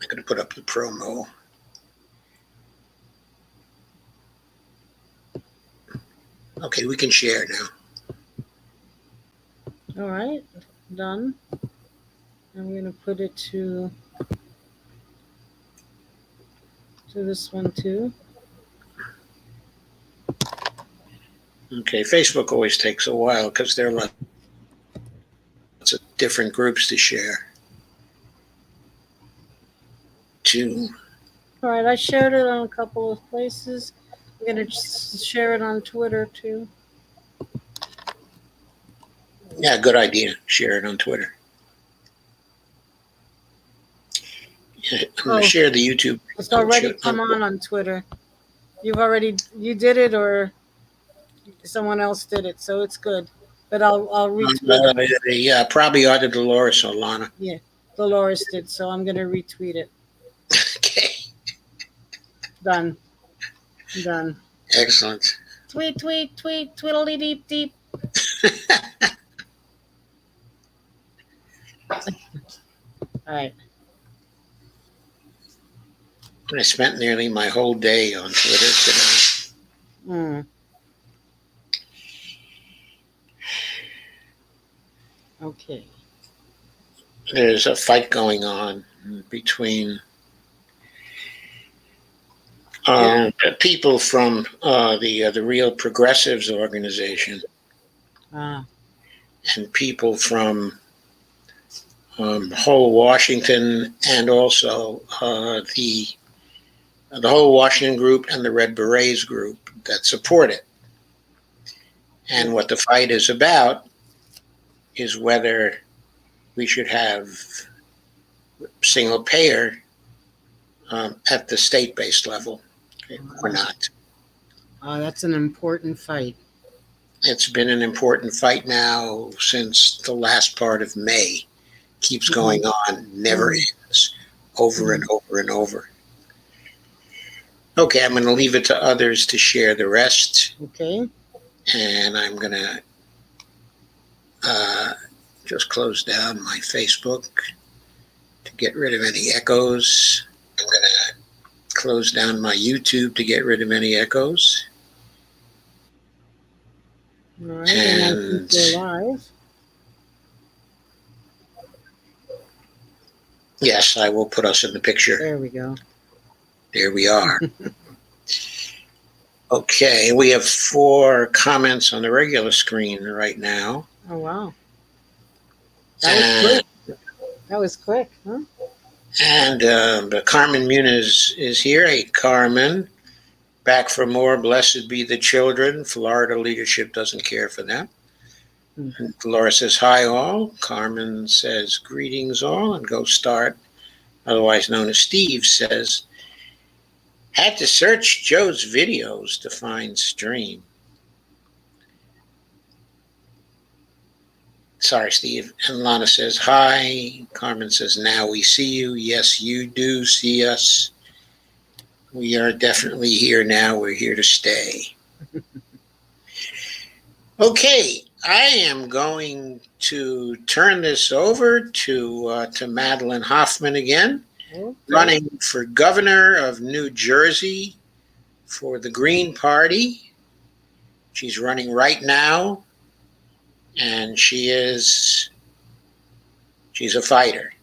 I'm going to put up the promo. Okay, we can share now. All right, done. I'm going to put it to this one too. Okay, Facebook always takes a while because there are lots of different groups to share. All right, I shared it on a couple of places. I'm going to share it on Twitter too. Yeah, good idea. Share it on Twitter. I'm going to share the YouTube. It's already come on Twitter. You did it, or someone else did it, so it's good. But I'll retweet it. Yeah, probably either Dolores or Lana. Yeah, Dolores did, so I'm gonna retweet it. Okay. Done. Excellent. Tweet, twiddly deep deep. All right. I spent nearly my whole day on Twitter today. Okay. There's a fight going on between people from the Real Progressives organization and people from whole Washington, and also the whole Washington group and the Red Berets group that support it. And what the fight is about is whether we should have single payer at the state-based level or not. That's an important fight. It's been an important fight now since the last part of May. Keeps going on, never ends, over and over and over. Okay, I'm going to leave it to others to share the rest. Okay. And I'm going to just close down my Facebook to get rid of any echoes. I'm going to close down my YouTube to get rid of any echoes. All right, and we're live. Yes, I will put us in the picture. There we go. There we are. Okay, we have 4 comments on the regular screen right now. Oh, wow. That was quick, huh? And Carmen Muniz is here. Hey, Carmen. Back for more. Blessed be the children. Florida leadership doesn't care for them. Laura says, hi all. Carmen says, greetings all. And Go Start, otherwise known as Steve, says, had to search Joe's videos to find stream. Sorry, Steve. And Lana says, hi. Carmen says, now we see you. Yes, you do see us. We are definitely here now. We're here to stay. Okay, I am going to turn this over to Madelyn Hoffman again, running for governor of New Jersey for the Green Party. She's running right now, and she's a fighter.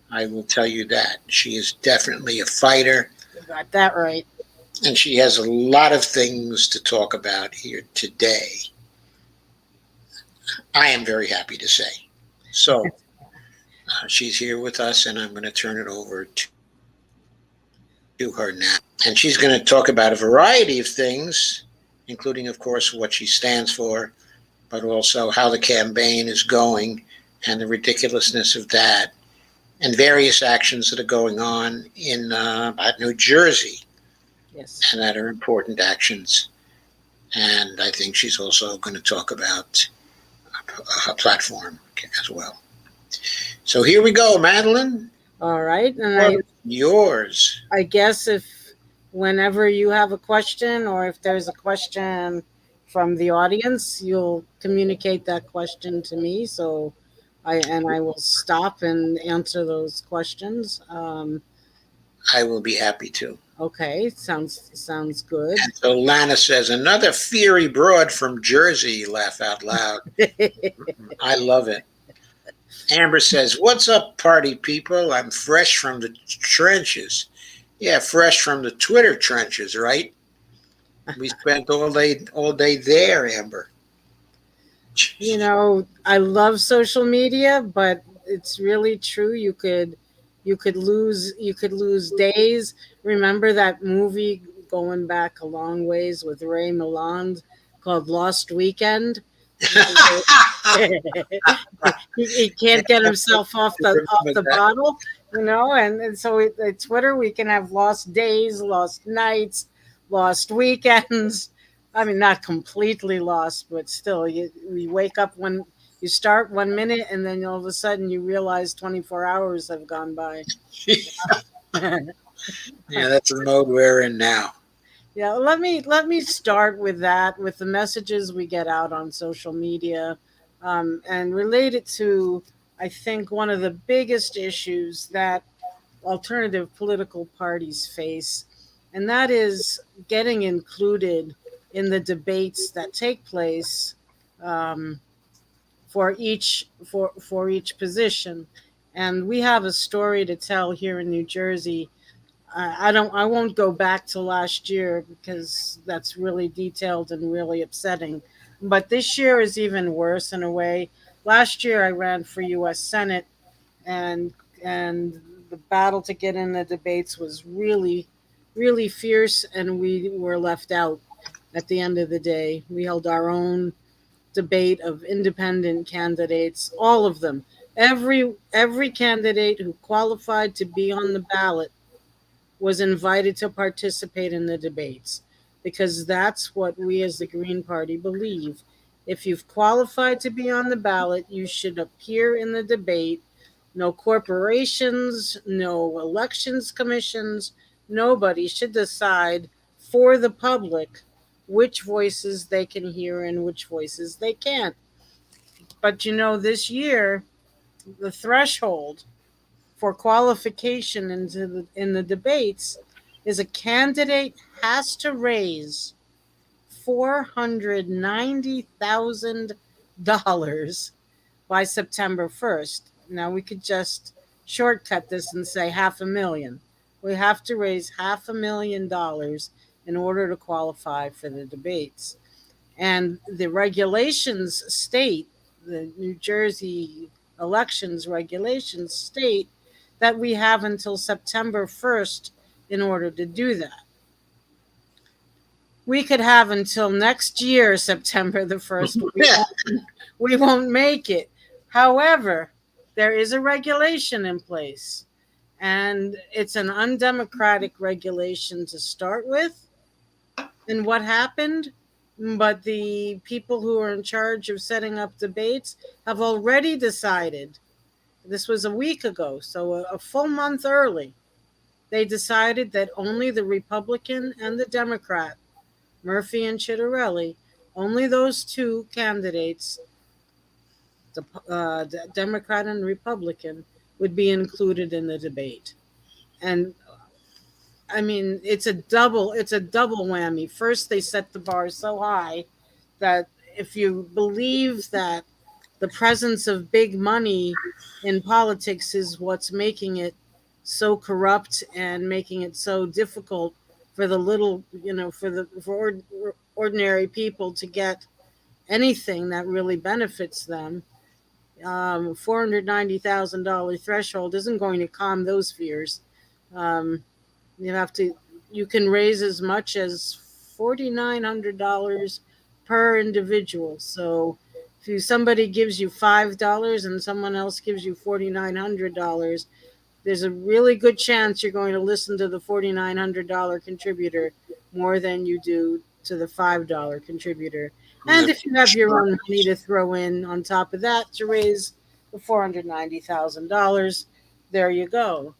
I will tell you that. She is definitely a fighter. You got that right. And she has a lot of things to talk about here today. I am very happy to say. So she's here with us, and I'm going to turn it over to her now. And she's going to talk about a variety of things, including, of course, what she stands for, but also how the campaign is going and the ridiculousness of that, and various actions that are going on in New Jersey. Yes. And that are important actions. And I think she's also going to talk about a platform as well. So here we go, Madelyn. All right. And yours. I guess whenever you have a question, or if there's a question from the audience, you'll communicate that question to me. So I will stop and answer those questions. I will be happy to. Okay, sounds good. And so Lana says, another fiery broad from Jersey, laugh out loud. I love it. Amber says, what's up, party people? I'm fresh from the trenches. Yeah, fresh from the Twitter trenches, right? We spent all day there, Amber. You know, I love social media, but it's really true. You could lose days. Remember that movie going back a long ways with Ray Milland called Lost Weekend? He can't get himself off the bottle, and so at Twitter we can have lost days, lost nights, lost weekends. I mean, not completely lost, but still, we wake up when you start 1 minute, and then all of a sudden you realize 24 hours have gone by. Yeah, that's the mode we're in now. Yeah, let me start with that, with the messages we get out on social media, and relate it to, I think, one of the biggest issues that alternative political parties face, and that is getting included in the debates that take place, um, for each position. And we have a story to tell here in New Jersey. I won't go back to last year because that's really detailed and really upsetting. But this year is even worse in a way. Last year I ran for U.S. Senate, and and the battle to get in the debates was really, really fierce, and we were left out at the end of the day. We held our own debate of independent candidates, all of them. Every candidate who qualified to be on the ballot was invited to participate in the debates, because that's what we as the Green Party believe. If you've qualified to be on the ballot, you should appear in the debate. No corporations, no elections commissions, nobody should decide for the public which voices they can hear and which voices they can't. But this year, the threshold for qualification in the debates is a candidate has to raise $490,000 by September 1st. Now we could just shortcut this and say half a million. We have to raise $500,000 in order to qualify for the debates. And the regulations state, the New Jersey elections regulations state, that we have until September 1st in order to do that. We could have until next year, September the 1st, but Yeah. we won't make it. However, there is a regulation in place, and it's an undemocratic regulation to start with. And what happened? But the people who are in charge of setting up debates have already decided. This was a week ago, so a full month early. They decided that only the Republican and the Democrat, Murphy and Chitterelli, only those two candidates, the Democrat and Republican, would be included in the debate. And I mean, it's a double whammy. First, they set the bar so high that if you believe that the presence of big money in politics is what's making it so corrupt and making it so difficult for the little, for ordinary people to get anything that really benefits them, $490,000 threshold isn't going to calm those fears. Um, you have to. You can raise as much as $4,900 per individual. So, if somebody gives you $5 and someone else gives you $4,900, there's a really good chance you're going to listen to the $4,900 contributor more than you do to the $5 contributor. And if you have your own money to throw in on top of that to raise the $490,000, there you go.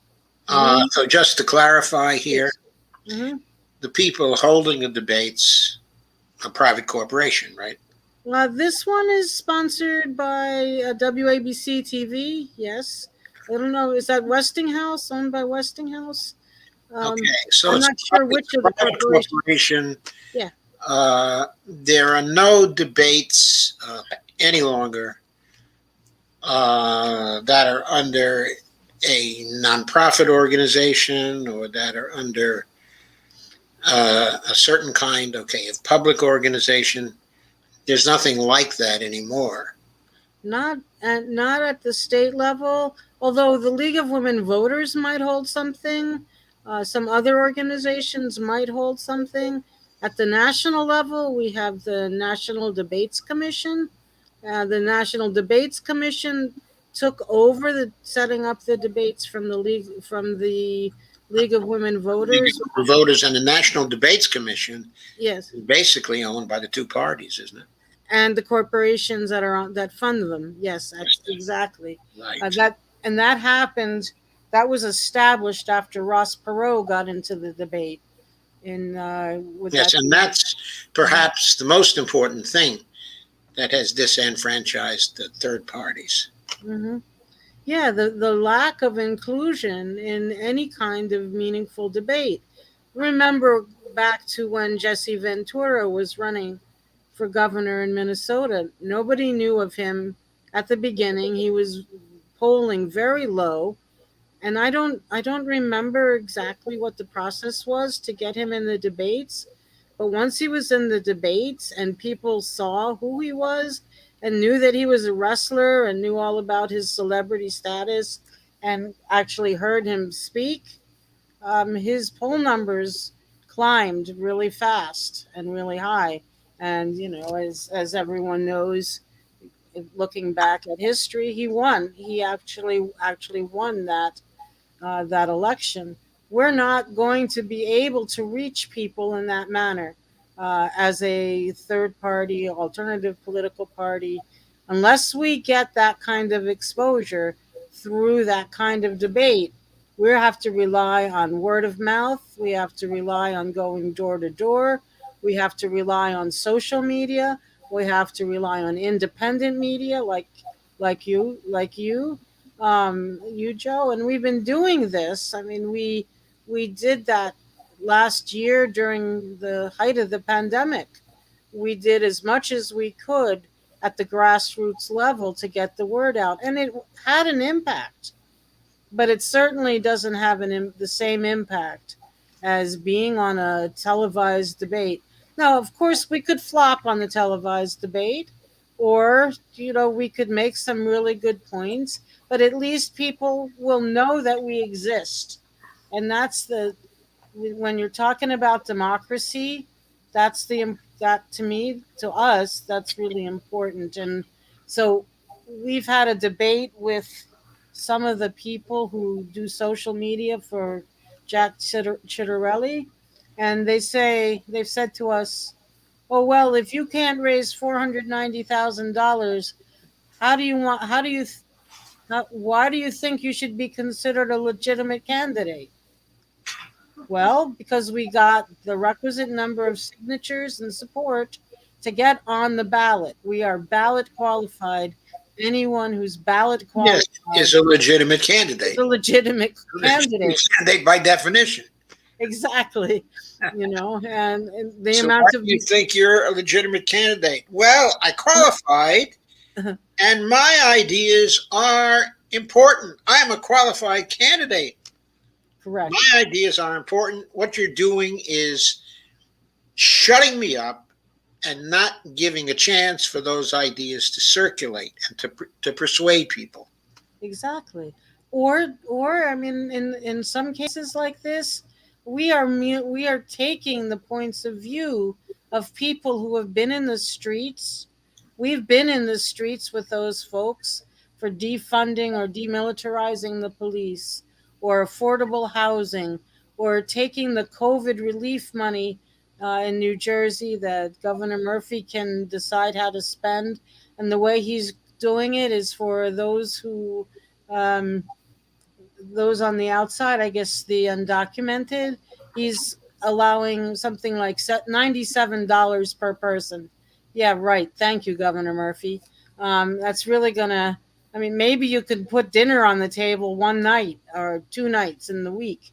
So just to clarify here, Mm-hmm. the people holding the debates, a private corporation, right? This one is sponsored by WABC TV. Yes, I don't know. Is that Westinghouse, owned by Westinghouse? Um, Okay, so I'm it's not sure which a of the private corporations. corporation. Yeah, There are no debates any longer that are under a nonprofit organization or that are under a certain kind, okay, of public organization. There's nothing like that anymore. not at the state level. Although the League of Women Voters might hold something, some other organizations might hold something. At the national level, we have the National Debates Commission. The National Debates Commission took over the setting up the debates from the League of Women Voters. The voters and the National Debates Commission Yes, is basically owned by the two parties, isn't it? and the corporations that fund them. Yes, exactly. Right. That happened. That was established after Ross Perot got into the debate in with Yes, that. and that's perhaps the most important thing that has disenfranchised the third parties. Mm-hmm. Yeah, the lack of inclusion in any kind of meaningful debate. Remember back to when Jesse Ventura was running for governor in Minnesota. Nobody knew of him at the beginning. He was polling very low, and I don't remember exactly what the process was to get him in the debates, but once he was in the debates and people saw who he was and knew that he was a wrestler and knew all about his celebrity status and actually heard him speak, his poll numbers climbed really fast and really high. And as everyone knows, looking back at history, he won. He actually won that election. We're not going to be able to reach people in that manner as a third party, alternative political party, unless we get that kind of exposure through that kind of debate. We have to rely on word of mouth. We have to rely on going door to door. We have to rely on social media. We have to rely on independent media like you, Joe, and we've been doing this. I mean, we did that last year during the height of the pandemic. We did as much as we could at the grassroots level to get the word out, and it had an impact, but it certainly doesn't have the same impact as being on a televised debate. Now, of course, we could flop on the televised debate, or we could make some really good points, but at least people will know that we exist, and that's the when you're talking about democracy, that to me, to us, that's really important. And so we've had a debate with some of the people who do social media for Jack Chitterelli, and they've said to us, "Oh well, if you can't raise $490,000, how do you why do you think you should be considered a legitimate candidate?" Well, because we got the requisite number of signatures and support to get on the ballot. We are ballot qualified. Anyone who's ballot Yes, qualified is a legitimate is candidate. a legitimate candidate. Candidate by definition. Exactly. And the So why amount of do you think you're a legitimate candidate? Well, I qualified and my ideas are important. I am a qualified candidate. correct. My ideas are important. What you're doing is shutting me up and not giving a chance for those ideas to circulate and to persuade people. Exactly. Or I mean, in some cases like this, we are taking the points of view of people who have been in the streets. We've been in the streets with those folks for defunding or demilitarizing the police, or affordable housing, or taking the COVID relief money in New Jersey that Governor Murphy can decide how to spend, and the way he's doing it is for um, those on the outside, I guess the undocumented. He's allowing something like $97 per person. Yeah, right. Thank you, Governor Murphy. That's really gonna. I mean, maybe you could put dinner on the table one night or two nights in the week.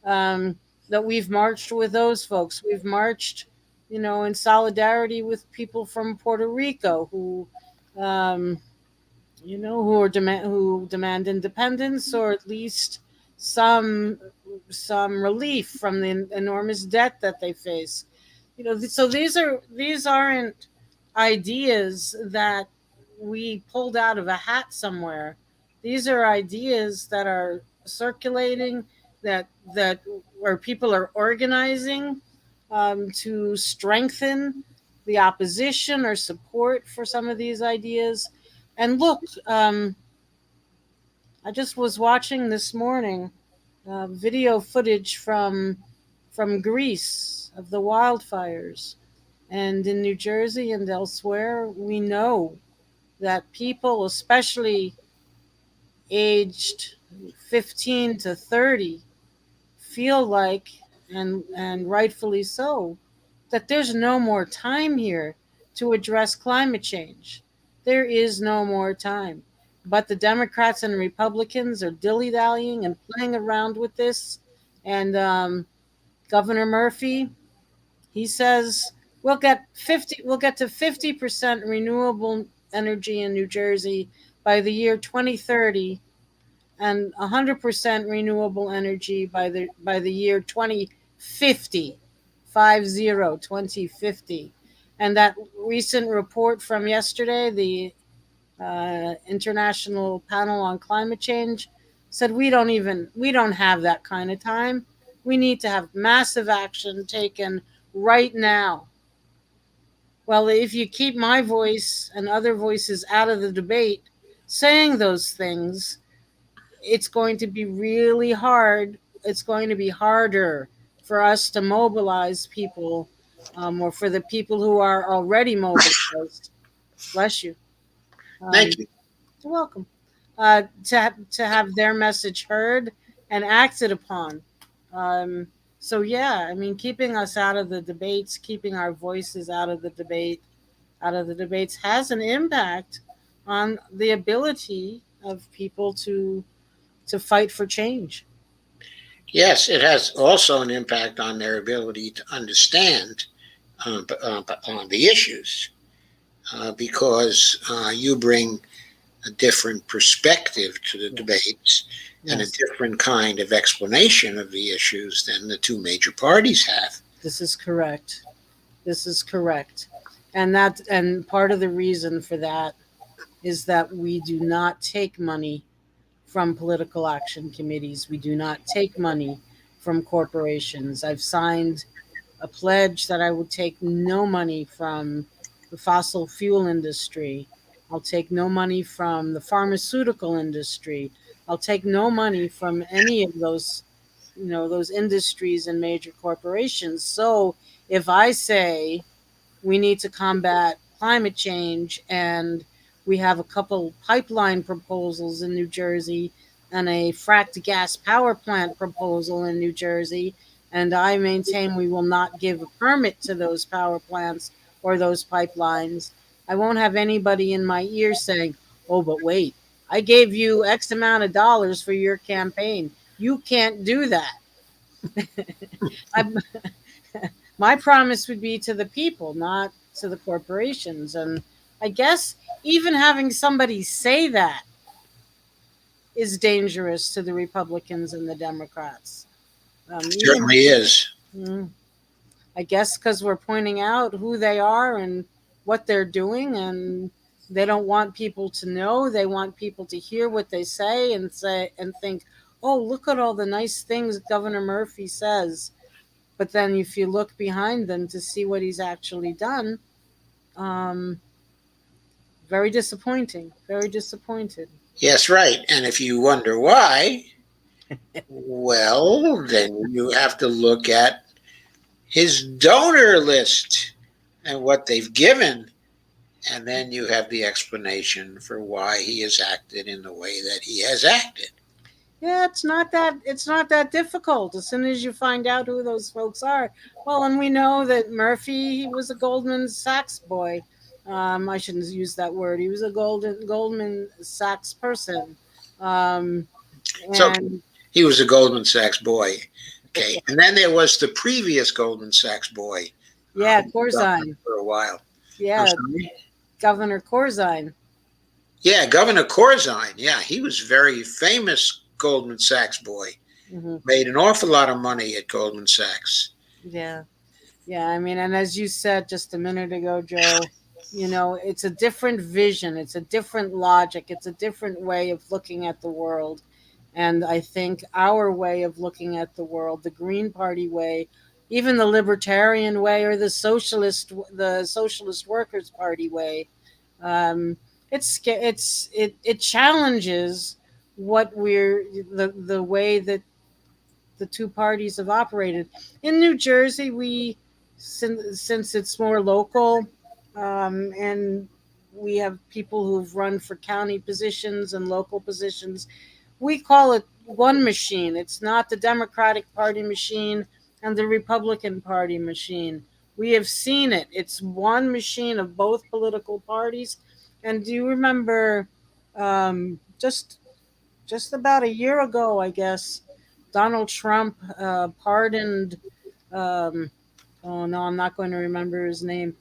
um, that we've marched with those folks. We've marched, in solidarity with people from Puerto Rico um, who demand independence, or at least some some relief from the enormous debt that they face. So these aren't ideas that we pulled out of a hat somewhere. These are ideas that are circulating, that where people are organizing to strengthen the opposition or support for some of these ideas. And look, I just was watching this morning video footage from Greece of the wildfires, and in New Jersey and elsewhere, we know that people, especially aged 15 to 30, feel like, and rightfully so, that there's no more time here to address climate change. There is no more time. But the Democrats and Republicans are dilly dallying and playing around with this. And Governor Murphy, he says we'll get to 50% renewable energy in New Jersey by the year 2030, and 100% renewable energy by the year 2050, 2050. And that recent report from yesterday, the International Panel on Climate Change, said we don't have that kind of time. We need to have massive action taken right now. Well, if you keep my voice and other voices out of the debate saying those things, it's going to be really hard. It's going to be harder for us to mobilize people, or for the people who are already mobilized. Bless you. Thank Um, you. you're welcome. To have their message heard and acted upon. Um, so yeah, I mean, keeping us out of the debates, keeping our voices out of the debates has an impact on the ability of people to fight for change. Yes, it has also an impact on their ability to understand the issues because you bring a different perspective to the Yes. debates and a Yes. different kind of explanation of the issues than the two major parties have. This is correct. This is correct. And part of the reason for that is that we do not take money from political action committees. We do not take money from corporations. I've signed a pledge that I would take no money from the fossil fuel industry. I'll take no money from the pharmaceutical industry. I'll take no money from any of those industries and major corporations. So if I say we need to combat climate change, and we have a couple pipeline proposals in New Jersey and a fracked gas power plant proposal in New Jersey, and I maintain we will not give a permit to those power plants or those pipelines, I won't have anybody in my ear saying, oh, but wait, I gave you X amount of dollars for your campaign. You can't do that. I, my promise would be to the people, not to the corporations. And I guess even having somebody say that is dangerous to the Republicans and the Democrats. Even Certainly is. mm, I guess because we're pointing out who they are and what they're doing, and they don't want people to know. They want people to hear what they say and think, "Oh, look at all the nice things Governor Murphy says." But then, if you look behind them to see what he's actually done, um, very disappointing. Very disappointed. Yes, right. And if you wonder why, well, then you have to look at his donor list and what they've given. And then you have the explanation for why he has acted in the way that he has acted. Yeah, it's not that difficult. As soon as you find out who those folks are, well, and we know that Murphy, he was a Goldman Sachs boy. I shouldn't use that word. He was a Goldman Sachs person, um, So and he was a Goldman Sachs boy. Okay. And then there was the previous Goldman Sachs boy. Yeah, Who was governor Corzine. for a while. I'm Yeah, sorry? Governor Corzine. Yeah, Governor Corzine. Yeah, he was a very famous Goldman Sachs boy. Hmm. Made an awful lot of money at Goldman Sachs. Yeah. Yeah, I mean, and as you said just a minute ago, Joe, it's a different vision, it's a different logic, it's a different way of looking at the world. And I think our way of looking at the world, the Green Party way, even the Libertarian way, or the Socialist Workers Party way, um, it challenges what the way that the two parties have operated. In New Jersey, since it's more local, and we have people who've run for county positions and local positions, we call it one machine. It's not the Democratic Party machine and the Republican Party machine. We have seen it. It's one machine of both political parties. And do you remember, just about a year ago, I guess, Donald Trump pardoned. Um, oh no, I'm not going to remember his name.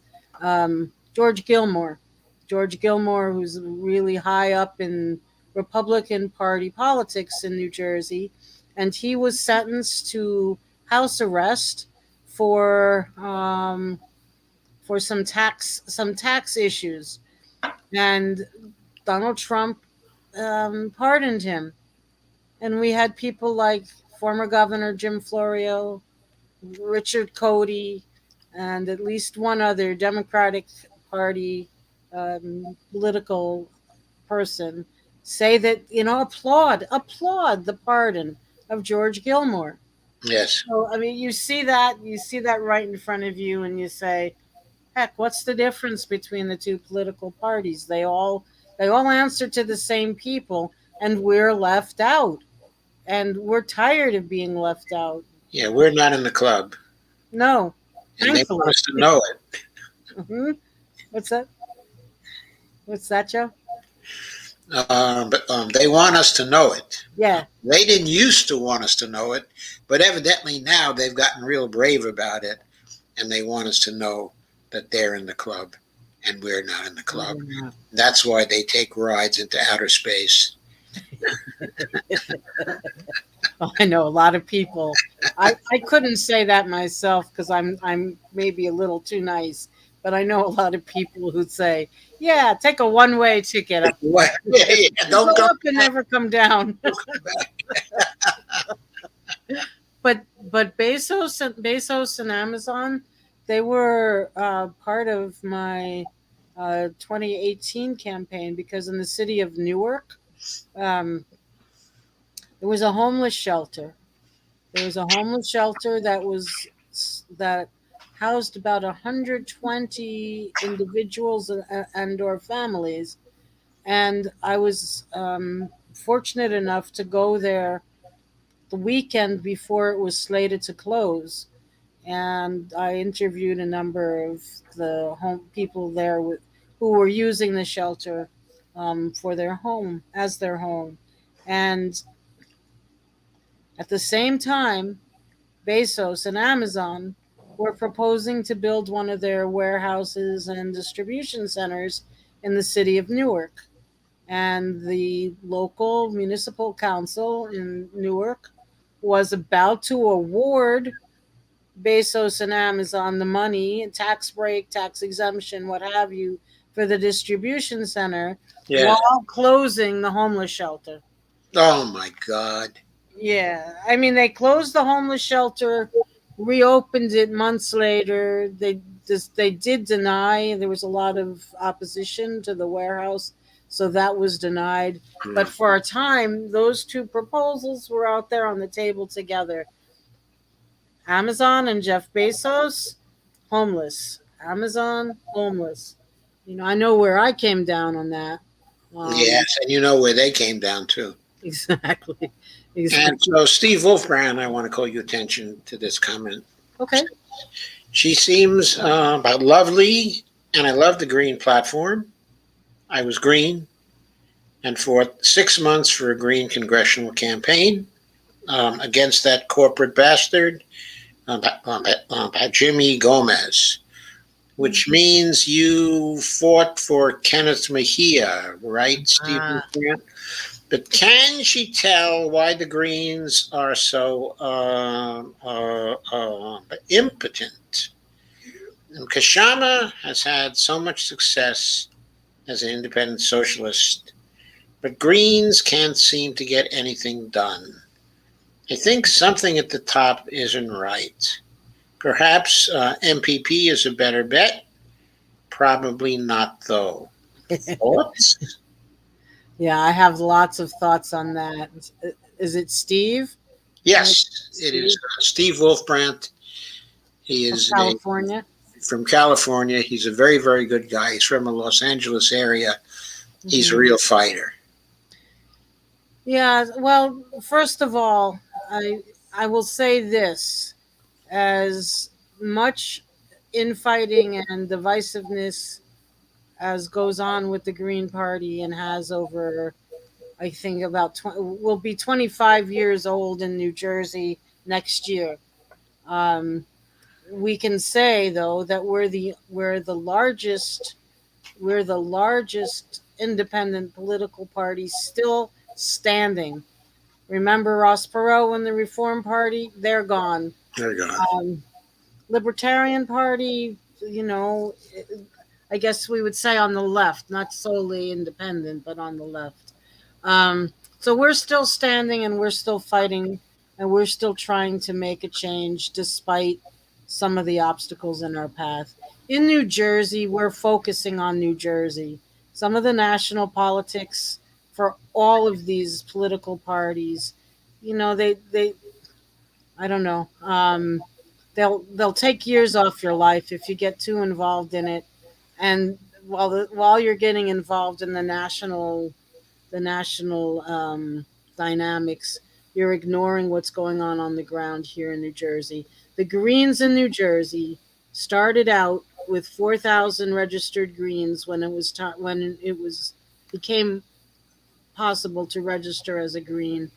George Gilmore. George Gilmore, who's really high up in Republican Party politics in New Jersey, and he was sentenced to house arrest for some tax issues, and Donald Trump pardoned him. And we had people like former Governor Jim Florio, Richard Cody, and at least one other Democratic Party political person say that, applaud the pardon of George Gilmore. Yes. So I mean, you see that right in front of you, and you say, "Heck, what's the difference between the two political parties? They all answer to the same people, and we're left out, and we're tired of being left out." Yeah, we're not in the club. No, And they want thankfully. us to know it. Hmm. What's that? What's that, Joe? But they want us to know it. Yeah. They didn't used to want us to know it, but evidently now they've gotten real brave about it, and they want us to know that they're in the club and we're not in the club. Yeah. That's why they take rides into outer space. Oh, I know a lot of people. I couldn't say that myself because I'm maybe a little too nice, but I know a lot of people who say, "Yeah, take a one-way ticket up, Yeah, yeah, go don't come up and never come down." back. But Bezos and Amazon, they were part of my 2018 campaign, because in the city of Newark, um, there was a homeless shelter. There was a homeless shelter that housed about 120 individuals and or families, and I was fortunate enough to go there the weekend before it was slated to close, and I interviewed a number of the home people there who were using the shelter for their home as their home, and at the same time, Bezos and Amazon were proposing to build one of their warehouses and distribution centers in the city of Newark. And the local municipal council in Newark was about to award Bezos and Amazon the money, tax break, tax exemption, what have you, for the distribution center Yes. while closing the homeless shelter. Oh my God. Yeah, I mean, they closed the homeless shelter, reopened it months later. They did deny. There was a lot of opposition to the warehouse, so that was denied. But for a time, those two proposals were out there on the table together. Amazon and Jeff Bezos, homeless. Amazon, homeless. I know where I came down on that. Um, Yes, and you know where they came down to. exactly. And Exactly. so, Steve Wolfbrand, I want to call your attention to this comment. Okay. She seems about lovely, and I love the green platform. I was green and fought 6 months for a green congressional campaign. against that corporate bastard, Jimmy Gomez, which means you fought for Kenneth Mejia, right, Stephen Ah, Grant? But can she tell why the Greens are so impotent? And Kashama has had so much success as an independent socialist, but Greens can't seem to get anything done. I think something at the top isn't right. Perhaps MPP is a better bet. Probably not, though. Thoughts? yeah, I have lots of thoughts on that. Is it Steve? Yes, it is Steve Steve Wolfbrandt. He from is California. from California. He's a very, very good guy. He's from the Los Angeles area. He's a Hmm. real fighter. Yeah, well, first of all, I will say this: as much infighting and divisiveness as goes on with the Green Party and has over, I think, about 20, will be 25 years old in New Jersey next year. Um, we can say though that we're the largest independent political party still standing. Remember Ross Perot and the Reform Party? They're gone. Dear God. Um, Libertarian Party, you know, I guess we would say on the left, not solely independent, but on the left. So we're still standing and we're still fighting and we're still trying to make a change despite some of the obstacles in our path. In New Jersey, we're focusing on New Jersey. Some of the national politics for all of these political parties, you know, they I don't know. They'll take years off your life if you get too involved in it, and while you're getting involved in the national dynamics, you're ignoring what's going on the ground here in New Jersey. The Greens in New Jersey started out with 4,000 registered Greens when it was became possible to register as a Green,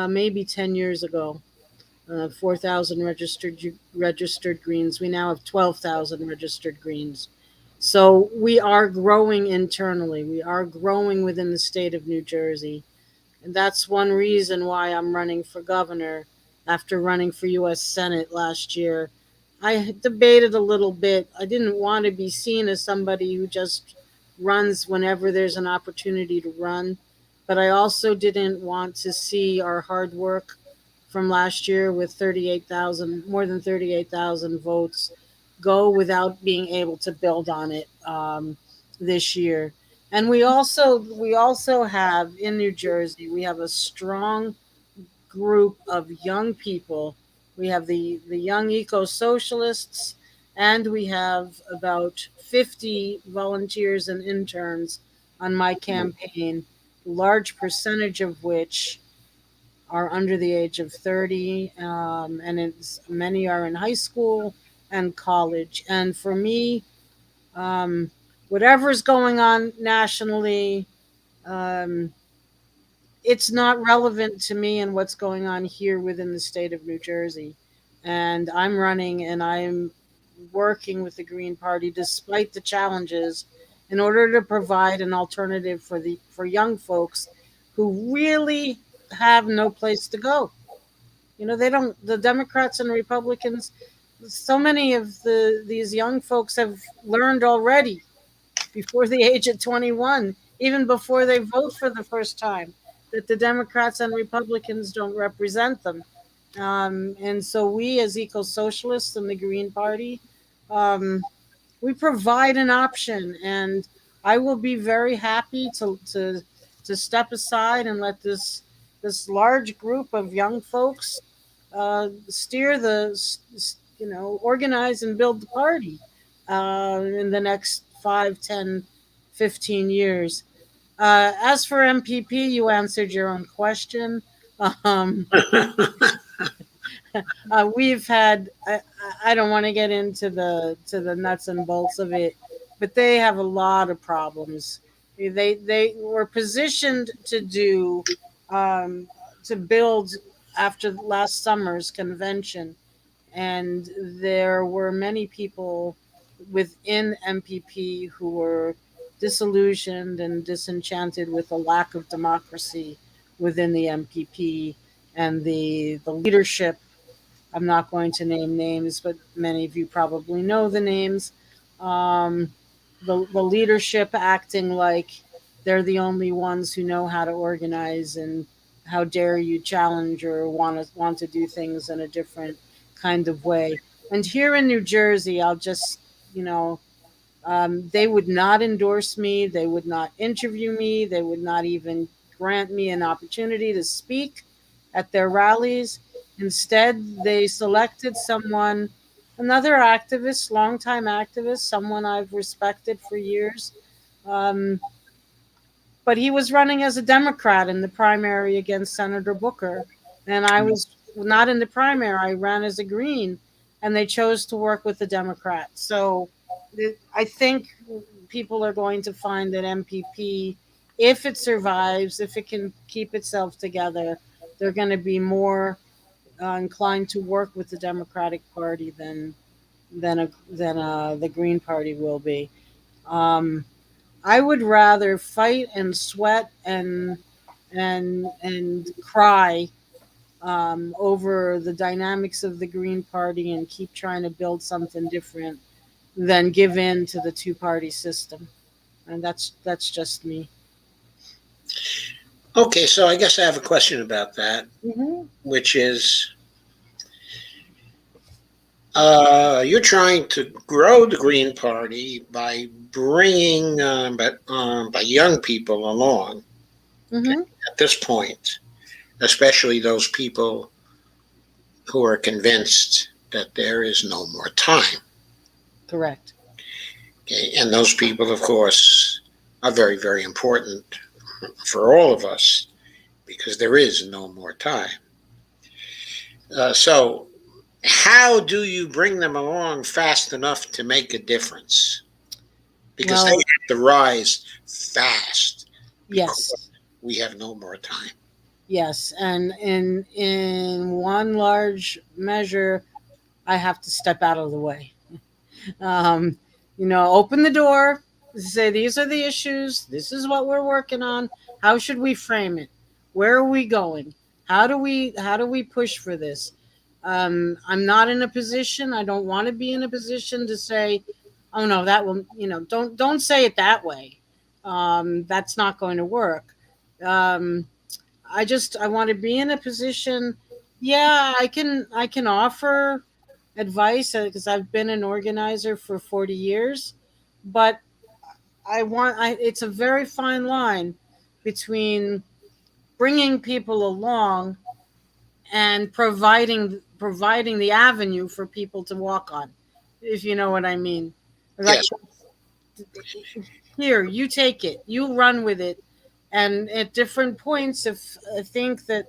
maybe 10 years ago. 4,000 registered Greens. We now have 12,000 registered Greens. So we are growing internally. We are growing within the state of New Jersey. And that's one reason why I'm running for governor after running for U.S. Senate last year. I debated a little bit. I didn't want to be seen as somebody who just runs whenever there's an opportunity to run. But I also didn't want to see our hard work from last year with 38,000, more than 38,000 votes go without being able to build on it this year. And we also have in New Jersey, we have a strong group of young people. We have the young eco socialists, and we have about 50 volunteers and interns on my campaign, large percentage of which are under the age of 30, and many are in high school and college. And for me, um, whatever's going on nationally, um, it's not relevant to me and what's going on here within the state of New Jersey. And I'm running and I'm working with the Green Party despite the challenges in order to provide an alternative for young folks who really have no place to go. You know, they don't. The Democrats and Republicans, so many of these young folks have learned already before the age of 21, even before they vote for the first time, that the Democrats and Republicans don't represent them. And so we, as eco socialists in the Green Party, um, we provide an option, and I will be very happy to step aside and let this large group of young folks steer organize and build the party in the next 5, 10, 15 years. As for MPP, you answered your own question. Um, we've had I don't want to get into the nuts and bolts of it, but they have a lot of problems. They were positioned to do to build after last summer's convention, and there were many people within MPP who were disillusioned and disenchanted with the lack of democracy within the MPP and the leadership. I'm not going to name names, but many of you probably know the names. Um, the leadership acting like they're the only ones who know how to organize, and how dare you challenge or want to do things in a different kind of way. And here in New Jersey, I'll just, you know, they would not endorse me. They would not interview me. They would not even grant me an opportunity to speak at their rallies. Instead, they selected someone, another activist, longtime activist, someone I've respected for years. Um, but he was running as a Democrat in the primary against Senator Booker, and I was not in the primary. I ran as a Green, and they chose to work with the Democrat. So I think people are going to find that MPP, if it survives, if it can keep itself together, they're going to be more inclined to work with the Democratic Party than the Green Party will be. Um, I would rather fight and sweat and cry over the dynamics of the Green Party and keep trying to build something different than give in to the two party system. And that's just me. Okay, so I guess I have a question about that, Mm-hmm. which is you're trying to grow the Green Party by bringing by young people along. Okay, Mm-hmm. at this point, especially those people who are convinced that there is no more time. Correct. Okay, and those people, of course, are very, very important for all of us because there is no more time. So, how do you bring them along fast enough to make a difference? Because they Well, have to rise fast because yes. we have no more time. Yes. And in one large measure, I have to step out of the way. Um, open the door, say these are the issues, this is what we're working on. How should we frame it? Where are we going? How do we push for this? I'm not in a position. I don't want to be in a position to say, "Oh no, that will." Don't say it that way. That's not going to work. Um, I want to be in a position. Yeah, I can offer advice because I've been an organizer for 40 years, but it's a very fine line between bringing people along and providing the avenue for people to walk on, if you know what I mean. Like, Yes, here, you take it, you run with it, and at different points, if I think that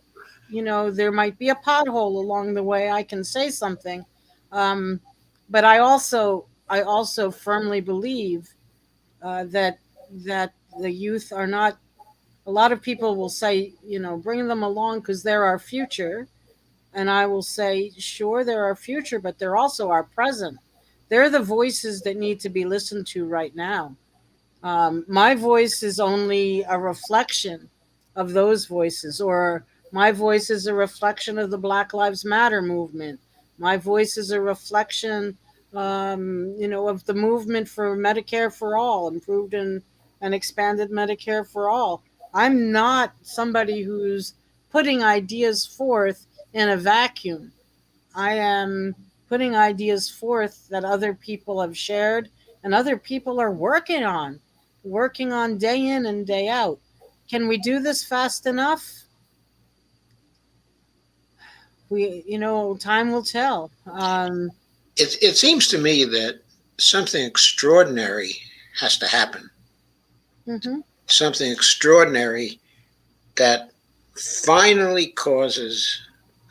there might be a pothole along the way, I can say something. um, but I also firmly believe that the youth are not. A lot of people will say, bring them along because they're our future, and I will say, sure, they're our future, but they're also our present. They're the voices that need to be listened to right now. My voice is only a reflection of those voices, or my voice is a reflection of the Black Lives Matter movement. My voice is a reflection, of the movement for Medicare for all, improved and expanded Medicare for all. I'm not somebody who's putting ideas forth in a vacuum. I am putting ideas forth that other people have shared and other people are working on day in and day out. Can we do this fast enough? Time will tell. it seems to me that something extraordinary has to happen. Mhm. Something extraordinary that finally causes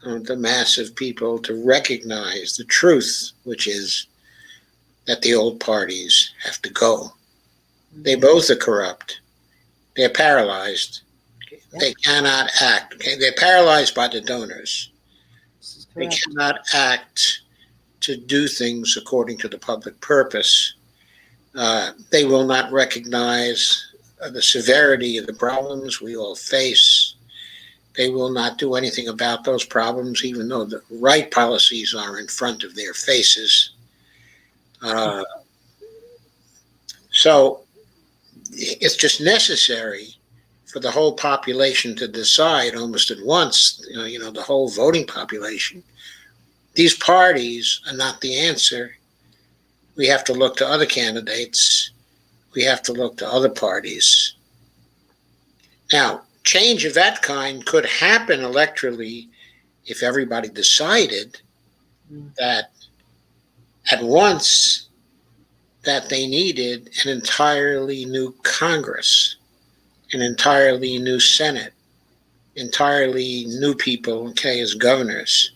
the mass of people to recognize the truth, which is that the old parties have to go. They both are corrupt. They're paralyzed. They cannot act. Okay, they're paralyzed by the donors. This is They correct. cannot act to do things according to the public purpose. They will not recognize the severity of the problems we all face. They will not do anything about those problems, even though the right policies are in front of their faces. Uh, so it's just necessary for the whole population to decide almost at once, the whole voting population. These parties are not the answer. We have to look to other candidates. We have to look to other parties. Now, change of that kind could happen electorally if everybody decided that at once that they needed an entirely new Congress, an entirely new Senate, entirely new people, okay, as governors,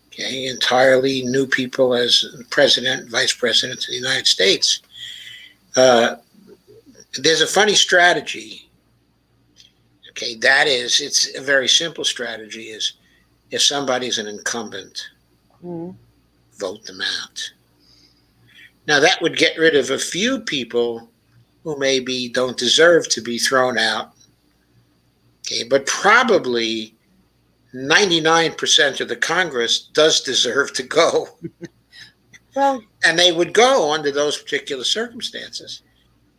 okay, entirely new people as president, vice president of the United States. There's a funny strategy. Okay, that is, it's a very simple strategy. Is if somebody's an incumbent, Mhm. vote them out. Now that would get rid of a few people who maybe don't deserve to be thrown out. Okay, but probably 99% of the Congress does deserve to go, Well, and they would go under those particular circumstances.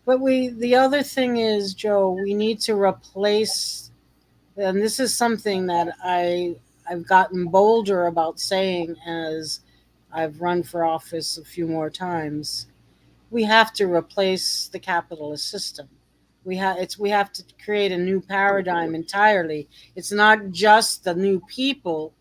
but the other thing is, Joe, we need to replace, and this is something that I've gotten bolder about saying as I've run for office a few more times. We have to replace the capitalist system. We have to create a new paradigm entirely. It's not just the new people,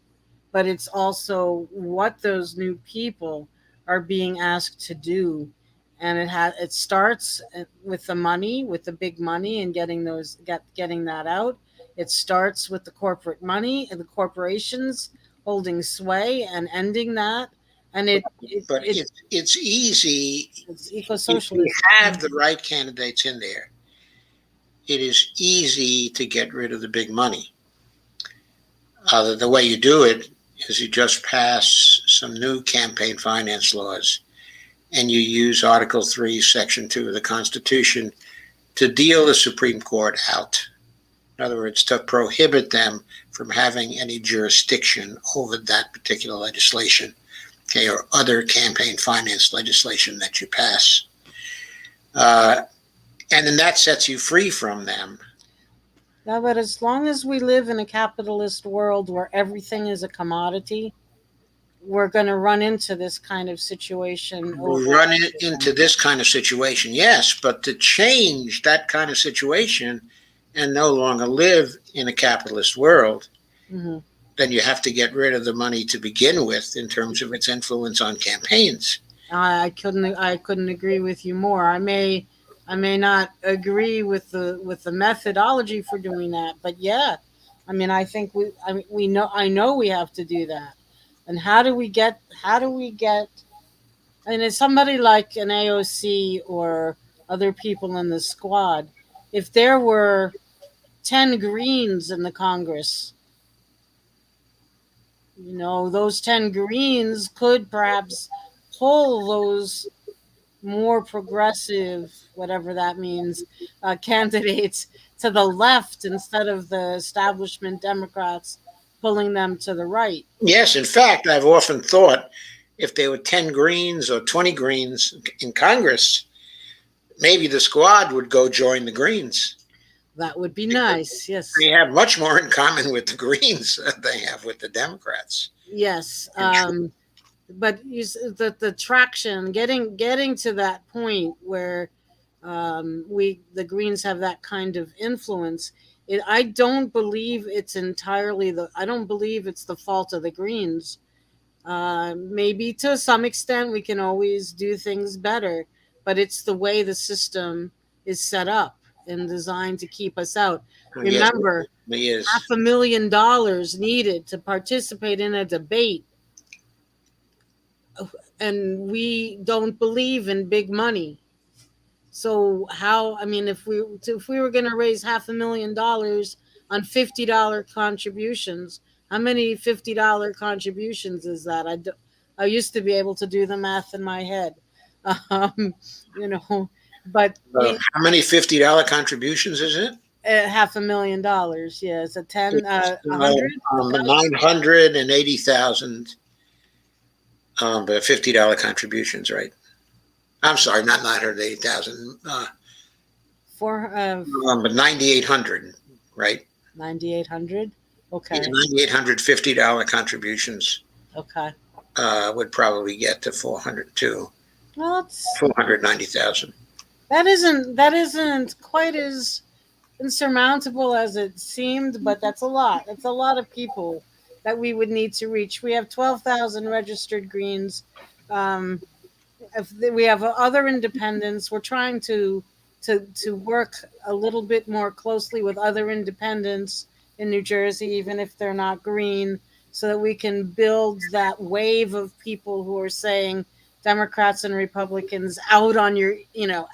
but it's also what those new people are being asked to do. And it starts with the money, with the big money, and getting that out. It starts with the corporate money and the corporations holding sway and ending that. And But it's easy it's if you eco-socialism. have the right candidates in there. It is easy to get rid of the big money. The way you do it is you just pass some new campaign finance laws, and you use Article 3, Section 2 of the Constitution to deal the Supreme Court out. In other words, to prohibit them from having any jurisdiction over that particular legislation, okay, or other campaign finance legislation that you pass. And then that sets you free from them. Yeah, but as long as we live in a capitalist world where everything is a commodity, we're going to run into this kind of situation over We and run over into again. this kind of situation, yes, but to change that kind of situation and no longer live in a capitalist world, Hmm. then you have to get rid of the money to begin with in terms of its influence on campaigns. I couldn't agree with you more. I may not agree with the methodology for doing that, but yeah, I mean I mean we know I know we have to do that. And how do we get, and it's somebody like an AOC or other people in the squad. If there were 10 Greens in the Congress, those 10 Greens could perhaps pull those more progressive, whatever that means, candidates to the left instead of the establishment Democrats pulling them to the right. Yes, in fact, I've often thought if there were 10 Greens or 20 Greens in Congress, maybe the squad would go join the Greens. That would be nice. They Yes. have much more in common with the Greens than they have with the Democrats. Yes. In truth. But the traction, getting to that point where the Greens have that kind of influence. I don't believe it's entirely I don't believe it's the fault of the Greens. Maybe to some extent we can always do things better, but it's the way the system is set up and designed to keep us out. Yes, Remember, it is. $500,000 needed to participate in a debate, and we don't believe in big money. So how? I mean, if we were going to raise $500,000 on $50 contributions. How many $50 contributions is that? I used to be able to do the math in my head. Um, you know, but How many $50 contributions is it? $500,000. Yeah, it's a ten, It's, a hundred, a thousand. 980,000, but $50 contributions, right? I'm sorry, not 980,000, Four, but 9,800, right? 9,800. Yeah, Okay, 9,800 $50 contributions okay. would probably get to 400 to Well, it's 490,000. that isn't quite as insurmountable as it seemed, but that's a lot. That's a lot of people that we would need to reach. We have 12,000 registered greens. Um, if we have other independents, we're trying to work a little bit more closely with other independents in New Jersey, even if they're not green, so that we can build that wave of people who are saying Democrats and Republicans out on your,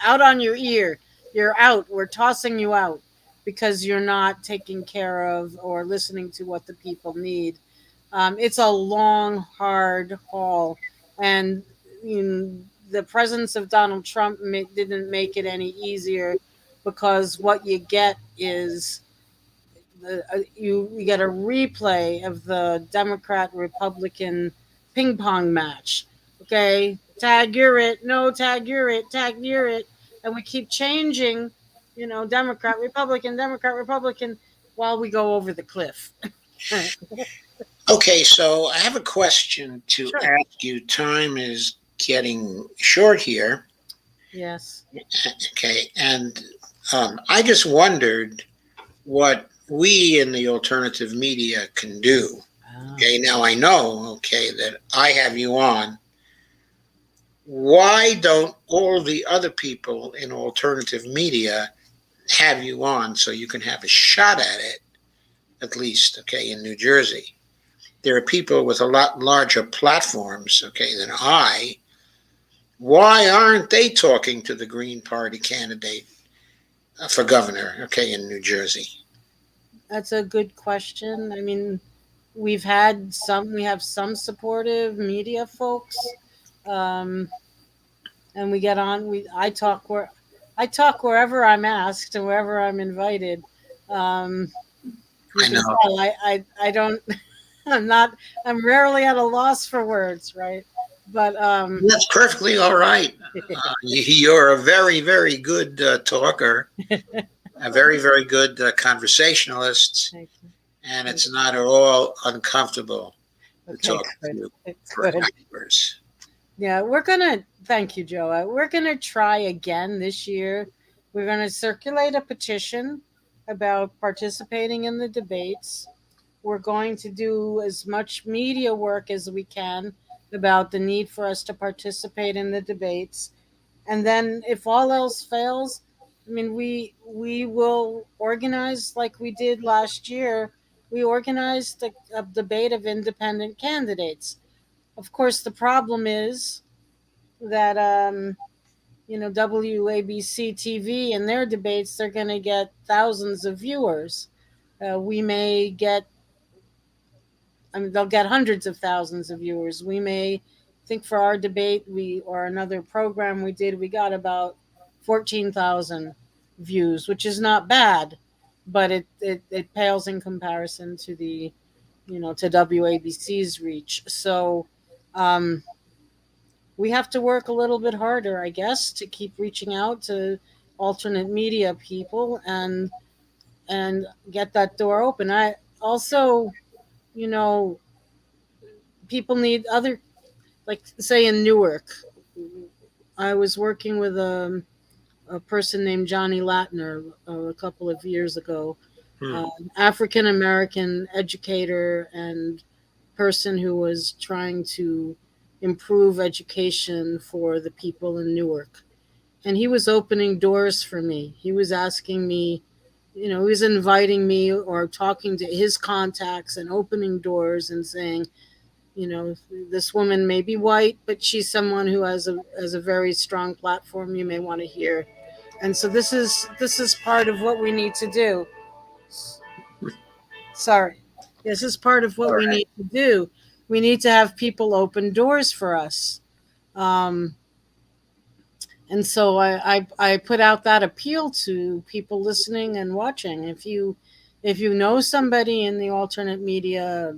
out on your ear. You're out. We're tossing you out because you're not taking care of or listening to what the people need. It's a long, hard haul, and the presence of Donald Trump didn't make it any easier, because what you get is you get a replay of the Democrat Republican ping pong match. Okay, tag you're it, no tag you're it, tag you're it, and we keep changing, Democrat Republican, Democrat Republican, while we go over the cliff. Okay, so I have a question to Sure. ask you. Time is getting short here. Yes. Okay, and I just wondered what we in the alternative media can do. Ah. Okay, now I know, okay, that I have you on. Why don't all the other people in alternative media have you on so you can have a shot at it, at least, okay, in New Jersey? There are people with a lot larger platforms, okay, than I. Why aren't they talking to the Green Party candidate for governor, okay, in New Jersey? That's a good question. I mean, we have some supportive media folks, um, and we get on. I talk wherever I'm asked and wherever I'm invited. Um, you I can know tell I don't. I'm not. I'm rarely at a loss for words, right? But that's perfectly all right. You're a very, very good talker, a very, very good conversationalist, thank you. and it's not at all uncomfortable to Okay, talk to good, you for good. hours. Yeah, we're gonna. Thank you, Joe. We're gonna try again this year. We're gonna circulate a petition about participating in the debates. We're going to do as much media work as we can about the need for us to participate in the debates. And then, if all else fails, I mean, we will organize like we did last year. We organized a debate of independent candidates. Of course, the problem is that WABC TV and their debates, they're going to get thousands of viewers. We may get, I mean, they'll get hundreds of thousands of viewers. We may think for our debate, or another program we did, we got about 14,000 views, which is not bad, but it pales in comparison to to WABC's reach. So, um, we have to work a little bit harder, I guess, to keep reaching out to alternate media people and get that door open. I also, you know, people need other, like say in Newark, I was working with a person named Johnny Latner a couple of years ago, Hmm. African American educator and person who was trying to improve education for the people in Newark. And he was opening doors for me. He was asking me, he was inviting me or talking to his contacts and opening doors and saying, this woman may be white, but she's someone who has a very strong platform you may want to hear. And so this is part of what we need to do. Sorry. This is part of what All we right. need to do. We need to have people open doors for us. Um, and so I put out that appeal to people listening and watching. If you know somebody in the alternate media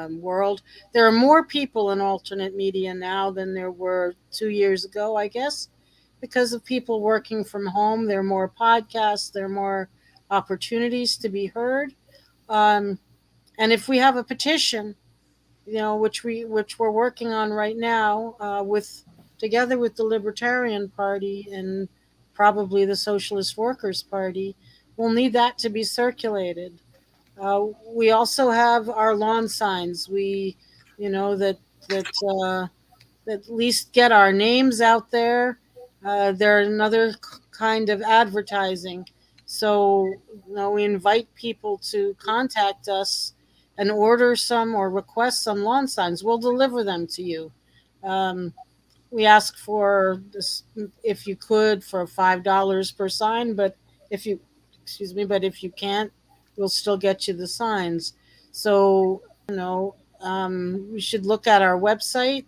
world, there are more people in alternate media now than there were 2 years ago, I guess, because of people working from home. There are more podcasts, there are more opportunities to be heard. Um, and if we have a petition, which we're working on right now, with together with the Libertarian Party and probably the Socialist Workers Party, we'll need that to be circulated. We also have our lawn signs. We, you know, that at least get our names out there. They're another kind of advertising. So, we invite people to contact us and order some or request some lawn signs. We'll deliver them to you. Um, we ask for this, if you could, for $5 per sign, but if you, excuse me, but if you can't, we'll still get you the signs. So, we should look at our website,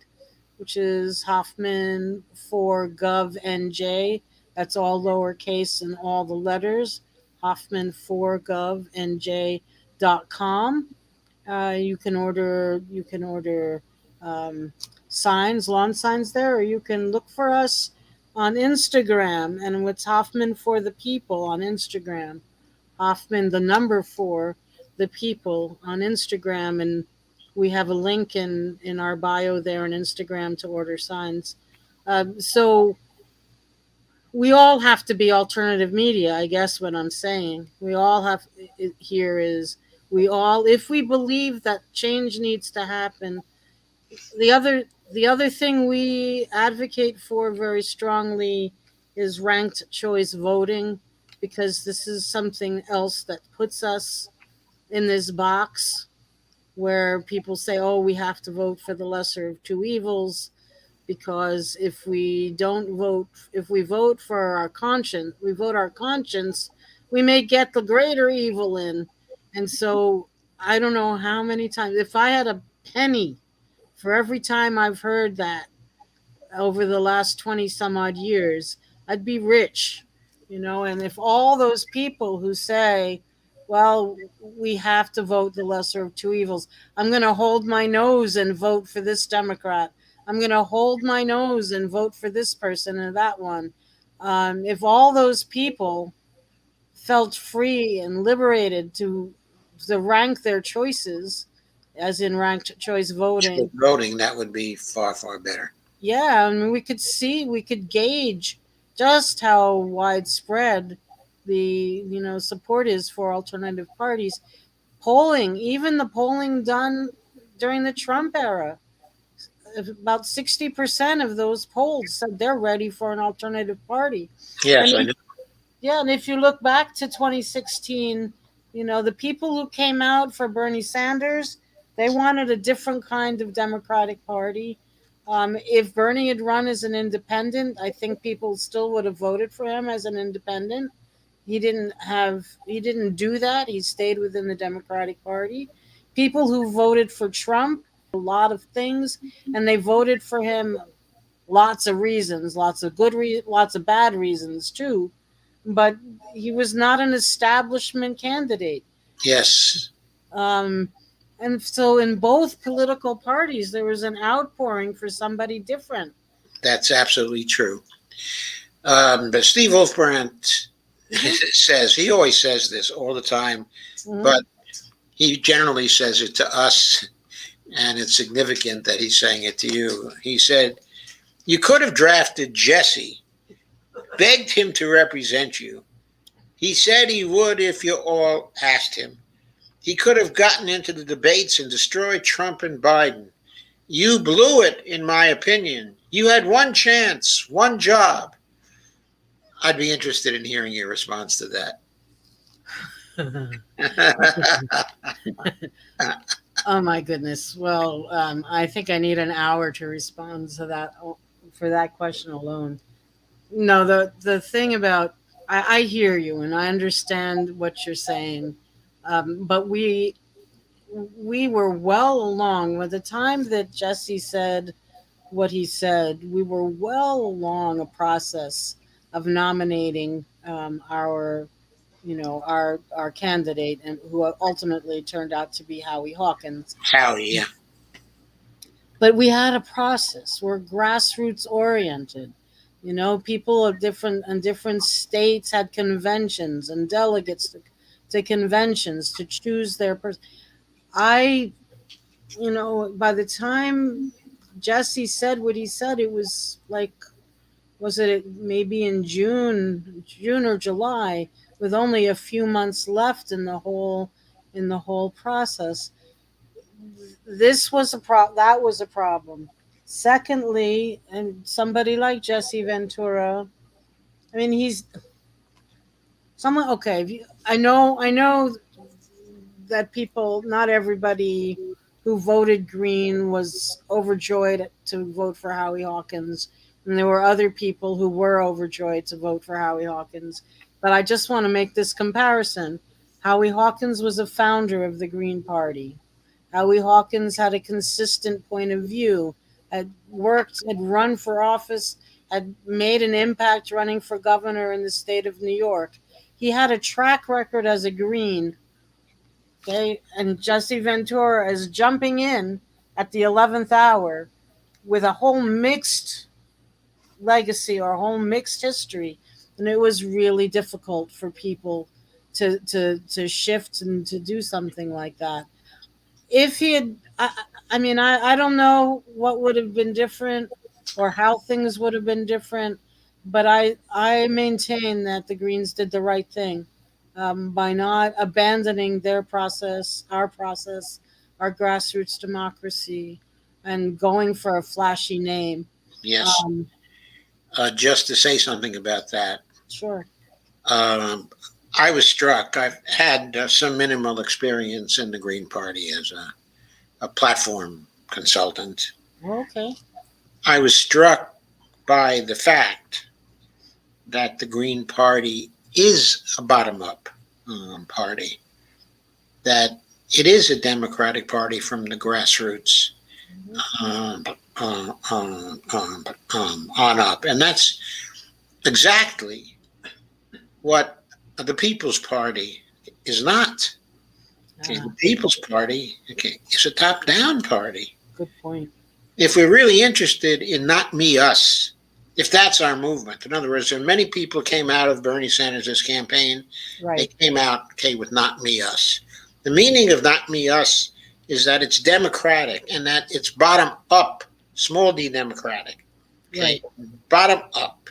which is Hoffman for Gov NJ. That's all lowercase and all the letters. Hoffman for Gov NJ.com. You can order signs, lawn signs there, or you can look for us on Instagram, and it's Hoffman for the People on Instagram. Hoffman, the number for the people on Instagram, and we have a link in our bio there on Instagram to order signs. So we all have to be alternative media, I guess. What I'm saying, we all have here is, if we believe that change needs to happen. The other thing we advocate for very strongly is ranked choice voting, because this is something else that puts us in this box where people say, oh, we have to vote for the lesser of two evils, because if we vote for our conscience, we vote our conscience, we may get the greater evil in. And so I don't know how many times, if I had a penny for every time I've heard that over the last 20 some odd years, I'd be rich. And if all those people who say, well, we have to vote the lesser of two evils, I'm going to hold my nose and vote for this Democrat. I'm going to hold my nose and vote for this person and that one. If all those people felt free and liberated to rank their choices, as in ranked choice Choice voting, voting, that would be far, far better. yeah, I mean, we could gauge just how widespread the support is for alternative parties. Polling, even the polling done during the Trump era, about 60% of those polls said they're ready for an alternative party. Yes, And I know. yeah, and if you look back to 2016, the people who came out for Bernie Sanders, they wanted a different kind of Democratic Party. If Bernie had run as an independent, I think people still would have voted for him as an independent. He didn't do that. He stayed within the Democratic Party. People who voted for Trump, a lot of things, and they voted for him lots of reasons, lots of bad reasons too, but he was not an establishment candidate. Yes, Um, and so in both political parties, there was an outpouring for somebody different. that's absolutely true. But Steve Wolfbrandt Hmm. says, he always says this all the time, Hmm. but he generally says it to us, and it's significant that he's saying it to you. He said, you could have drafted Jesse, begged him to represent you. He said he would if you all asked him. He could have gotten into the debates and destroyed Trump and Biden. You blew it, in my opinion. You had one chance, one job. I'd be interested in hearing your response to that. Oh my goodness. Well, I think I need an hour to respond to that, for that question alone. No, the thing about, I hear you and I understand what you're saying, but we were well along by the time that Jesse said what he said. We were well along a process of nominating our, our candidate, and who ultimately turned out to be Howie Hawkins. Howdy, yeah. But we had a process. We're grassroots oriented. People of different states had conventions and delegates to conventions to choose their person. I, by the time Jesse said what he said, it was like, was it maybe in June or July, with only a few months left in the whole process. That was a problem. Secondly, and somebody like Jesse Ventura, I mean, he's someone. Okay, I know that not everybody who voted Green was overjoyed to vote for Howie Hawkins, and there were other people who were overjoyed to vote for Howie Hawkins. But I just want to make this comparison. Howie Hawkins was a founder of the Green Party. Howie Hawkins had a consistent point of view, had run for office, had made an impact running for governor in the state of New York. He had a track record as a Green. Okay, and Jesse Ventura is jumping in at the 11th hour with a whole mixed legacy or a whole mixed history, and it was really difficult for people to shift and to do something like that. If he had, I mean, I don't know what would have been different or how things would have been different, but I maintain that the Greens did the right thing by not abandoning process, our grassroots democracy, and going for a flashy name. Yes. Um, Just to say something about that, sure. um, I was struck. I've had some minimal experience in the Green Party as a platform consultant. Okay. I was struck by the fact that the Green Party is a bottom up party, that it is a democratic party from the grassroots um, on up. And that's exactly what the People's Party is not. Okay, the People's Party, okay, is a top down party. Good point. If we're really interested in not me, us, if that's our movement, in other words, there are many people came out of Bernie Sanders' campaign. Right. They came out, okay, with not me, us. The meaning of not me, us is that it's democratic and that it's bottom up, small d democratic. Okay, Right. bottom up.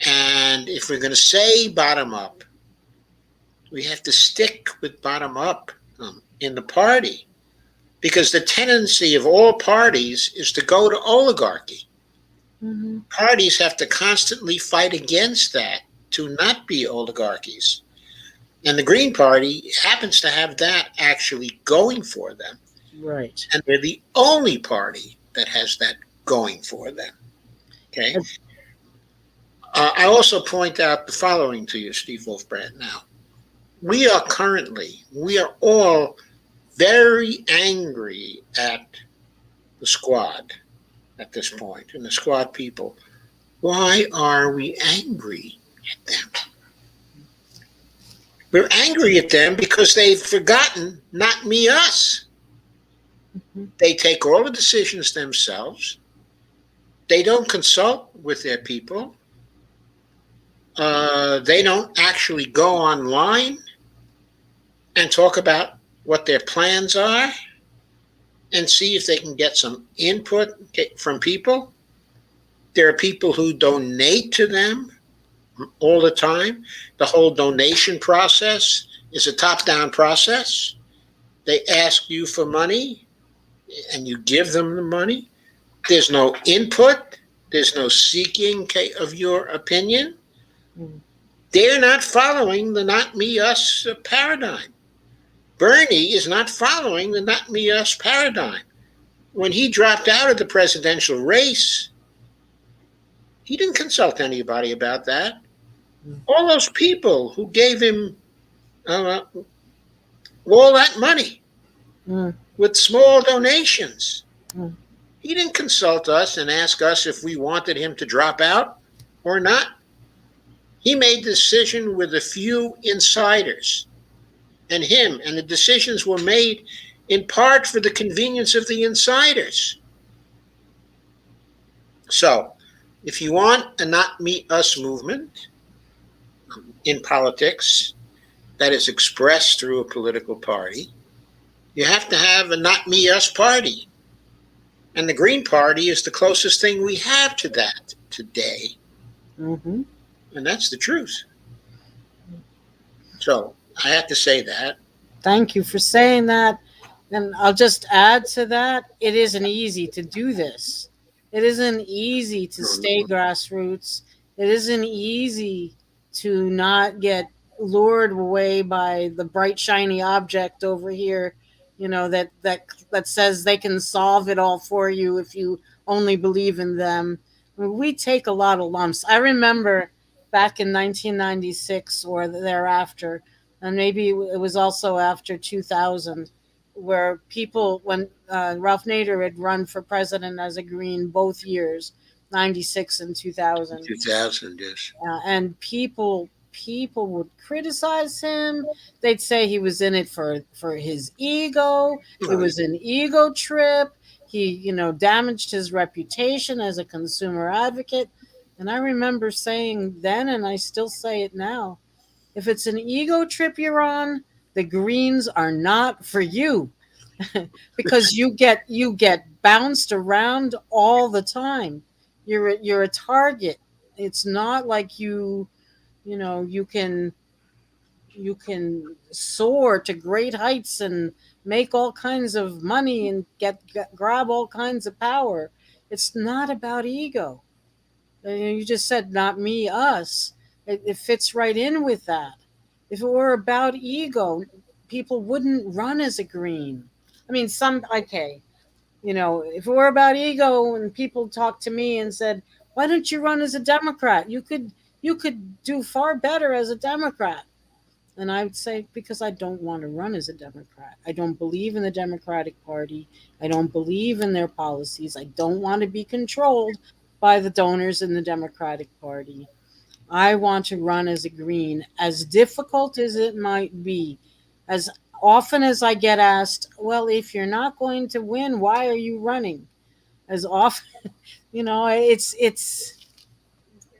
And if we're going to say bottom up, we have to stick with bottom up in the party, because the tendency of all parties is to go to oligarchy. Mm-hmm. Parties have to constantly fight against that, to not be oligarchies. And the Green Party happens to have that actually going for them. Right. And they're the only party that has that going for them. Okay. I also point out the following to you, Steve Wolfbrand. Now, we are all very angry at the squad at this point, and the squad people. Why are we angry at them? We're angry at them because they've forgotten not me, us. Mm-hmm. They take all the decisions themselves. They don't consult with their people. They don't actually go online and talk about what their plans are and see if they can get some input from people. There are people who donate to them all the time. The whole donation process is a top-down process. They ask you for money and you give them the money. There's no input. There's no seeking of your opinion. They're not following the not me, us paradigm. Bernie is not following the not me, us paradigm. When he dropped out of the presidential race, he didn't consult anybody about that. All those people who gave him all that money, Mm, with small donations. mm, He didn't consult us and ask us if we wanted him to drop out or not. He made the decision with a few insiders and him, and the decisions were made in part for the convenience of the insiders. So, if you want a not me us movement in politics that is expressed through a political party, you have to have a not me us party. And the Green Party is the closest thing we have to that today. mhm. And that's the truth. So I have to say that. Thank you for saying that. And I'll just add to that, it isn't easy to do this. It isn't easy to stay grassroots. It isn't easy to not get lured away by the bright shiny object over here, that says they can solve it all for you if you only believe in them. I mean, we take a lot of lumps. I remember back in 1996 or thereafter, and maybe it was also after 2000, where people, when Ralph Nader had run for president as a Green both years, 96 and 2000, 2000, yes. and people would criticize him. They'd say he was in it for his ego. It Right. was an ego trip. He, damaged his reputation as a consumer advocate. And I remember saying then, and I still say it now, if it's an ego trip you're on, the greens are not for you. Because you get bounced around all the time. You're a target. It's not like you can soar to great heights and make all kinds of money and grab all kinds of power. It's not about ego. You just said not me, us. It fits right in with that. If it were about ego, people wouldn't run as a green. I mean, okay, if it were about ego and people talked to me and said, "Why don't you run as a Democrat? You could do far better as a Democrat." And I would say, because I don't want to run as a Democrat. I don't believe in the Democratic Party. I don't believe in their policies. I don't want to be controlled by the donors in the Democratic Party. I want to run as a Green, as difficult as it might be. As often as I get asked, well, if you're not going to win, why are you running? As often, it's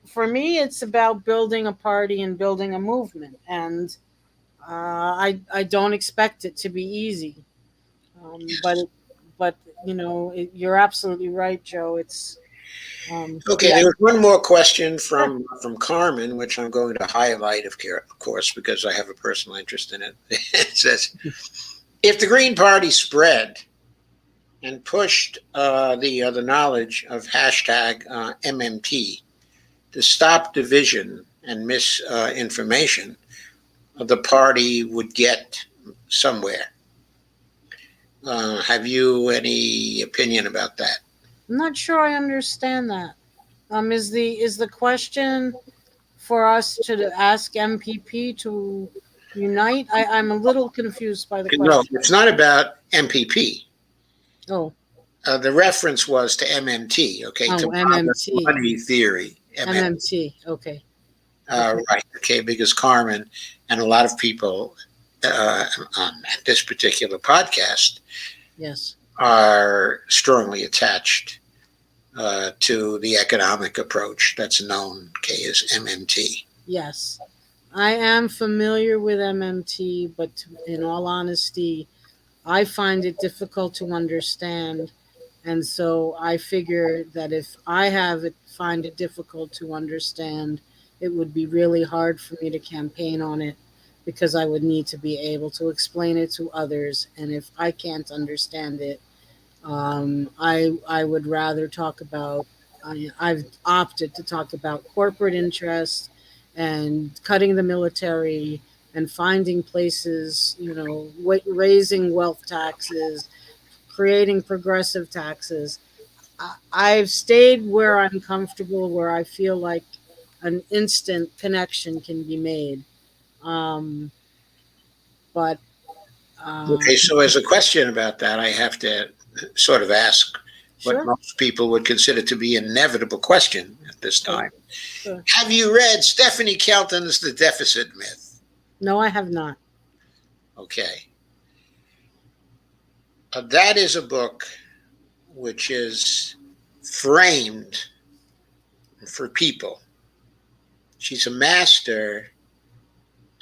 for me, it's about building a party and building a movement. And I don't expect it to be easy, but Yes. you're absolutely right, Joe. It's Okay, yeah. there was one more question from Carmen, which I'm going to highlight, of course, because I have a personal interest in it. It says, if the Green Party spread and pushed the knowledge of hashtag MMT to stop division and misinformation, the party would get somewhere. Have you any opinion about that? I'm not sure I understand that. Is the question for us to ask MPP to unite? I'm a little confused by the No, question. it's not about MPP. Oh, The reference was to MMT, okay, to oh, modern MMT, money theory. MMT. Okay, okay, Right, okay, because Carmen and a lot of people at this particular podcast yes. are strongly attached to the economic approach that's known, okay, as MMT. Yes, I am familiar with MMT, but in all honesty, I find it difficult to understand. And so I figure that if find it difficult to understand, it would be really hard for me to campaign on it, because I would need to be able to explain it to others. And if I can't understand it, I would rather talk about. I've opted to talk about corporate interests and cutting the military and finding places, raising wealth taxes, creating progressive taxes. I've stayed where I'm comfortable, where I feel like an instant connection can be made. Um, but Uh, Okay, so as a question about that, I have to sort of ask what sure. most people would consider to be an inevitable question at this Okay. time. Sure. Have you read Stephanie Kelton's The Deficit Myth? No, I have not. Okay. That is a book which is framed for people. She's a master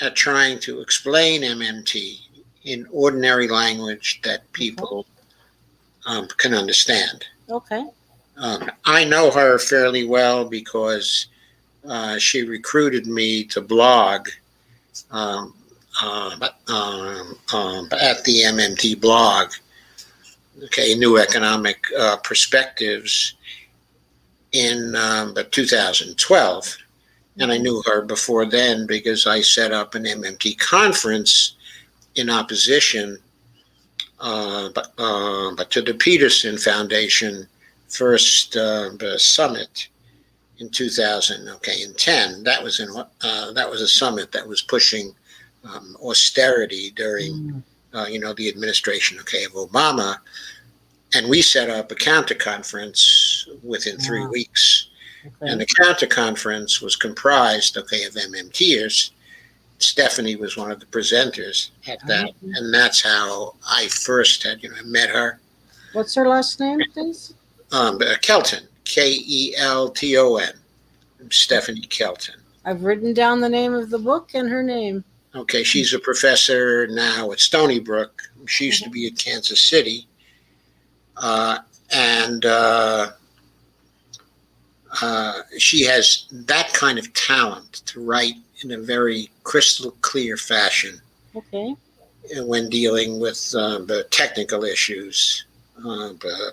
at trying to explain MMT in ordinary language that Okay. people can understand. Okay. I know her fairly well because she recruited me to blog um, at the MMT blog, okay, New Economic Perspectives in 2012. And I Okay. knew her before then because I set up an MMT conference in opposition but to the Peterson Foundation first summit in 2010. That was a summit that was pushing austerity during Mm, the administration of Obama, and we set up a counter conference within 3 weeks. And okay. the counter conference was comprised of MMTers. Stephanie was one of the presenters at that, Okay. and that's how I first had met her. What's her last name, please? Kelton, Kelton, Stephanie Kelton. I've written down the name of the book and her name. Okay, she's a professor now at Stony Brook. She used to Mhm. be at Kansas City, and she has that kind of talent to write in a very crystal clear fashion Okay. when dealing with the technical issues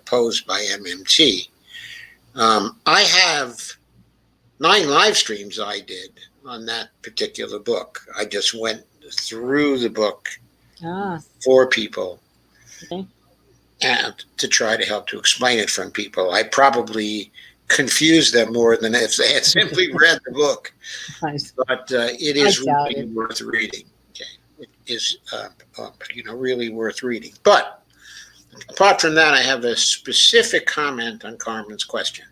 posed by MMT. I have 9 live streams I did on that particular book. I just went through the book Ah. for people Okay. and to try to help to explain it from people. I probably confused them more than if they had simply read the book, I, but it I is doubt really it. worth reading. Okay, it is really worth reading. But apart from that, I have a specific comment on Carmen's question.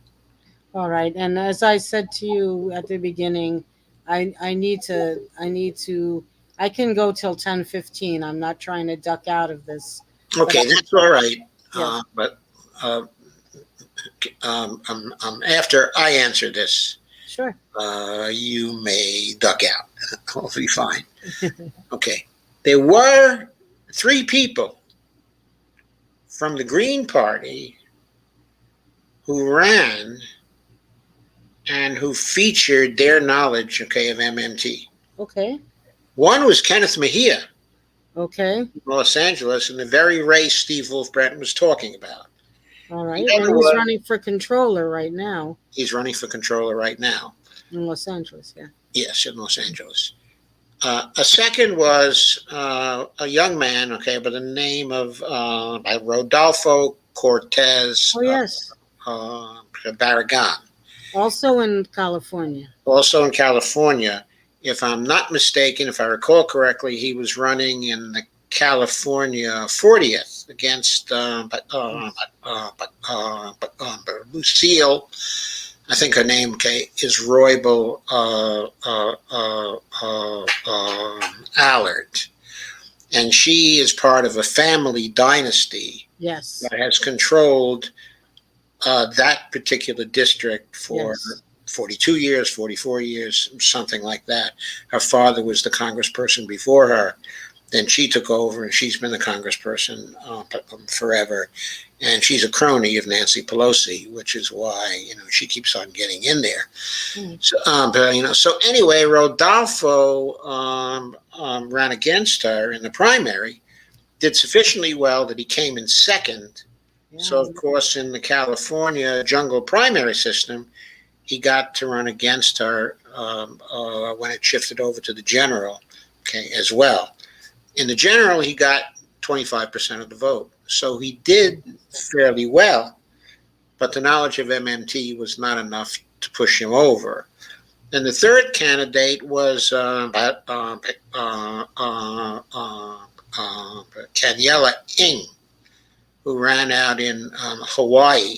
All right. And as I said to you at the beginning, I need to I can go till 10:15. I'm not trying to duck out of this. But Okay, that's all right. yes, But after I answer this, sure. you may duck out. I'll be fine. Okay. There were 3 people from the Green Party who ran and who featured their knowledge, of MMT. Okay. One was Kenneth Mejia Okay. in Los Angeles, in the very race Steve Wolf Bratton was talking about. All The right. other And he's was, running for controller right now he's running for controller right now. in Los Angeles. Yeah. Yes, in Los Angeles. A second was a young man, by the name of Rodolfo Cortez Oh yes. Barragan, Also in California. also in California. If I'm not mistaken, if I recall correctly, he was running in the California 40th against Lucille. I think her name, is Roybal Allard. And she is part of a family dynasty Yes. that has controlled that particular district for Yes. 42 years, 44 years, something like that. Her father was the congressperson before her. Then she took over, and she's been the congressperson forever. And she's a crony of Nancy Pelosi, which is why she keeps on getting in there. Mm. So anyway, Rodolfo ran against her in the primary, did sufficiently well that he came in second. Yeah. So of course, in the California jungle primary system, he got to run against her when it shifted over to the general, as well. In the general, he got 25% of the vote. So he did fairly well, but the knowledge of MMT was not enough to push him over. And the third candidate was Daniela Ng, who ran out in Hawaii,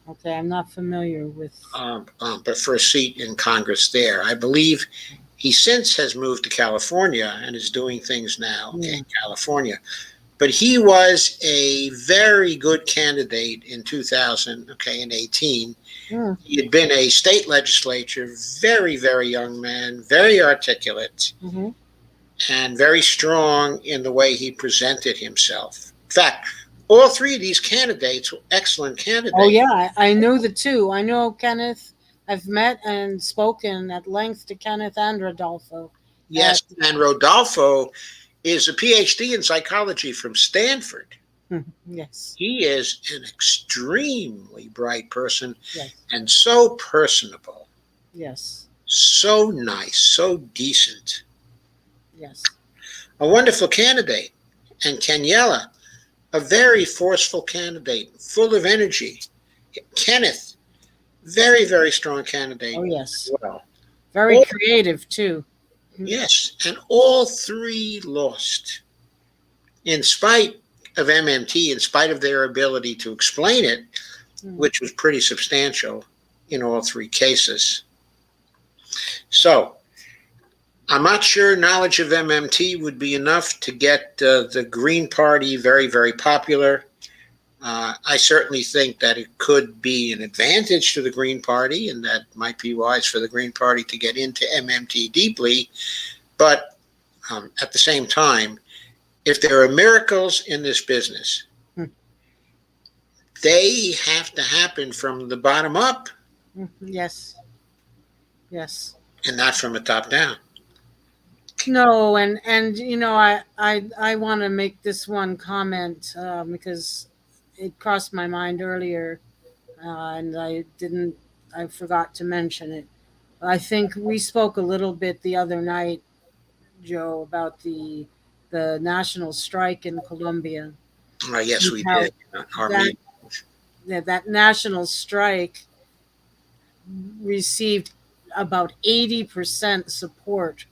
Okay, I'm not familiar with. but for a seat in Congress there. I believe he since has moved to California and is doing things now in Yeah. California. But he was a very good candidate in 2018. Mm, He had been a state legislature, very, very young man, very articulate, hmm. and very strong in the way he presented himself. In fact, all three of these candidates were excellent Oh candidates. yeah, I knew the two. I know Kenneth. I've met and spoken at length to Kenneth and Rodolfo. At Yes, and Rodolfo is a PhD in psychology from Stanford. yes, He is an extremely bright person yes, and so personable, yes, so nice, so decent. yes. A wonderful candidate. And Kenyella, a very forceful candidate, full of energy. Kenneth, very, very strong Oh candidate as yes, well. very All, creative too. yes, and all three lost. In spite of MMT, in spite of their ability to explain it, Mm. which was pretty substantial in all three cases. So I'm not sure knowledge of MMT would be enough to get the Green Party very, very popular. I certainly think that it could be an advantage to the Green Party, and that might be wise for the Green Party to get into MMT deeply. But at the same time, if there are miracles in this business, Mm. they have to happen from the bottom up Mm. Yes, yes. and not from the top down. No, and I want to make this one comment because it crossed my mind earlier, and I forgot to mention it. I think we spoke a little bit the other night, Joe, about the national strike in Colombia Yes, and we how did. Our that meeting. that national strike received about 80% support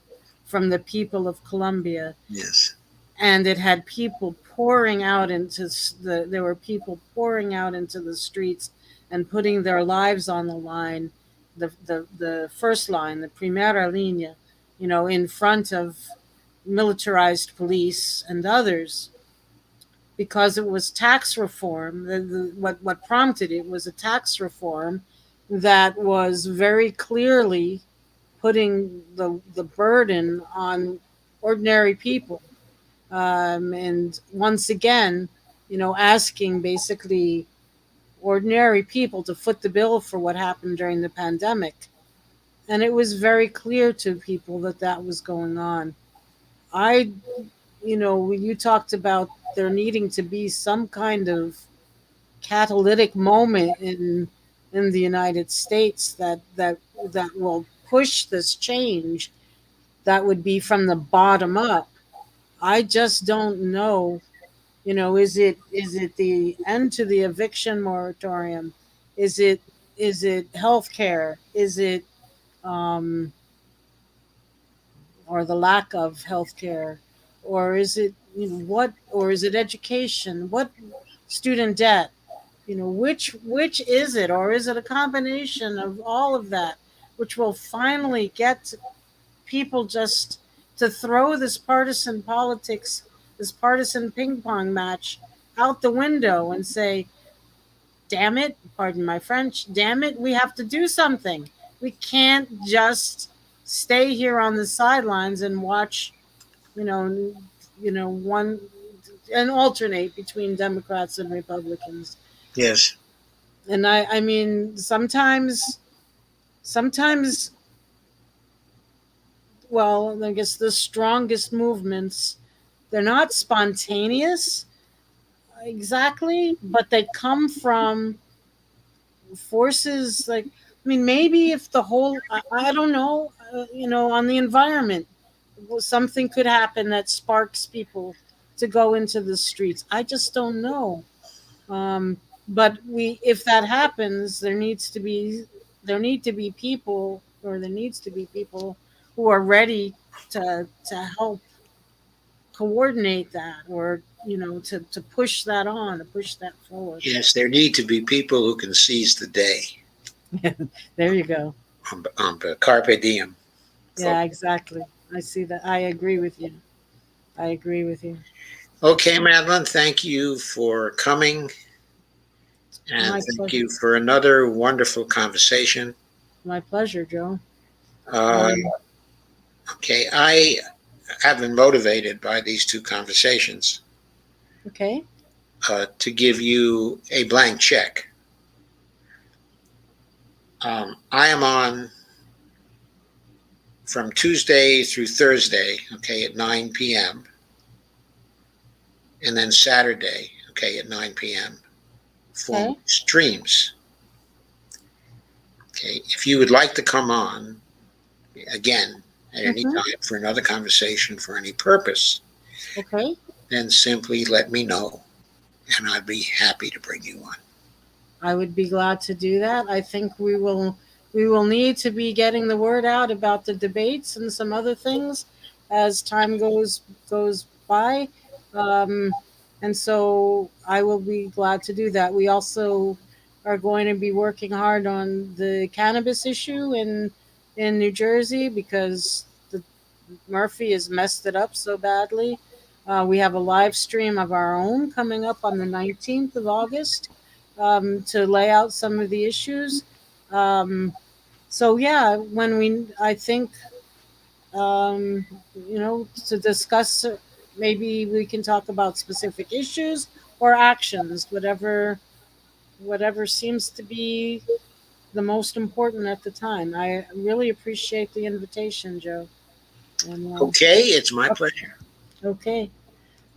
from the people of Colombia, Yes. and it had people pouring out into there were people pouring out into the streets and putting their lives on the line, the first line, the primera línea, in front of militarized police and others, because it was tax reform. What prompted it was a tax reform that was very clearly putting the burden on ordinary people, and once again, asking basically ordinary people to foot the bill for what happened during the pandemic. And it was very clear to people that that was going on. I, when you talked about there needing to be some kind of catalytic moment in the United States that will push this change, that would be from the bottom up. I just don't know. Is it the end to the eviction moratorium? Is it health care? Is it um, or the lack of health care? Or is it what? Or is it education? What student debt? Which is it? Or is it a combination of all of that, which will finally get people just to throw this partisan politics, this partisan ping pong match out the window and say, damn it, pardon my French, damn it, we have to do something. We can't just stay here on the sidelines and watch, you know, one and alternate between Democrats and Republicans. Yes. And I mean, sometimes, well, I guess the strongest movements, they're not spontaneous exactly, but they come from forces like, I mean, maybe if the whole, I don't know, on the environment, something could happen that sparks people to go into the streets. I just don't know. Um, but if that happens, there need to be people, or there needs to be people who are ready to help coordinate that, or to push that on, to push that forward. Yes, there need to be people who can seize the day. There you go. On the carpe diem. Yeah, exactly. I see that. I agree with you. I agree with you. Okay, Madeline, thank you for coming, and My thank pleasure. you for another wonderful conversation. My pleasure, Joe. Uh, Um, okay, I have been motivated by these two conversations okay. to give you a blank check. I am on from Tuesday through Thursday, okay, at 9 p.m., and then Saturday, okay, at 9 p.m. for Okay. streams. Okay, if you would like to come on again at any Mm-hmm. time for another conversation for any purpose, Okay. then simply let me know, and I'd be happy to bring you on. I would be glad to do that. I think we will need to be getting the word out about the debates and some other things as time goes by. Um, and so I will be glad to do that. We also are going to be working hard on the cannabis issue in New Jersey because the Murphy has messed it up so badly. We have a live stream of our own coming up on the 19th of August to lay out some of the issues. Um, so yeah, I think, um, to discuss, maybe we can talk about specific issues or actions, whatever seems to be the most important at the time. I really appreciate the invitation, Joe. And Okay, it's my pleasure. okay,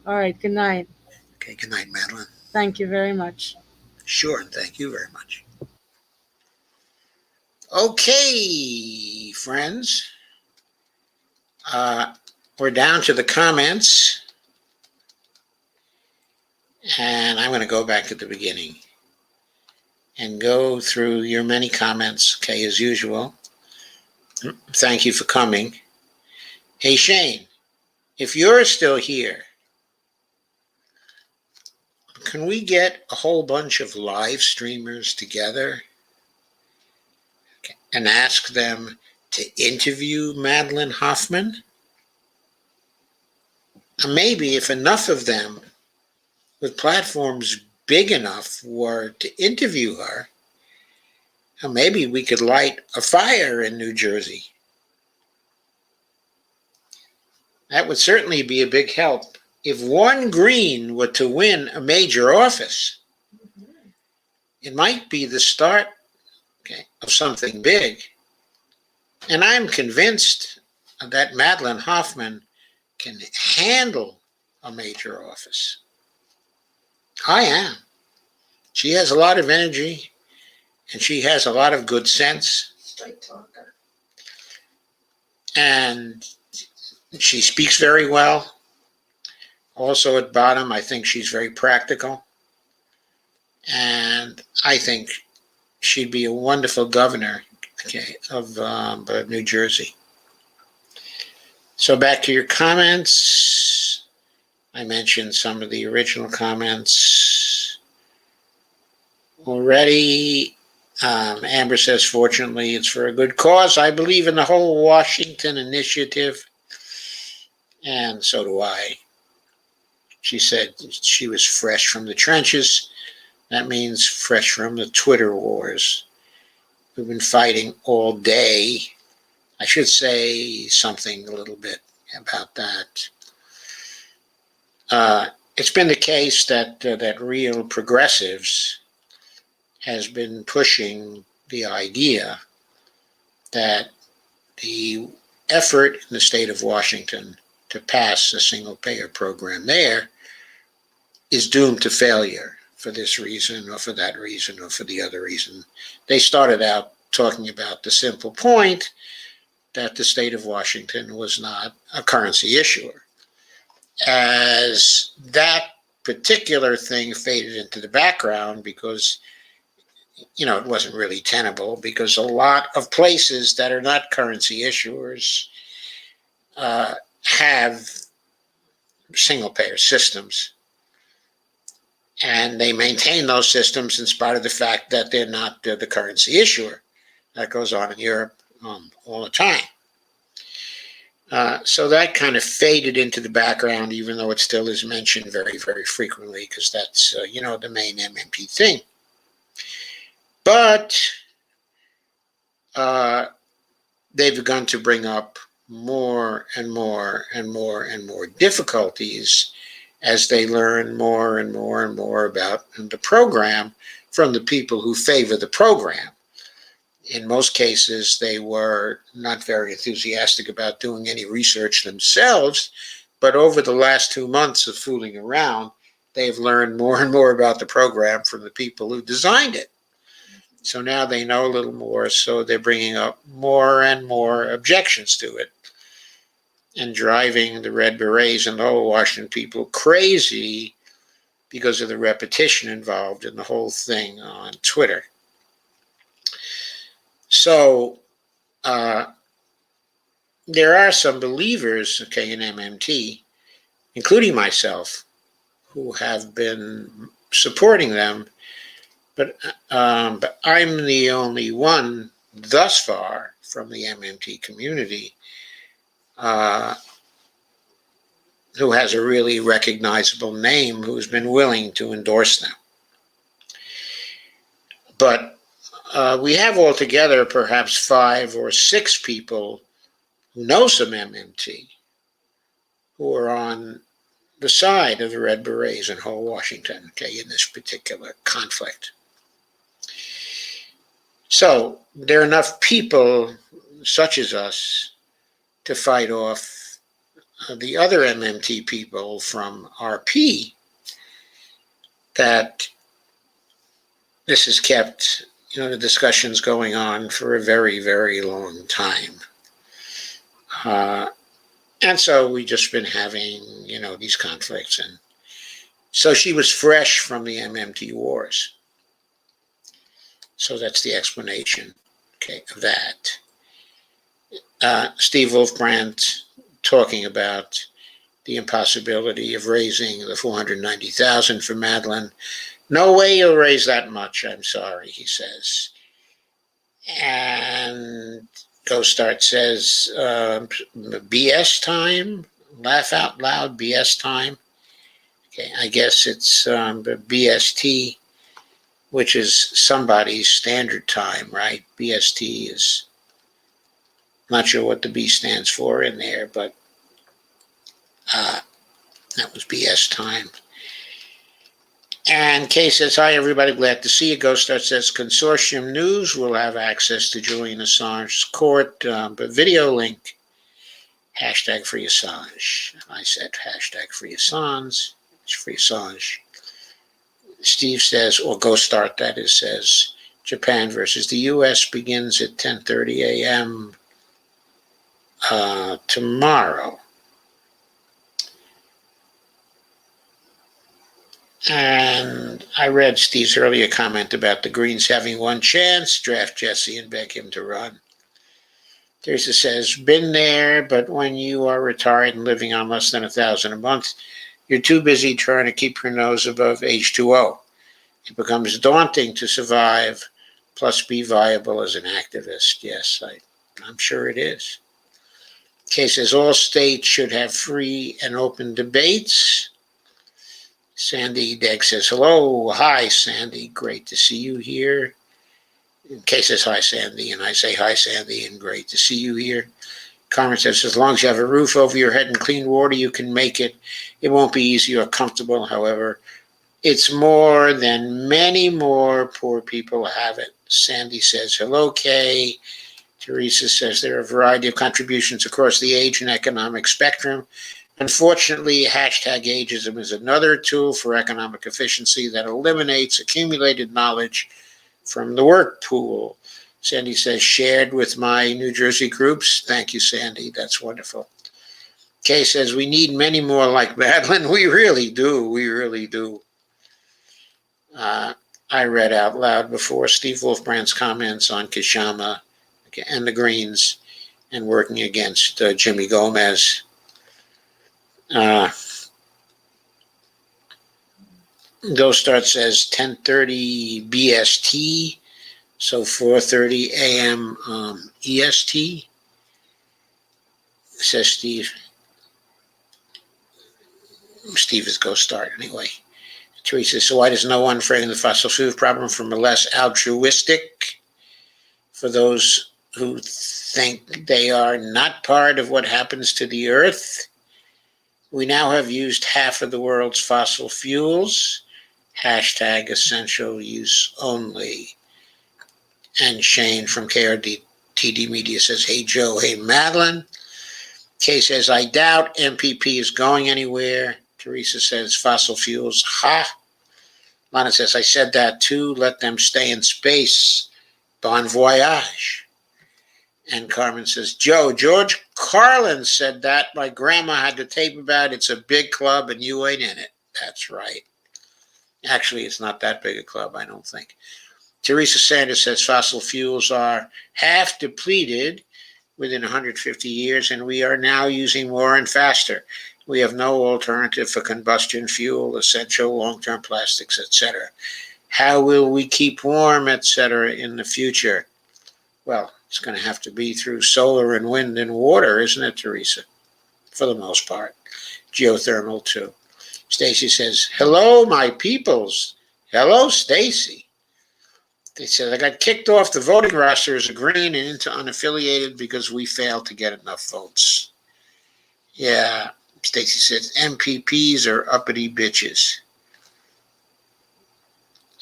all right. Good night. Okay, good night, Madeline. Thank you very much. Sure, and thank you very much. Okay, friends, uh, we're down to the comments, and I'm going to go back to the beginning and go through your many comments, okay, as usual. Thank you for coming. Hey, Shane, if you're still here, can we get a whole bunch of live streamers together and ask them to interview Madelyn Hoffman? Maybe if enough of them with platforms big enough were to interview her, maybe we could light a fire in New Jersey. That would certainly be a big help. If Warren Green were to win a major office, it might be the start, okay, of something big. And I'm convinced that Madelyn Hoffman can handle a major office. I am. She has a lot of energy and she has a lot of good sense. Straight talker. And she speaks very well. Also, at bottom, I think she's very practical. And I think she'd be a wonderful governor, okay, of New Jersey. So back to your comments. I mentioned some of the original comments already. Amber says, fortunately, it's for a good cause. I believe in the whole Washington initiative, and so do I. She said she was fresh from the trenches. That means fresh from the Twitter wars. We've been fighting all day. I should say something a little bit about that. It's been the case that that real progressives has been pushing the idea that the effort in the state of Washington to pass a single payer program there is doomed to failure for this reason or for that reason or for the other reason. They started out talking about the simple point that the state of Washington was not a currency issuer. As that particular thing faded into the background because it wasn't really tenable, because a lot of places that are not currency issuers have single-payer systems. And they maintain those systems in spite of the fact that they're not the currency issuer. That goes on in Europe all the time. So that kind of faded into the background, even though it still is mentioned very, very frequently, because that's, the main MMT thing. But they've begun to bring up more and more and more and more difficulties as they learn more and more and more about the program from the people who favor the program. In most cases, they were not very enthusiastic about doing any research themselves, but over the last 2 months of fooling around, they've learned more and more about the program from the people who designed it. So now they know a little more, so they're bringing up more and more objections to it and driving the Red Berets and the whole Washington people crazy because of the repetition involved in the whole thing on Twitter. So there are some believers, in MMT, including myself, who have been supporting them, but I'm the only one thus far from the MMT community who has a really recognizable name, who's been willing to endorse them. But we have altogether perhaps 5 or 6 people who know some MMT who are on the side of the Red Berets in whole Washington, in this particular conflict. So there are enough people such as us to fight off the other MMT people from RP that this has kept the discussions going on for a very, very long time. And so we've just been having, these conflicts. And so she was fresh from the MMT wars. So that's the explanation, of that. Steve Wolfbrandt talking about the impossibility of raising the $490,000 for Madelyn. No way you'll raise that much, I'm sorry, he says. And Ghostart says, BS time, laugh out loud, BS time. I guess it's BST, which is somebody's standard time, right? BST is, not sure what the B stands for in there, but that was BS time. And Kay says, hi, everybody. Glad to see you. Ghostart says, Consortium News will have access to Julian Assange's court, but video link, hashtag free Assange. I said hashtag free Assange. It's free Assange. Steve says, or Ghostart, that is, says, Japan versus the U.S. begins at 10:30 a.m. Tomorrow. And I read Steve's earlier comment about the Greens having one chance, draft Jesse and beg him to run. Teresa says, been there, but when you are retired and living on less than $1,000 a month, you're too busy trying to keep your nose above H2O. It becomes daunting to survive, plus be viable as an activist. Yes, I'm sure it is. Kay says, all states should have free and open debates. Sandy Degg says, hello. Hi, Sandy. Great to see you here. Kay says, hi, Sandy. And I say, hi, Sandy, and great to see you here. Carmen says, as long as you have a roof over your head and clean water, you can make it. It won't be easy or comfortable, however. It's more than many more poor people have it. Sandy says, hello, Kay. Teresa says, there are a variety of contributions across the age and economic spectrum. Unfortunately, hashtag ageism is another tool for economic efficiency that eliminates accumulated knowledge from the work pool. Sandy says, shared with my New Jersey groups. Thank you, Sandy. That's wonderful. Kay says, we need many more like Madelyn. We really do. We really do. I read out loud before Steve Wolfbrandt's comments on Kishama and the Greens and working against Jimmy Gomez. Go Start says 10:30 BST, so 4:30 a.m. EST, says Steve. Steve is Go Start anyway. Teresa, so why does no one frame the fossil fuel problem from a less altruistic for those who think they are not part of what happens to the earth? We now have used half of the world's fossil fuels. Hashtag essential use only. And Shane from KRD TD Media says, hey Joe, hey Madeline. Kay says, I doubt MPP is going anywhere. Teresa says, fossil fuels, ha. Lana says, I said that too. Let them stay in space. Bon voyage. And Carmen says, Joe, George Carlin said that. My grandma had the tape about it. It's a big club and you ain't in it. That's right. Actually, it's not that big a club, I don't think. Teresa Sanders says fossil fuels are half depleted within 150 years, and we are now using more and faster. We have no alternative for combustion fuel, essential long-term plastics, etc. How will we keep warm, etc. in the future? Well, it's going to have to be through solar and wind and water, isn't it, Teresa? For the most part. Geothermal, too. Stacy says, hello, my peoples. Hello, Stacy. They said, I got kicked off the voting roster as a green and into unaffiliated because we failed to get enough votes. Yeah, Stacy says, MPPs are uppity bitches.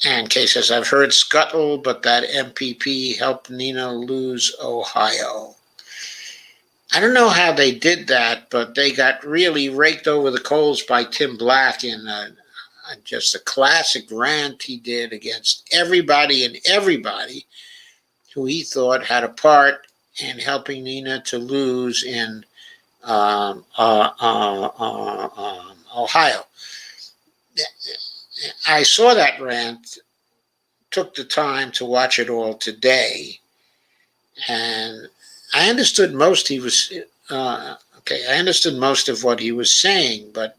And Kay says, I've heard scuttle, but that MPP helped Nina lose Ohio. I don't know how they did that, but they got really raked over the coals by Tim Black in just a classic rant he did against everybody and everybody who he thought had a part in helping Nina to lose in Ohio. I saw that rant, took the time to watch it all today, and I understood most he was. I understood most of what he was saying, but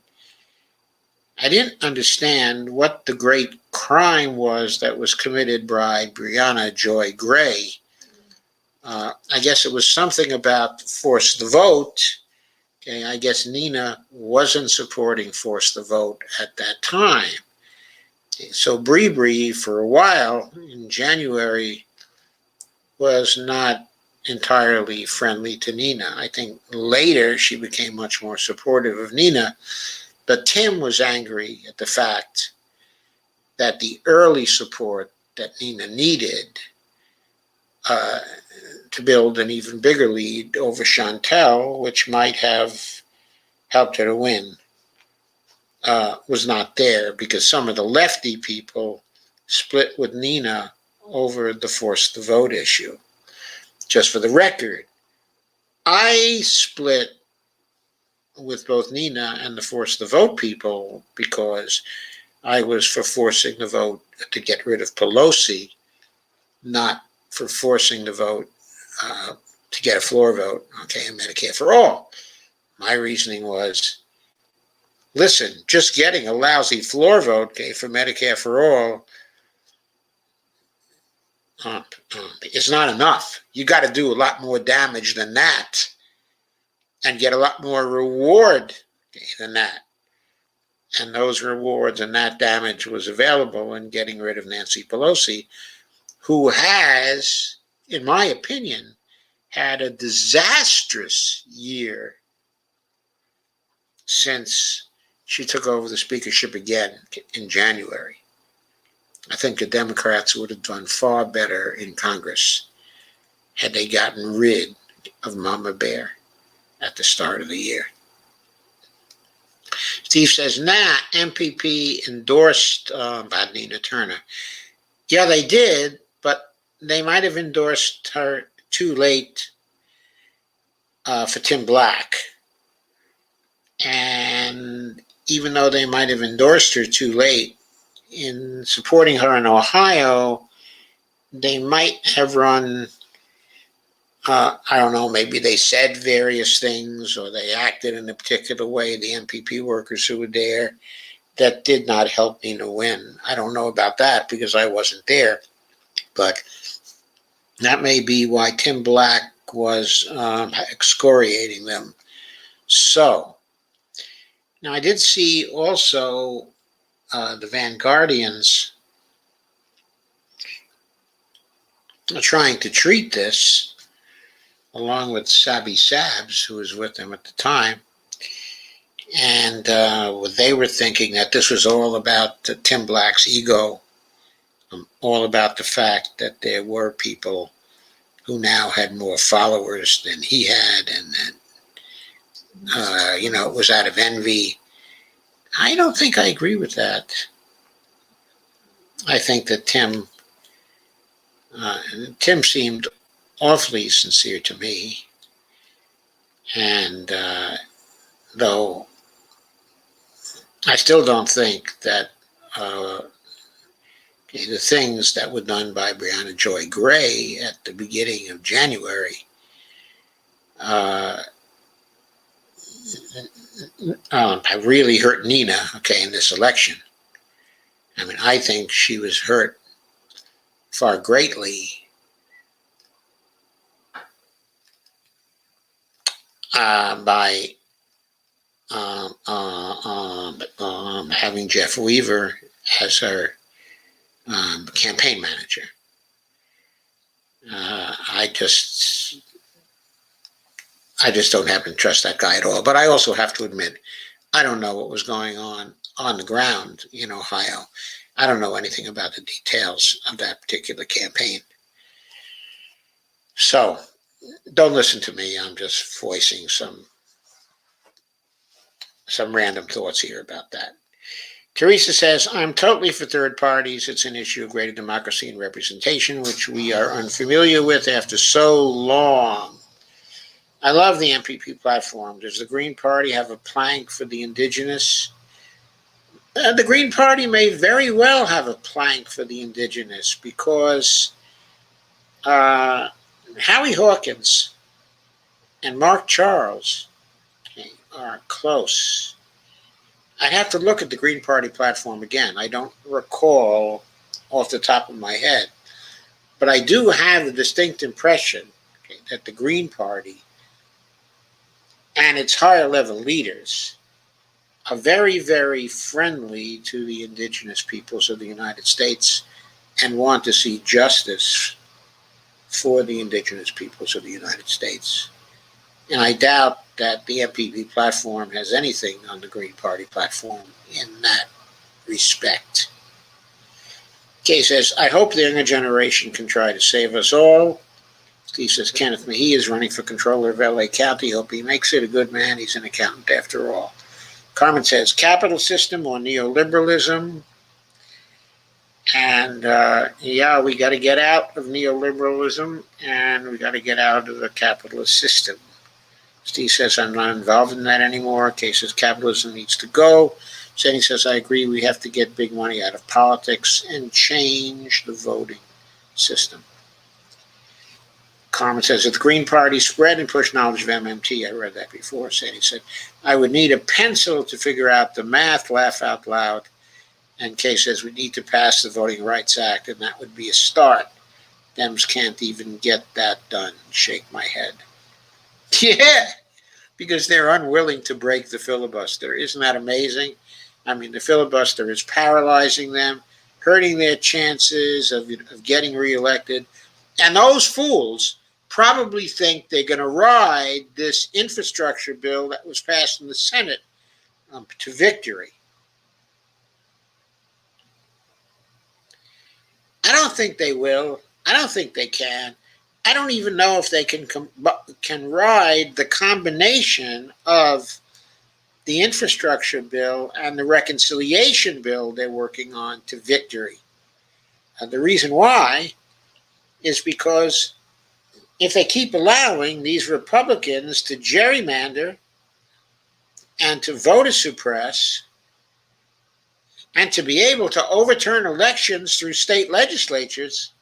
I didn't understand what the great crime was that was committed by Brianna Joy Gray. I guess it was something about force the vote. Okay, I guess Nina wasn't supporting force the vote at that time. So Bree for a while in January was not entirely friendly to Nina. I think later she became much more supportive of Nina, but Tim was angry at the fact that the early support that Nina needed to build an even bigger lead over Chantal, which might have helped her to win, was not there because some of the lefty people split with Nina over the force the vote issue. Just for the record, I split with both Nina and the force the vote people because I was for forcing the vote to get rid of Pelosi, not for forcing the vote to get a floor vote, okay, in Medicare for all. My reasoning was, listen, just getting a lousy floor vote, okay, for Medicare for all is not enough. You got to do a lot more damage than that and get a lot more reward, okay, than that. And those rewards and that damage was available in getting rid of Nancy Pelosi, who has, in my opinion, had a disastrous year since she took over the speakership again in January. I think the Democrats would have done far better in Congress had they gotten rid of Mama Bear at the start of the year. Steve says, MPP endorsed Nina Turner. Yeah, they did, but they might have endorsed her too late for Tim Black. And even though they might have endorsed her too late, in supporting her in Ohio, they might have run, I don't know, maybe they said various things or they acted in a particular way, the MPP workers who were there, that did not help me to win. I don't know about that because I wasn't there, but that may be why Tim Black was excoriating them. So, now I did see also the Vanguardians trying to treat this, along with Sabi Sabs, who was with them at the time. And they were thinking that this was all about Tim Black's ego, all about the fact that there were people who now had more followers than he had, and that, it was out of envy. I don't think I agree with that. I think that Tim seemed awfully sincere to me, and though I still don't think that the things that were done by Brianna Joy Gray at the beginning of January have really hurt Nina, in this election. I mean, I think she was hurt far greatly by having Jeff Weaver as her campaign manager. I just don't happen to trust that guy at all. But I also have to admit, I don't know what was going on the ground in Ohio. I don't know anything about the details of that particular campaign. So don't listen to me. I'm just voicing some random thoughts here about that. Teresa says, I'm totally for third parties. It's an issue of greater democracy and representation, which we are unfamiliar with after so long. I love the MPP platform. Does the Green Party have a plank for the indigenous? The Green Party may very well have a plank for the indigenous because Howie Hawkins and Mark Charles are close. I'd have to look at the Green Party platform again. I don't recall off the top of my head, but I do have the distinct impression that the Green Party and its higher level leaders are very, very friendly to the indigenous peoples of the United States and want to see justice for the indigenous peoples of the United States. And I doubt that the MPP platform has anything on the Green Party platform in that respect. Kay says, I hope the younger generation can try to save us all. Steve says, Kenneth Mahee is running for controller of LA County. Hope he makes it. A good man. He's an accountant after all. Carmen says, capital system or neoliberalism. And we got to get out of neoliberalism and we got to get out of the capitalist system. Steve says, I'm not involved in that anymore. Kay says, capitalism needs to go. Sandy says, I agree. We have to get big money out of politics and change the voting system. Carmen says, if the Green Party spread and push knowledge of MMT, I read that before. Sandy said, I would need a pencil to figure out the math, laugh out loud. And Kay says, we need to pass the Voting Rights Act, and that would be a start. Dems can't even get that done. Shake my head. Yeah, because they're unwilling to break the filibuster. Isn't that amazing? I mean, the filibuster is paralyzing them, hurting their chances of getting reelected. And those fools probably think they're going to ride this infrastructure bill that was passed in the Senate to victory. I don't think they will. I don't think they can. I don't even know if they can ride the combination of the infrastructure bill and the reconciliation bill they're working on to victory. The reason why is because if they keep allowing these Republicans to gerrymander and to voter suppress and to be able to overturn elections through state legislatures,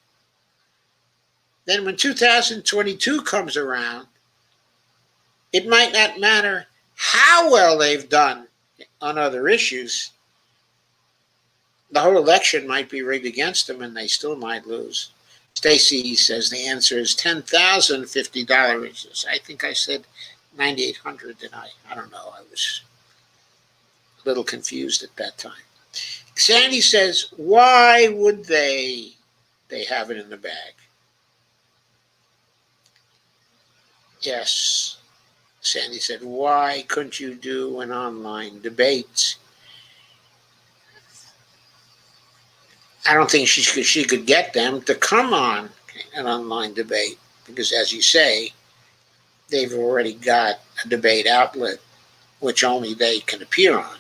then when 2022 comes around, it might not matter how well they've done on other issues. the whole election might be rigged against them and they still might lose. Stacy says the answer is $10,050. I think I said 9,800, did I? I don't know. I was a little confused at that time. Sandy says, why would they have it in the bag? Yes. Sandy said, why couldn't you do an online debate? I don't think she could get them to come on an online debate because, as you say, they've already got a debate outlet which only they can appear on.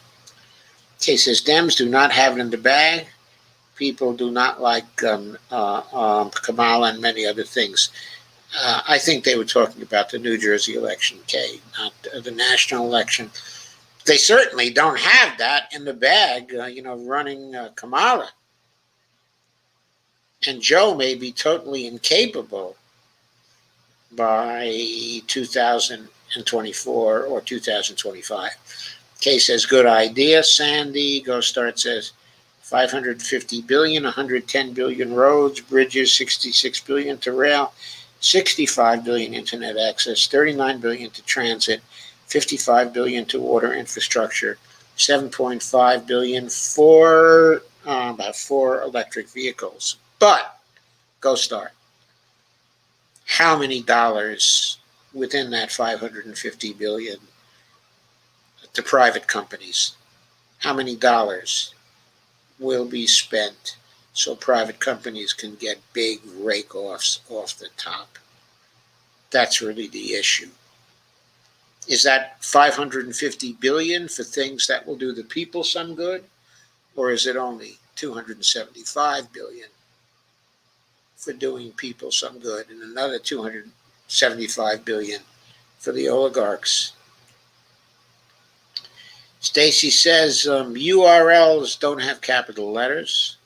Okay, says Dems do not have it in the bag. People do not like Kamala and many other things. I think they were talking about the New Jersey election, Kay, not the national election. They certainly don't have that in the bag, running Kamala. And Joe may be totally incapable by 2024 or 2025. Kay says, good idea. Sandy Start says, 550 billion, 110 billion roads, bridges, 66 billion to rail, 65 billion internet access, 39 billion to transit, 55 billion to water infrastructure, 7.5 billion for about 4 electric vehicles. But Start. How many dollars within that 550 billion to private companies? How many dollars will be spent so private companies can get big rake-offs off the top? That's really the issue. Is that 550 billion for things that will do the people some good, or is it only 275 billion for doing people some good and another 275 billion for the oligarchs? Stacy says URLs don't have capital letters.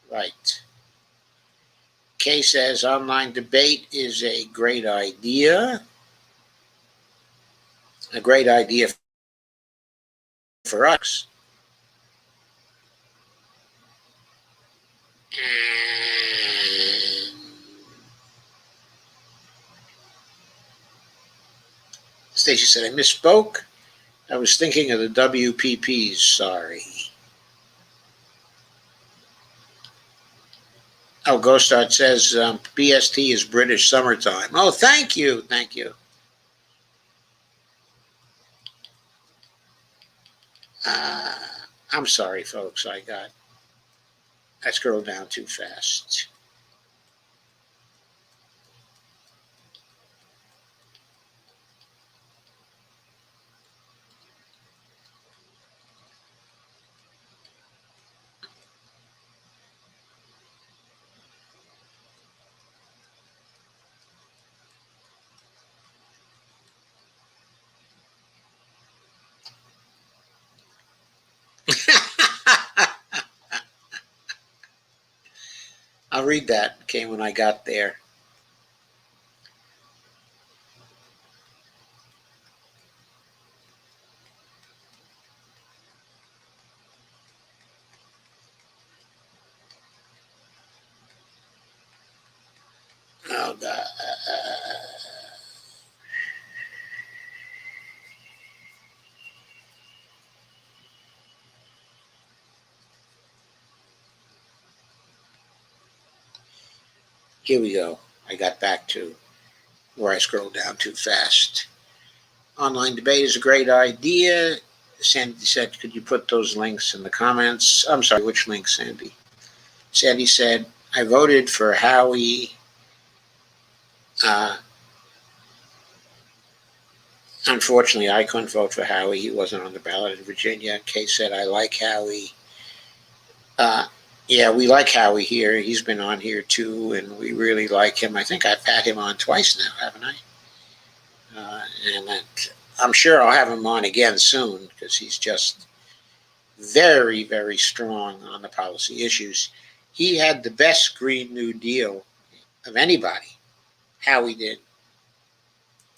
Right. Kay says online debate is a great idea. A great idea for us. And Stacy said, I misspoke. I was thinking of the WPPs. Sorry. Start says BST is British summertime. Oh, thank you. Thank you. I'm sorry, folks. I scrolled down too fast. I'll read that. Okay, when I got there. Oh, God. Here we go. I got back to where I scrolled down too fast. Online debate is a great idea. Sandy said, could you put those links in the comments? I'm sorry, which link, Sandy? Sandy said, I voted for Howie. Unfortunately, I couldn't vote for Howie. He wasn't on the ballot in Virginia. Kay said, I like Howie. Yeah, we like Howie here. He's been on here too, and we really like him. I think I've had him on twice now, haven't I? And I'm sure I'll have him on again soon because he's just very, very strong on the policy issues. He had the best Green New Deal of anybody. Howie did.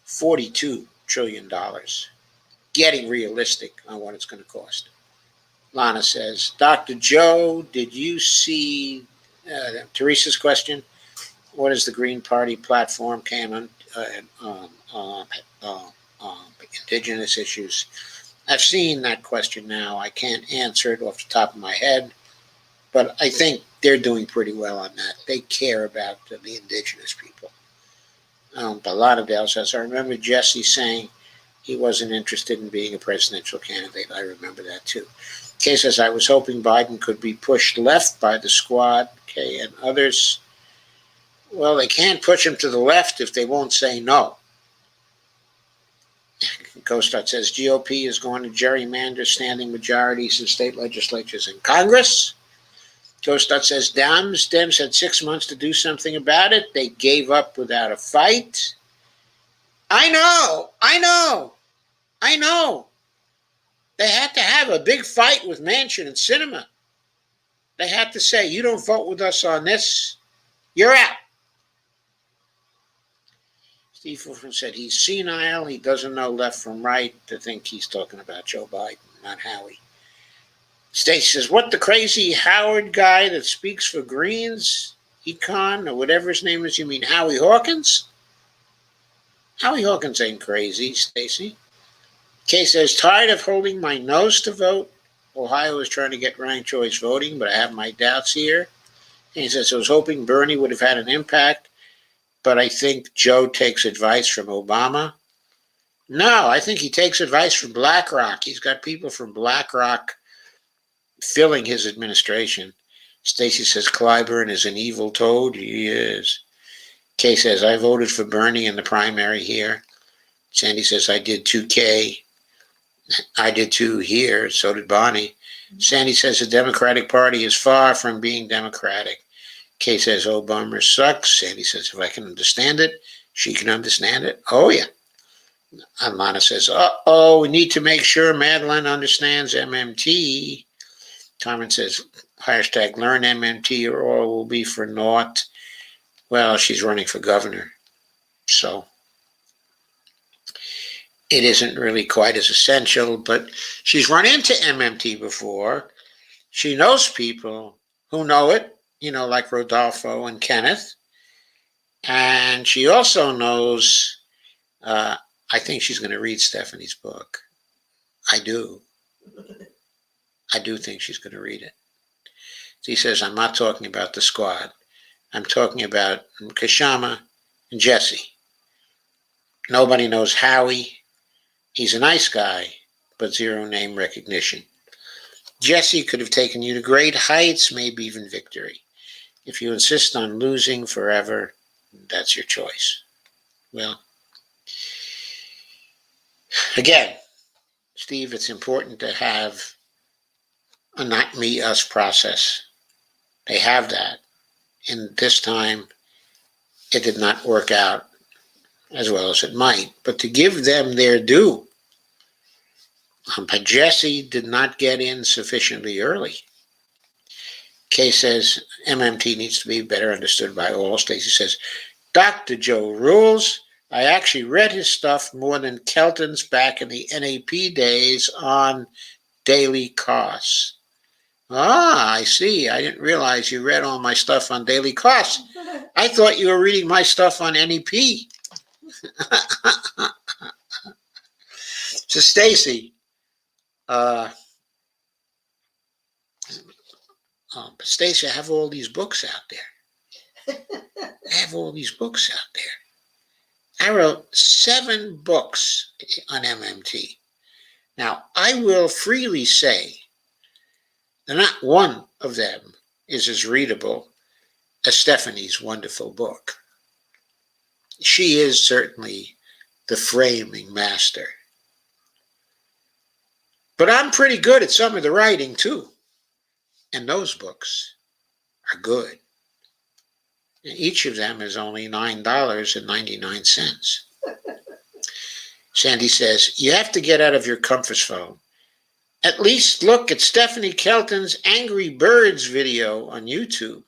$42 trillion. Getting realistic on what it's going to cost. Lana says, Dr. Joe, did you see Teresa's question? What is the Green Party platform? Came on uh, indigenous issues. I've seen that question now. I can't answer it off the top of my head, but I think they're doing pretty well on that. They care about the indigenous people. But Lauderdale says, I remember Jesse saying he wasn't interested in being a presidential candidate. I remember that too. Kay says, I was hoping Biden could be pushed left by the squad, Kay and others. Well, they can't push him to the left if they won't say no. Kostat says, GOP is going to gerrymander standing majorities in state legislatures and Congress. Kostat says, Dems had 6 months to do something about it. They gave up without a fight. I know. They had to have a big fight with Manchin and Sinema. They had to say, you don't vote with us on this, you're out. Steve Wolfman said he's senile. He doesn't know left from right to think he's talking about Joe Biden, not Howie. Stacy says, what the crazy Howard guy that speaks for Greens, Econ, or whatever his name is, you mean Howie Hawkins? Howie Hawkins ain't crazy, Stacy. Kay says, tired of holding my nose to vote. Ohio is trying to get ranked choice voting, but I have my doubts here. And he says, I was hoping Bernie would have had an impact, but I think Joe takes advice from Obama. No, I think he takes advice from BlackRock. He's got people from BlackRock filling his administration. Stacy says Clyburn is an evil toad. He is. Kay says, I voted for Bernie in the primary here. Sandy says, I did too, Kay. I did too here. So did Bonnie. Sandy says the Democratic Party is far from being democratic. Kay says, oh, Obama sucks. Sandy says, if I can understand it, she can understand it. Oh, yeah. And Lana says, we need to make sure Madelyn understands MMT. Carmen says, hashtag learn MMT or all will be for naught. Well, she's running for governor, so it isn't really quite as essential, but she's run into MMT before. She knows people who know it, like Rodolfo and Kenneth. And she also knows, I think she's going to read Stephanie's book. I do think she's going to read it. He says, I'm not talking about the squad. I'm talking about Kashama and Jesse. Nobody knows Howie. He's a nice guy, but zero name recognition. Jesse could have taken you to great heights, maybe even victory. If you insist on losing forever, that's your choice. Well, again, Steve, it's important to have a not me, us process. They have that. And this time, it did not work out as well as it might. But to give them their due, Jesse did not get in sufficiently early. Kay says MMT needs to be better understood by all. Stacy says, Dr. Joe rules. I actually read his stuff more than Kelton's back in the NAP days on daily costs. Ah, I see. I didn't realize you read all my stuff on daily costs. I thought you were reading my stuff on NEP. So, Stacy, Stacy, I have all these books out there. I wrote 7 books on MMT. Now, I will freely say that not one of them is as readable as Stephanie's wonderful book. She is certainly the framing master. But I'm pretty good at some of the writing, too. And those books are good. And each of them is only $9.99. Sandy says, you have to get out of your comfort zone. At least look at Stephanie Kelton's Angry Birds video on YouTube.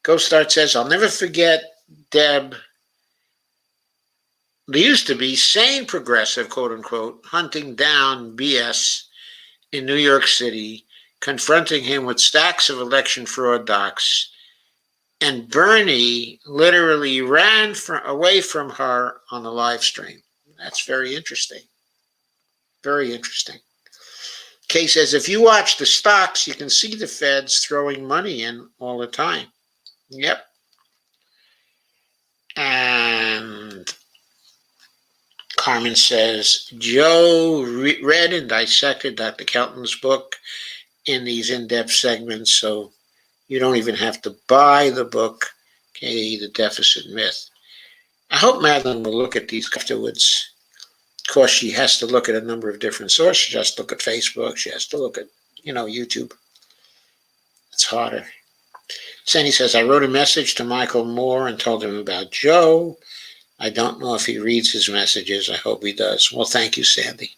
Ghost Start says, I'll never forget Deb. There used to be sane progressive, quote unquote, hunting down BS in New York City, confronting him with stacks of election fraud docs, and Bernie literally ran away from her on the live stream. That's very interesting. Very interesting. Kay says, if you watch the stocks, you can see the feds throwing money in all the time. Yep. And Carmen says, Joe read and dissected Dr. Kelton's book in these in-depth segments, so you don't even have to buy the book, okay, The Deficit Myth. I hope Madelyn will look at these afterwards. Of course, she has to look at a number of different sources. She has to look at Facebook. She has to look at, YouTube. It's harder. Sandy says, I wrote a message to Michael Moore and told him about Joe. I don't know if he reads his messages. I hope he does. Well, thank you, Sandy.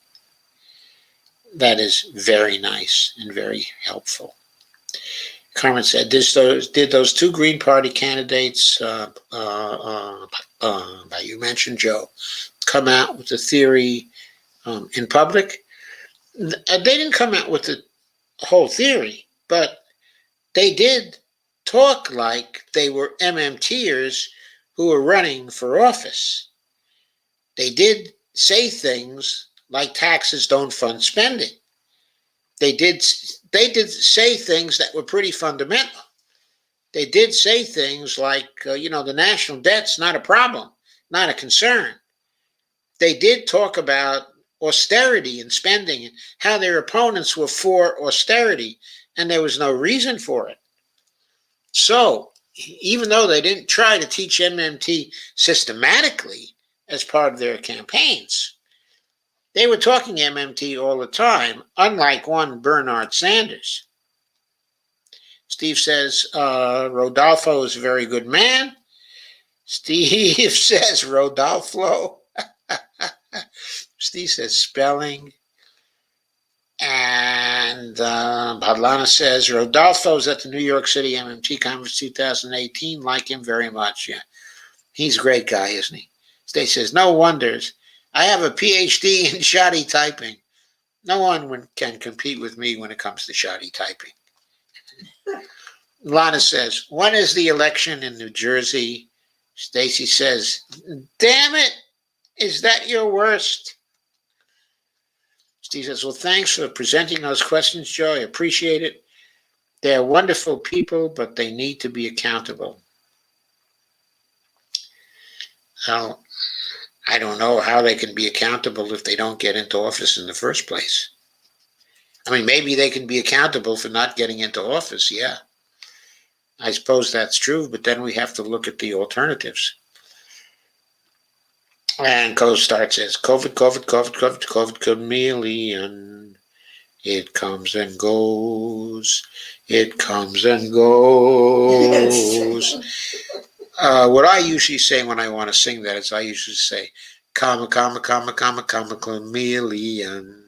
That is very nice and very helpful. Carmen said, did those two Green Party candidates, you mentioned Joe, come out with the theory in public? They didn't come out with the whole theory, but they did talk like they were MMTers who were running for office. They did say things like taxes don't fund spending. They did say things that were pretty fundamental. They did say things like, the national debt's not a problem, not a concern. They did talk about austerity and spending and how their opponents were for austerity, and there was no reason for it. So, even though they didn't try to teach MMT systematically as part of their campaigns, they were talking MMT all the time, unlike one Bernard Sanders. Steve says, Rodolfo is a very good man. Steve says, Rodolfo. Steve says, spelling. And Badlana says, Rodolfo's at the New York City MMT Conference 2018. Like him very much. Yeah, he's a great guy, isn't he? Steve says, no wonders. I have a PhD in shoddy typing. No one can compete with me when it comes to shoddy typing. Lana says, when is the election in New Jersey? Stacy says, damn it, is that your worst? Steve says, well, thanks for presenting those questions, Joe. I appreciate it. They're wonderful people, but they need to be accountable. Well, I don't know how they can be accountable if they don't get into office in the first place. I mean, maybe they can be accountable for not getting into office, yeah. I suppose that's true, but then we have to look at the alternatives. And Co-Start says, COVID, chameleon. It comes and goes. It comes and goes. What I usually say when I want to sing that is I usually say, comma, chameleon.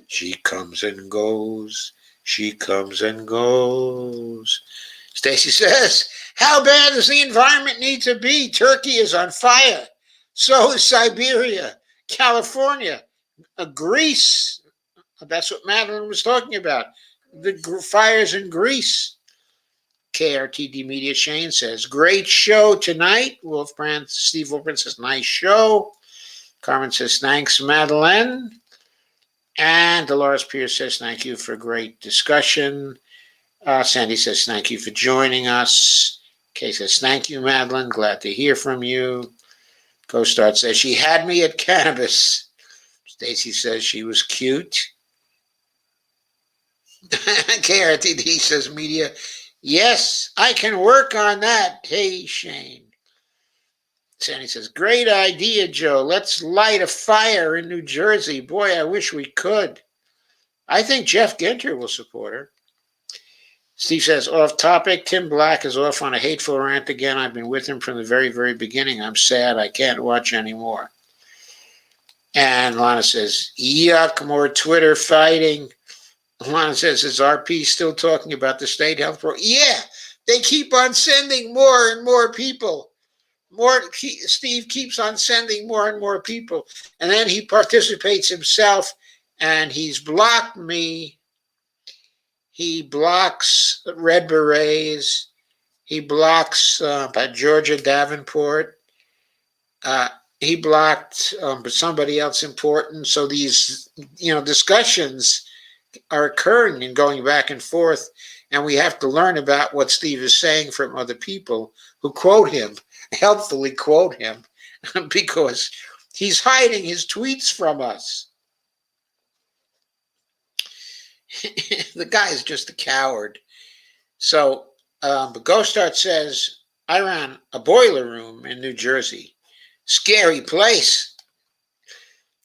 She comes and goes. She comes and goes. Stacy says, how bad does the environment need to be? Turkey is on fire. So is Siberia, California, Greece. That's what Madelyn was talking about. The fires in Greece. KRTD Media Shane says, great show tonight. Steve Wolfbrand says, nice show. Carmen says, thanks, Madelyn. And Dolores Pierce says, thank you for a great discussion. Sandy says, thank you for joining us. Kay says, thank you, Madelyn. Glad to hear from you. Co-Start says, she had me at cannabis. Stacy says she was cute. KRTD says, media, yes, I can work on that. Hey, Shane. Sandy says, great idea, Joe. Let's light a fire in New Jersey. Boy, I wish we could. I think Jeff Ginter will support her. Steve says, off topic, Tim Black is off on a hateful rant again. I've been with him from the very, very beginning. I'm sad. I can't watch anymore. And Lana says, yuck, more Twitter fighting. Lana says, is RP still talking about the state health program? Yeah, they keep on sending more and more people. Steve keeps on sending more and more people. And then he participates himself and he's blocked me. He blocks Red Berets. He blocks Georgia Davenport. Uh, he blocked somebody else important. So these, discussions are occurring and going back and forth, and we have to learn about what Steve is saying from other people who quote him, helpfully quote him, because he's hiding his tweets from us. The guy is just a coward. So, but Ghostart says, I ran a boiler room in New Jersey. Scary place.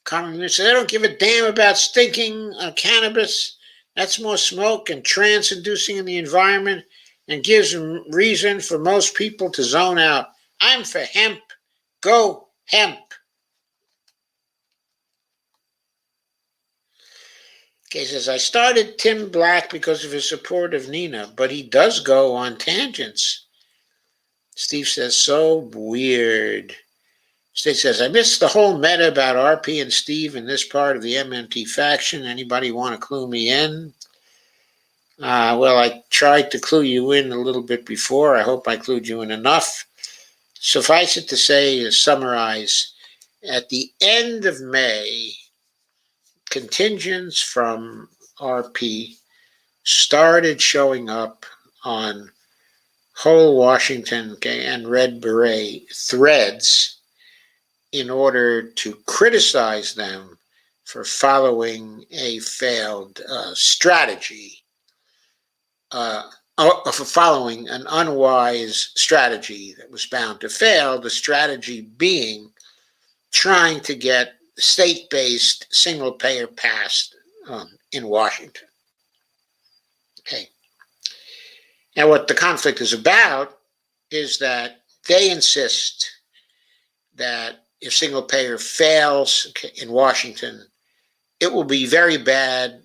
Common says, I don't give a damn about stinking cannabis. That's more smoke and trance inducing in the environment and gives reason for most people to zone out. I'm for hemp. Go hemp. Okay, says, I started Tim Black because of his support of Nina, but he does go on tangents. Steve says, so weird. Steve says, I missed the whole meta about RP and Steve in this part of the MMT faction. Anybody want to clue me in? Well, I tried to clue you in a little bit before. I hope I clued you in enough. Suffice it to say, to summarize, at the end of May, contingents from RP started showing up on whole Washington and Red Beret threads in order to criticize them for following a failed strategy, for following an unwise strategy that was bound to fail, the strategy being trying to get state-based single-payer passed in Washington. Okay. Now, what the conflict is about is that they insist that if single-payer fails in Washington, it will be very bad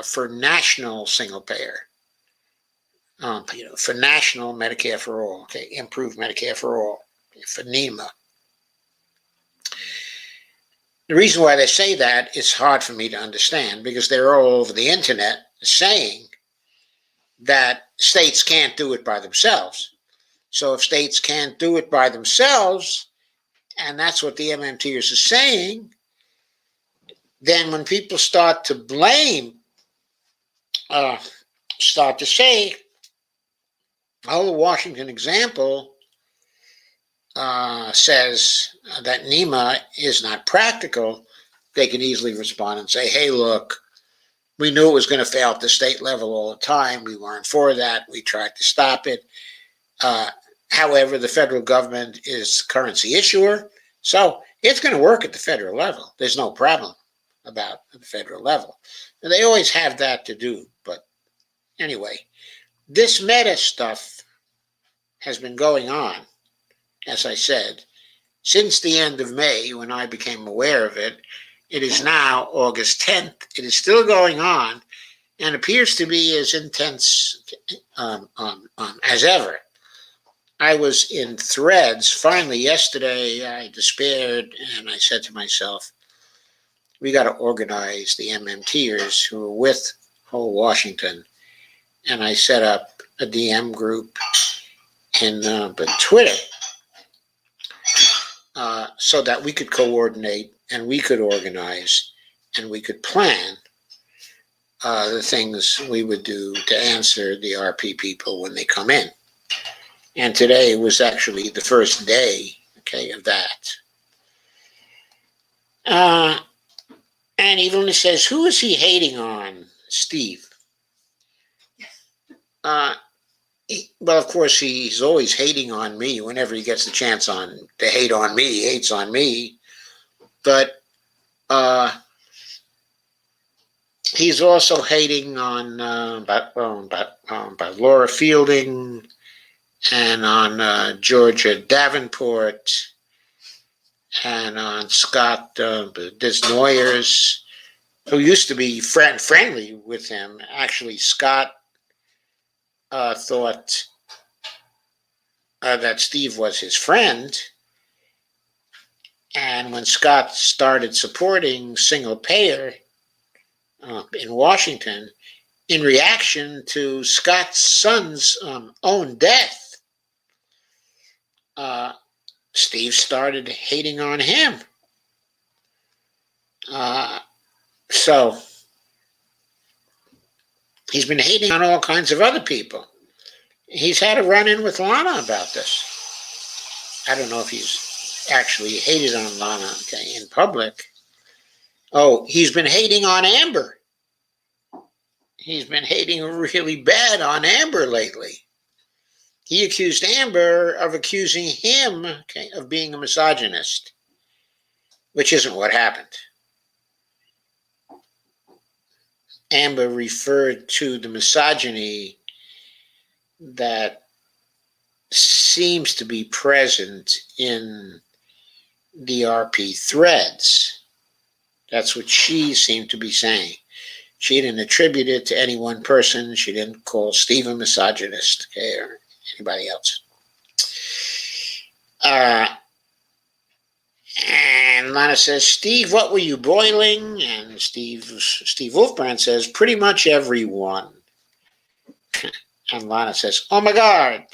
for national single-payer, for national Medicare for all, okay, improved Medicare for all, okay, for NEMA. The reason why they say that is hard for me to understand because they're all over the internet saying that states can't do it by themselves. So if states can't do it by themselves, and that's what the MMTers are saying, then when people start to blame, start to say, oh, the Washington example says that NEMA is not practical, they can easily respond and say, hey, look, we knew it was going to fail at the state level all the time. We weren't for that. We tried to stop it. However, the federal government is the currency issuer, so it's going to work at the federal level. There's no problem about the federal level. And they always have that to do. But anyway, this meta stuff has been going on, as I said, since the end of May when I became aware of it. It is now August 10th. It is still going on and appears to be as intense as ever. I was in threads. Finally, yesterday, I despaired and I said to myself, we got to organize the MMTers who are with whole Washington. And I set up a DM group in Twitter so that we could coordinate and we could organize and we could plan the things we would do to answer the RP people when they come in. And today was actually the first day, okay, of that. And Evelyn says, who is he hating on? Steve. Well, of course, he's always hating on me whenever he gets the chance to hate on me. He hates on me. But he's also hating on about Laura Fielding and on Georgia Davenport and on Scott Desnoyers, who used to be friendly with him. Actually, Scott thought that Steve was his friend. And when Scott started supporting single payer, in Washington in reaction to Scott's son's own death. Uh, Steve started hating on him. So he's been hating on all kinds of other people. He's had a run-in with Lana about this. I don't know if he's actually hated on Lana in public. Oh, he's been hating on Amber. He's been hating really bad on Amber lately. He accused Amber of accusing him of being a misogynist, which isn't what happened. Amber referred to the misogyny that seems to be present in the RP threads. That's what she seemed to be saying. She didn't attribute it to any one person. She didn't call Steve a misogynist, or anybody else. And Lana says, Steve, what were you boiling? And Steve Wolfbrand says, pretty much everyone. And Lana says, oh my God,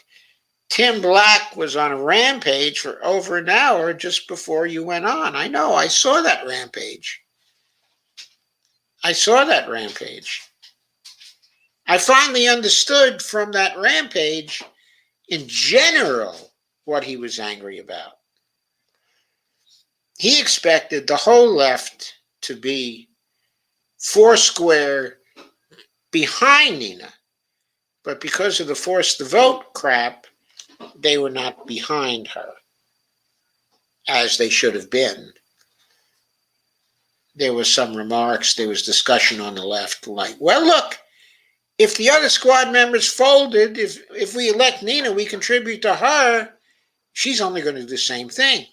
Tim Black was on a rampage for over an hour just before you went on. I know, I saw that rampage. I finally understood from that rampage, in general, what he was angry about. He expected the whole left to be foursquare behind Nina. But because of the force the vote crap, they were not behind her, as they should have been. There was some remarks, there was discussion on the left, like, well, look, if the other squad members folded, if we elect Nina, we contribute to her, she's only going to do the same thing.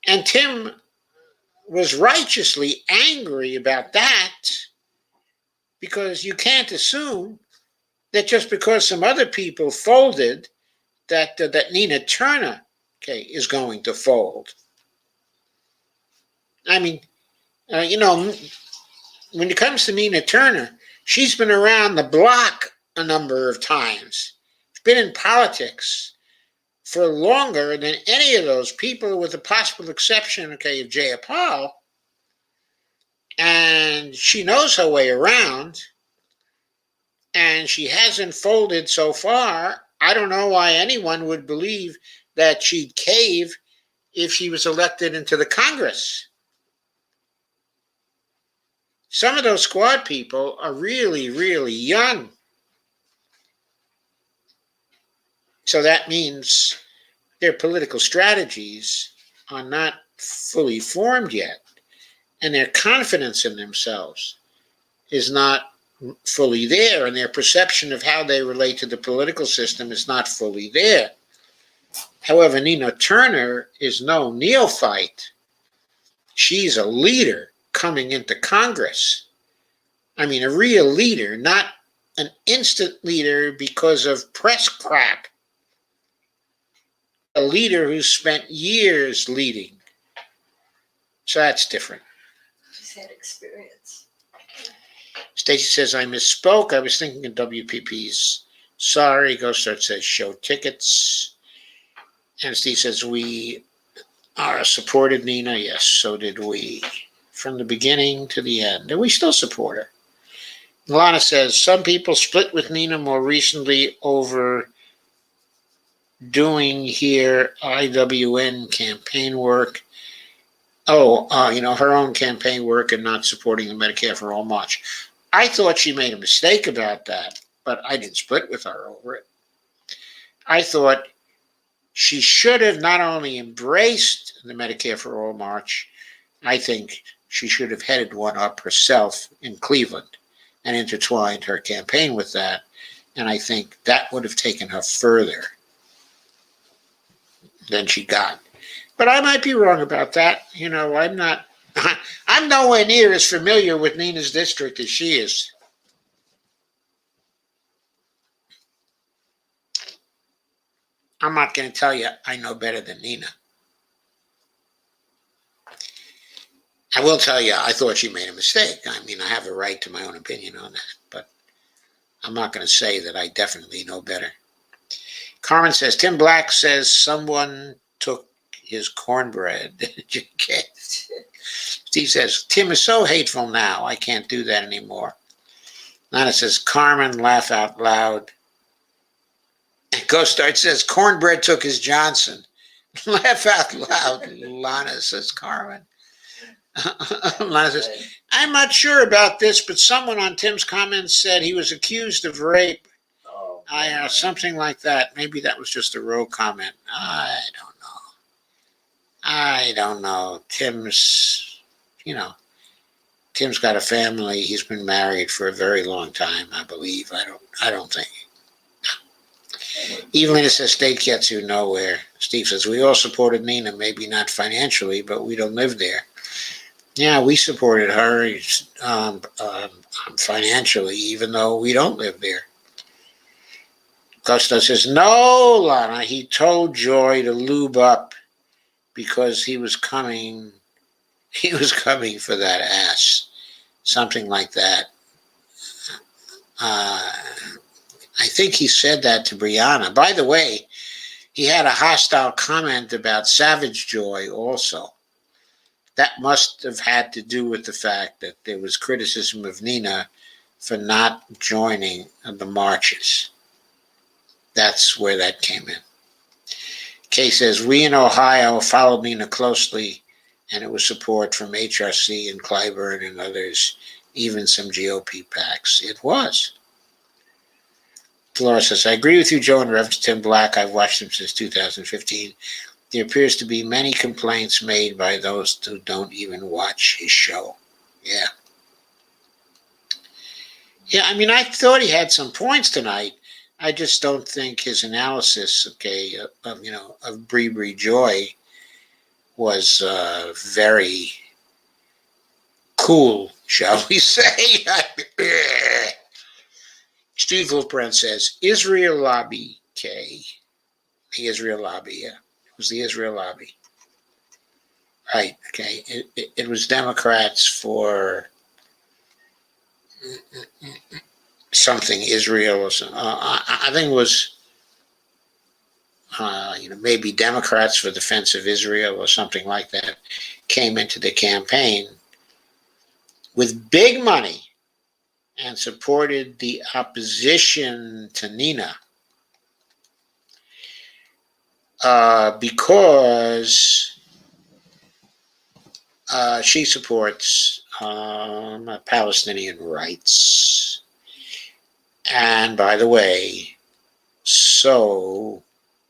And Tim was righteously angry about that, because you can't assume that just because some other people folded, that Nina Turner, is going to fold. I mean, when it comes to Nina Turner, she's been around the block a number of times. She's been in politics for longer than any of those people, with the possible exception, of Jayapal. And she knows her way around, and she hasn't folded so far. I don't know why anyone would believe that she'd cave if she was elected into the Congress. Some of those squad people are really, really young. So that means their political strategies are not fully formed yet, and their confidence in themselves is not fully there, and their perception of how they relate to the political system is not fully there. However, Nina Turner is no neophyte. She's a leader coming into Congress. I mean, a real leader, not an instant leader because of press crap. A leader who's spent years leading. So that's different. She's had experience. Stacy says, I misspoke. I was thinking of WPP's. Sorry. Ghost Art says, show tickets. And Steve says, we are supported Nina. Yes, so did we. From the beginning to the end. And we still support her. Lana says, some people split with Nina more recently over doing here IWN campaign work. Her own campaign work and not supporting the Medicare for All March. I thought she made a mistake about that, but I didn't split with her over it. I thought she should have not only embraced the Medicare for All March, I think she should have headed one up herself in Cleveland and intertwined her campaign with that. And I think that would have taken her further than she got. But I might be wrong about that. I'm nowhere near as familiar with Nina's district as she is. I'm not going to tell you I know better than Nina. I will tell you, I thought she made a mistake. I mean, I have a right to my own opinion on that, but I'm not going to say that I definitely know better. Carmen says, Tim Black says someone took his cornbread. Did you get it? Steve says, Tim is so hateful now. I can't do that anymore. Lana says, Carmen, laugh out loud. Ghost Start says, cornbread took his Johnson. Laugh out loud, Lana says, Carmen. Lana says, I'm not sure about this, but someone on Tim's comments said he was accused of rape. Something like that. Maybe that was just a row comment. I don't know. Tim's got a family. He's been married for a very long time, I believe. I don't think. Evelina says, state gets you nowhere. Steve says, we all supported Nina, maybe not financially, but we don't live there. Yeah, we supported her financially, even though we don't live there. Costa says, no, Lana, he told Joy to lube up because he was coming for that ass. Something like that. I think he said that to Brianna. By the way, he had a hostile comment about Savage Joy also. That must have had to do with the fact that there was criticism of Nina for not joining the marches. That's where that came in. Kay says, we in Ohio followed Nina closely, and it was support from HRC and Clyburn and others, even some GOP PACs. It was. Dolores says, I agree with you, Joe, in reference to Tim Black. I've watched him since 2015. There appears to be many complaints made by those who don't even watch his show. Yeah. Yeah, I mean, I thought he had some points tonight. I just don't think his analysis, of Bree Joy was very cool, shall we say. Steve Wolfbrand says, Israel Lobby, K. The Israel Lobby, yeah. It was the Israel Lobby. Right, okay. It was Democrats for something, Israel or something. I think it was, maybe Democrats for Defense of Israel or something like that came into the campaign with big money and supported the opposition to Nina because she supports Palestinian rights. And by the way, so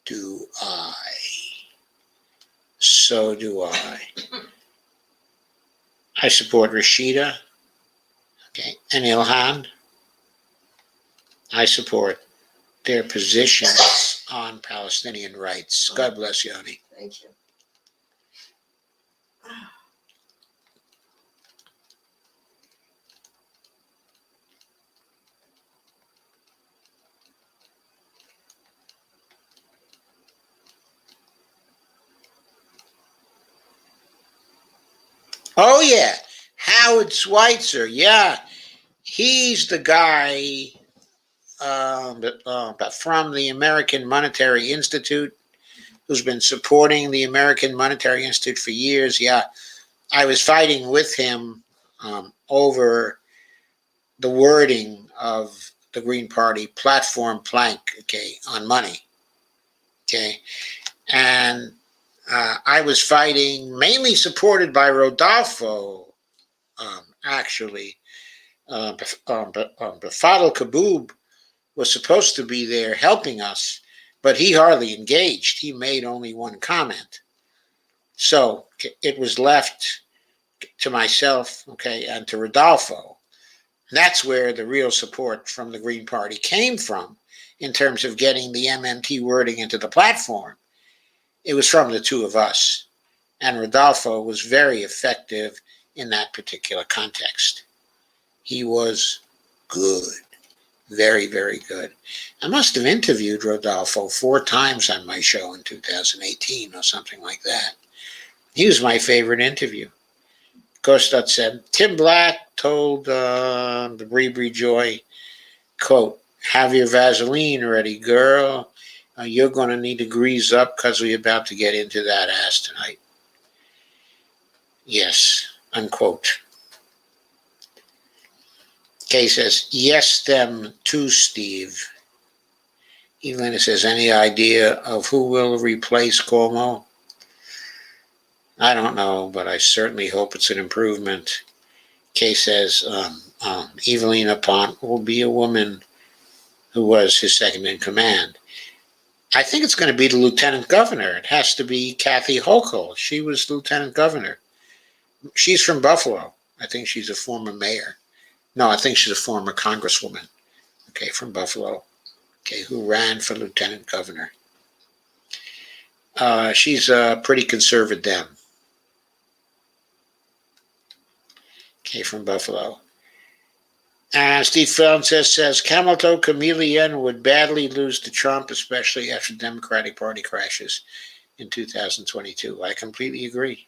do I. So do I. I support Rashida, okay, and Ilhan. I support their positions on Palestinian rights. God bless you, honey. Thank you. Oh, yeah. Howard Schweitzer. Yeah. He's the guy from the American Monetary Institute who's been supporting the American Monetary Institute for years. Yeah. I was fighting with him over the wording of the Green Party platform plank, okay, on money. Okay. And I was fighting, mainly supported by Rodolfo, actually. But Fadl Kaboub was supposed to be there helping us, but he hardly engaged. He made only one comment. So it was left to myself, okay, and to Rodolfo. That's where the real support from the Green Party came from in terms of getting the MMT wording into the platform. It was from the two of us. And Rodolfo was very effective in that particular context. He was good. Very, very good. I must have interviewed Rodolfo 4 times on my show in 2018 or something like that. He was my favorite interview Kostat said, Tim Black told the Bree Joy, quote, have your Vaseline ready, girl. You're going to need to grease up because we're about to get into that ass tonight. Yes, unquote. Kay says, yes, them too, Steve. Evelina says, any idea of who will replace Cuomo? I don't know, but I certainly hope it's an improvement. Kay says, Evelina Pont will be a woman who was his second in command. I think it's going to be the lieutenant governor. It has to be Kathy Hochul. She was lieutenant governor. She's from Buffalo. I think she's a former mayor. No, I think she's a former congresswoman. Okay, from Buffalo. Okay, who ran for lieutenant governor. She's a pretty conservative Dem. Okay, from Buffalo. And Steve Francis says Camel Toe Chameleon would badly lose to Trump, especially after the Democratic Party crashes in 2022. I completely agree.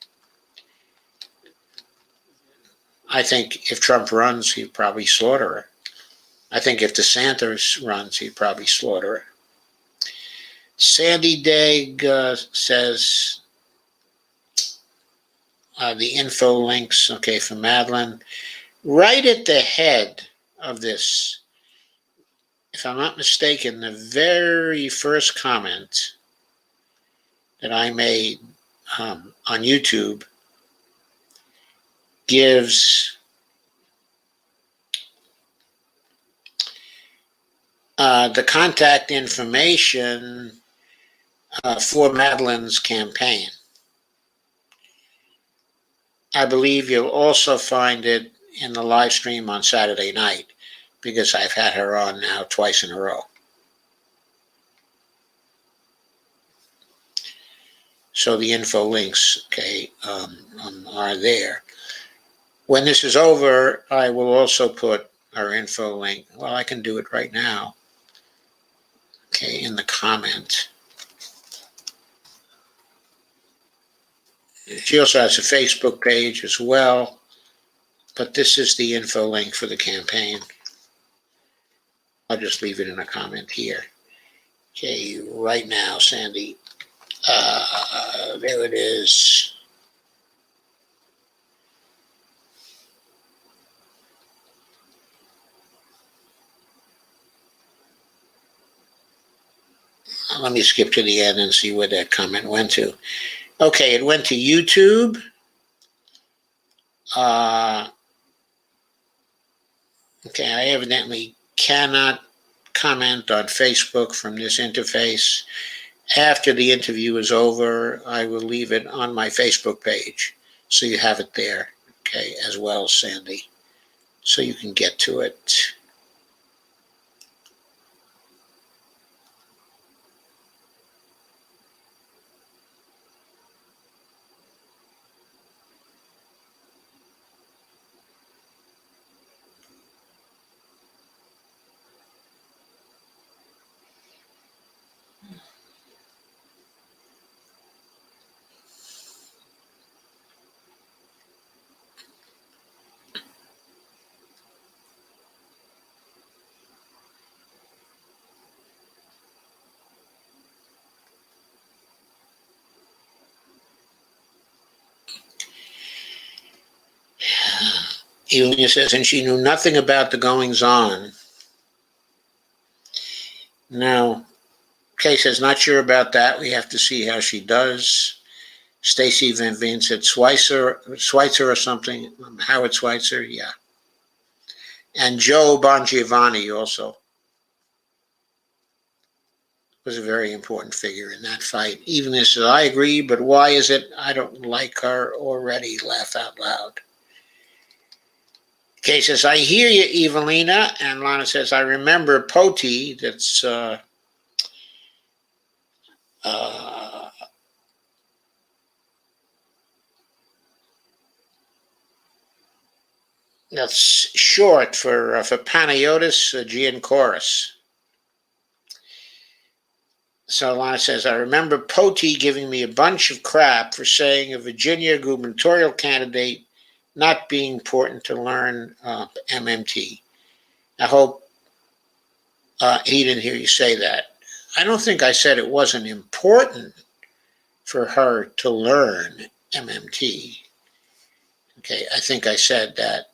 I think if Trump runs, he'd probably slaughter her. I think if DeSantis runs, he'd probably slaughter her. Sandy Degg says the info links, okay, from Madelyn. Right at the head of this, if I'm not mistaken, the very first comment that I made on YouTube gives the contact information for Madelyn's campaign. I believe you'll also find it in the live stream on Saturday night because I've had her on now twice in a row. So the info links, okay, are there. When this is over, I will also put our info link. Well, I can do it right now. Okay, in the comment. She also has a Facebook page as well, but this is the info link for the campaign. I'll just leave it in a comment here. Okay, right now, Sandy. There it is. Let me skip to the end and see where that comment went to. Okay, it went to YouTube. Okay, I evidently cannot comment on Facebook from this interface. After the interview is over, I will leave it on my Facebook page. So you have it there, okay, as well, Sandy. So you can get to it. Elia says, and she knew nothing about the goings-on. Now, Kay says, not sure about that. We have to see how she does. Stacy Van Veen said Schweitzer or something. Howard Schweitzer, yeah. And Joe Bongiovanni also was a very important figure in that fight. Even as I agree, but why is it I don't like her already? Laugh out loud. Kay says, I hear you, Evelina. And Lana says, I remember Poti, that's short for Panayotis Giancoris. So Lana says, I remember Poti giving me a bunch of crap for saying a Virginia gubernatorial candidate not being important to learn MMT. I hope he didn't hear you say that. I don't think I said it wasn't important for her to learn MMT. Okay, I think I said that,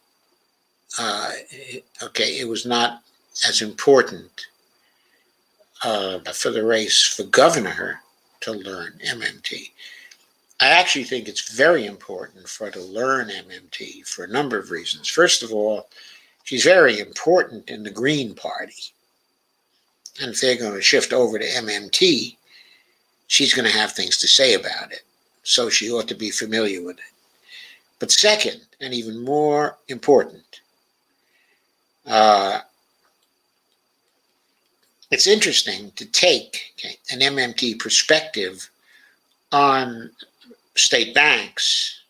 it was not as important for the race for governor to learn MMT. I actually think it's very important for her to learn MMT for a number of reasons. First of all, she's very important in the Green Party. And if they're going to shift over to MMT, she's going to have things to say about it. So she ought to be familiar with it. But second, and even more important, it's interesting to take an MMT perspective on state banks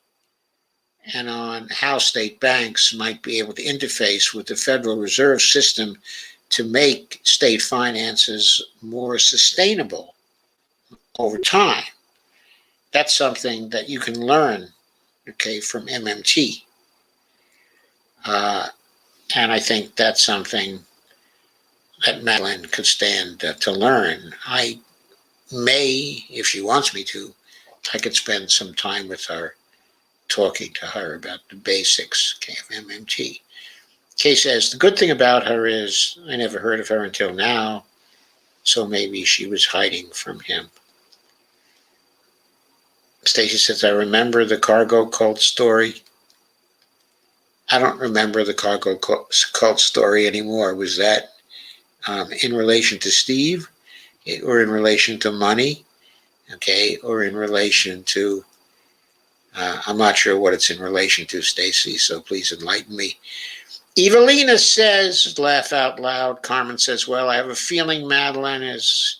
and on how state banks might be able to interface with the Federal Reserve System to make state finances more sustainable over time. That's something that you can learn, from MMT. And I think that's something that Madelyn could stand to learn. I may, if she wants me to, I could spend some time with her, talking to her about the basics of MMT. Kay says, the good thing about her is I never heard of her until now, so maybe she was hiding from him. Stacy says, I remember the cargo cult story. I don't remember the cargo cult story anymore. Was that in relation to Steve, or in relation to money, or in relation to, I'm not sure what it's in relation to, Stacy, so please enlighten me. Evelina says, laugh out loud. Carmen says, well, I have a feeling Madelyn is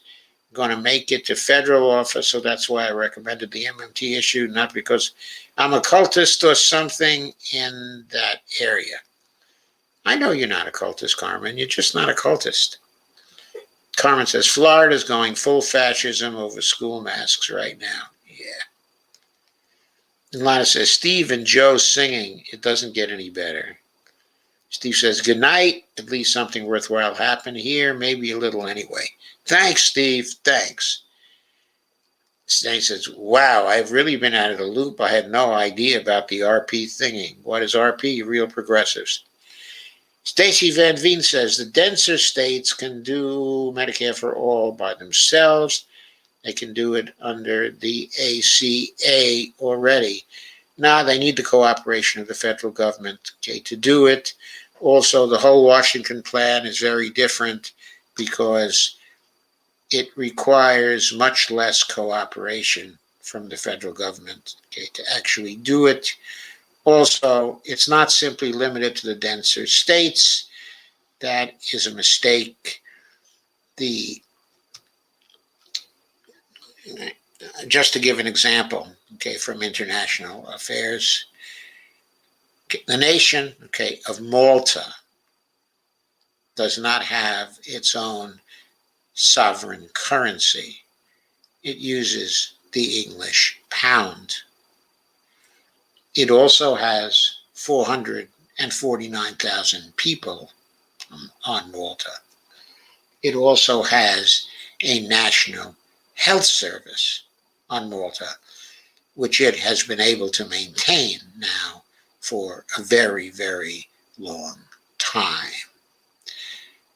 going to make it to federal office, so that's why I recommended the MMT issue, not because I'm a cultist or something in that area. I know you're not a cultist, Carmen. You're just not a cultist. Carmen says, Florida's going full fascism over school masks right now. Yeah. And Lana says, Steve and Joe singing. It doesn't get any better. Steve says, good night. At least something worthwhile happened here. Maybe a little anyway. Thanks, Steve. Thanks. Steve says, wow, I've really been out of the loop. I had no idea about the RP thingy. What is RP? Real progressives. Stacy Van Veen says, the denser states can do Medicare for all by themselves. They can do it under the ACA already. Now they need the cooperation of the federal government to do it. Also, the whole Washington plan is very different because it requires much less cooperation from the federal government to actually do it. Also, it's not simply limited to the denser states. That is a mistake. Just to give an example, from international affairs, the nation, of Malta does not have its own sovereign currency. It uses the English pound. It also has 449,000 people on Malta. It also has a national health service on Malta, which it has been able to maintain now for a very, very long time.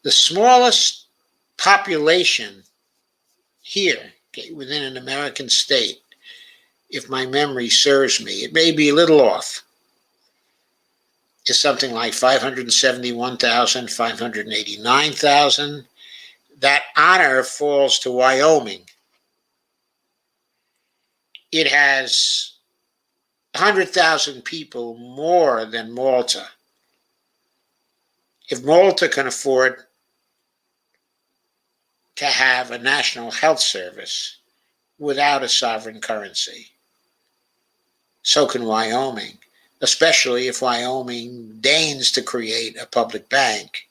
The smallest population here, within an American state, if my memory serves me, it may be a little off, is something like 571,000, 589,000. That honor falls to Wyoming. It has 100,000 people more than Malta. If Malta can afford to have a national health service without a sovereign currency, so can Wyoming, especially if Wyoming deigns to create a public bank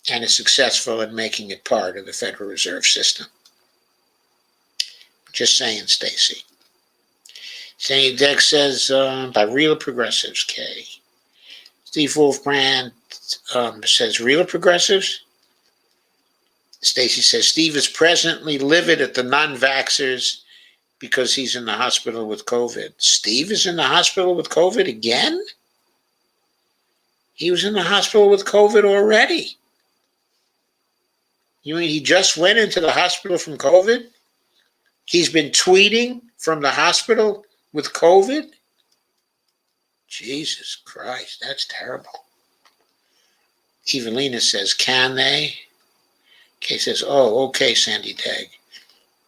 and is successful in making it part of the Federal Reserve System. Just saying, Stacy. Sandy Deck says by real progressives, Kay. Steve Wolfbrand says real progressives. Stacy says Steve is presently livid at the non-vaxxers because he's in the hospital with COVID. Steve is in the hospital with COVID again? He was in the hospital with COVID already. You mean he just went into the hospital from COVID? He's been tweeting from the hospital with COVID? Jesus Christ, that's terrible. Evelina says, can they? Kay says, oh, okay, Sandy Tag.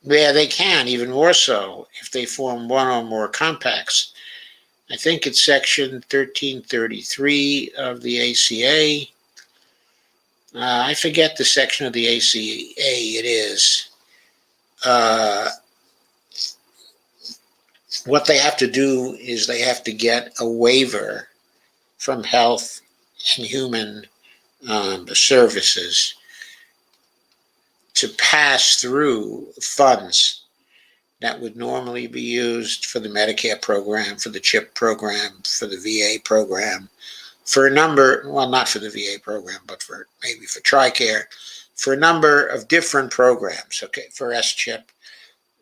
Yeah, they can, even more so, if they form one or more compacts. I think it's section 1333 of the ACA. I forget the section of the ACA it is. What they have to do is they have to get a waiver from Health and Human Services to pass through funds that would normally be used for the Medicare program, for the CHIP program, for the VA program, for a number, well, not for the VA program, but for maybe for TRICARE, for a number of different programs, okay, for SCHIP,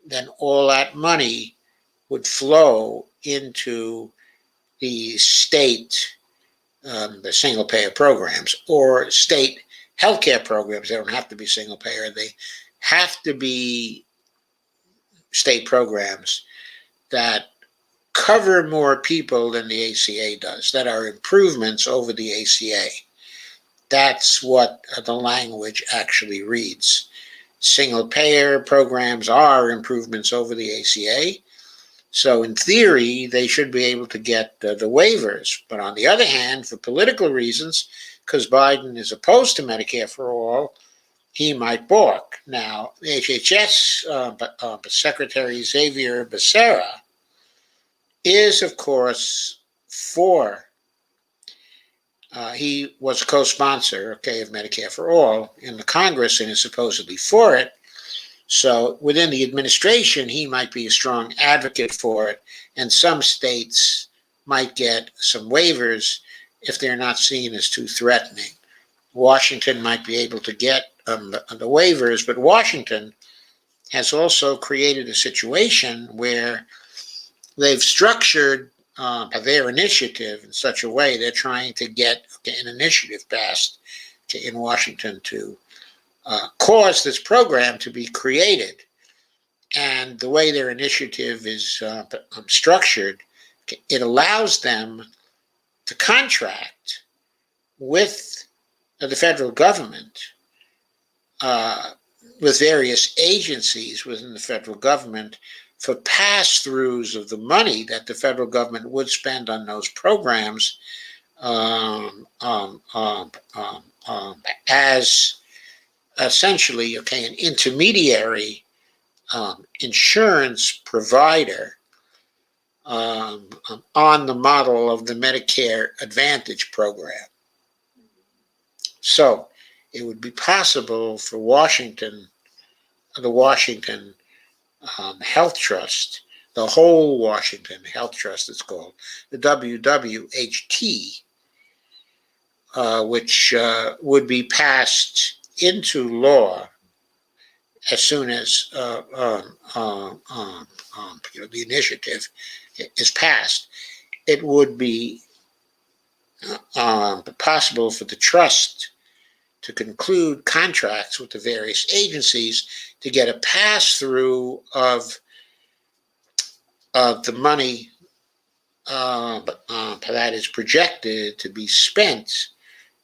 then all that money would flow into the state, the single payer programs, or state healthcare programs. They don't have to be single payer. They have to be state programs that cover more people than the ACA does, that are improvements over the ACA. That's what the language actually reads. Single payer programs are improvements over the ACA. So in theory, they should be able to get the waivers. But on the other hand, for political reasons, because Biden is opposed to Medicare for all, he might balk. Now, HHS Secretary Xavier Becerra is, of course, for, he was a co-sponsor, okay, of Medicare for all in the Congress and is supposedly for it. So within the administration, he might be a strong advocate for it, and some states might get some waivers if they're not seen as too threatening. Washington might be able to get the waivers, but Washington has also created a situation where they've structured their initiative in such a way they're trying to get an initiative passed in Washington to cause this program to be created. And the way their initiative is structured, it allows them to contract with the federal government, with various agencies within the federal government for pass-throughs of the money that the federal government would spend on those programs as essentially, okay, an intermediary insurance provider on the model of the Medicare Advantage program. So it would be possible for Washington, the Washington Health Trust, the whole Washington Health Trust, it's called, the WWHT, which would be passed into law as soon as the initiative is passed. It would be possible for the trust to conclude contracts with the various agencies to get a pass-through of the money that is projected to be spent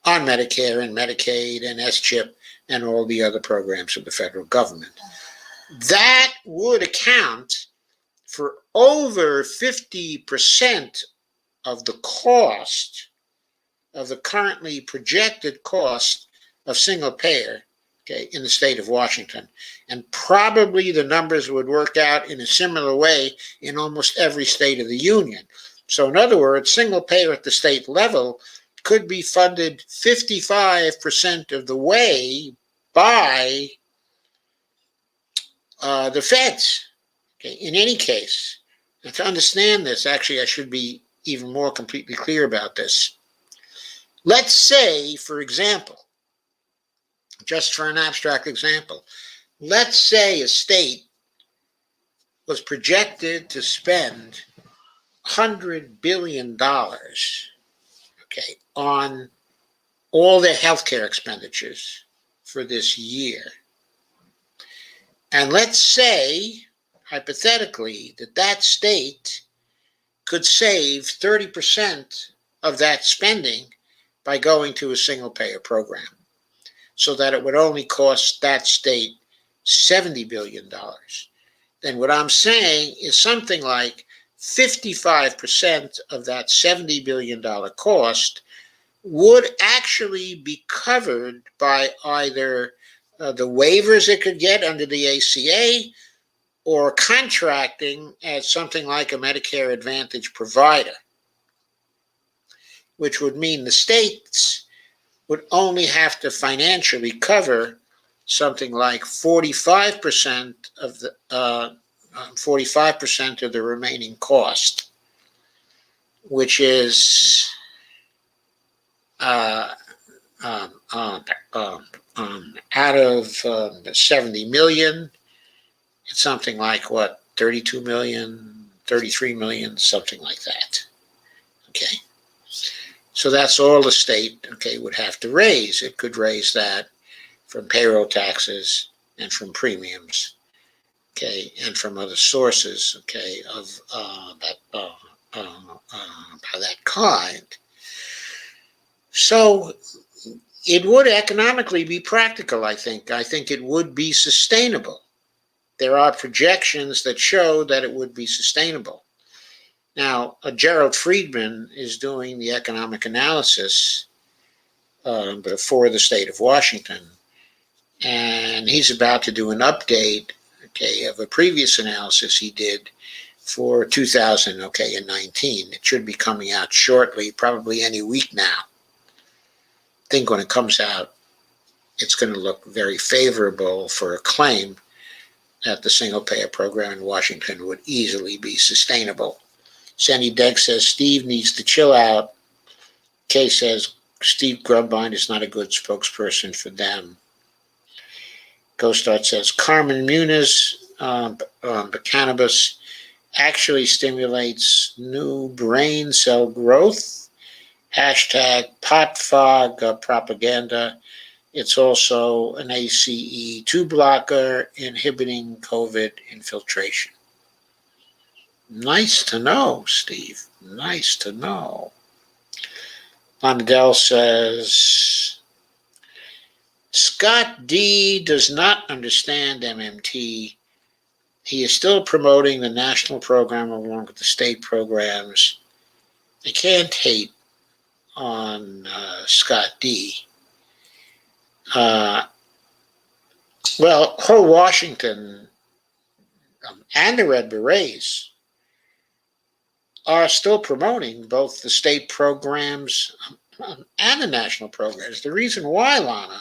on Medicare and Medicaid and SCHIP and all the other programs of the federal government. That would account for over 50% of the cost, of the currently projected cost of single payer, okay, in the state of Washington. And probably the numbers would work out in a similar way in almost every state of the union. So in other words, single payer at the state level could be funded 55% of the way by the feds. Okay. In any case, And to understand this, actually, I should be even more completely clear about this. Let's say, for example, just for an abstract example, let's say a state was projected to spend $100 billion, okay, on all their healthcare expenditures for this year. And let's say, hypothetically, that state could save 30% of that spending by going to a single payer program, so that it would only cost that state $70 billion. Then what I'm saying is something like 55% of that $70 billion cost would actually be covered by either the waivers it could get under the ACA or contracting as something like a Medicare Advantage provider, which would mean the states would only have to financially cover something like 45% of the 45% of the remaining cost, which is out of the 70 million, it's something like what, 32 million, 33 million, something like that. Okay. So that's all the state, okay, would have to raise. It could raise that from payroll taxes and from premiums, okay, and from other sources, okay, of that kind. So it would economically be practical, I think. I think it would be sustainable. There are projections that show that it would be sustainable. Now, Gerald Friedman is doing the economic analysis for the state of Washington, and he's about to do an update, okay, of a previous analysis he did for 2019. It should be coming out shortly, probably any week now. I think when it comes out, it's going to look very favorable for a claim that the single-payer program in Washington would easily be sustainable. Sandy Degg says Steve needs to chill out. Kay says Steve Grubbein is not a good spokesperson for them. Ghostart says Carmen Muniz, the cannabis actually stimulates new brain cell growth. Hashtag pot fog propaganda. It's also an ACE2 blocker inhibiting COVID infiltration. Nice to know, Steve. Nice to know. Londell says, Scott D does not understand MMT. He is still promoting the national program along with the state programs. I can't hate on Scott D. Well, whole Washington and the Red Berets are still promoting both the state programs and the national programs. The reason why, Lana,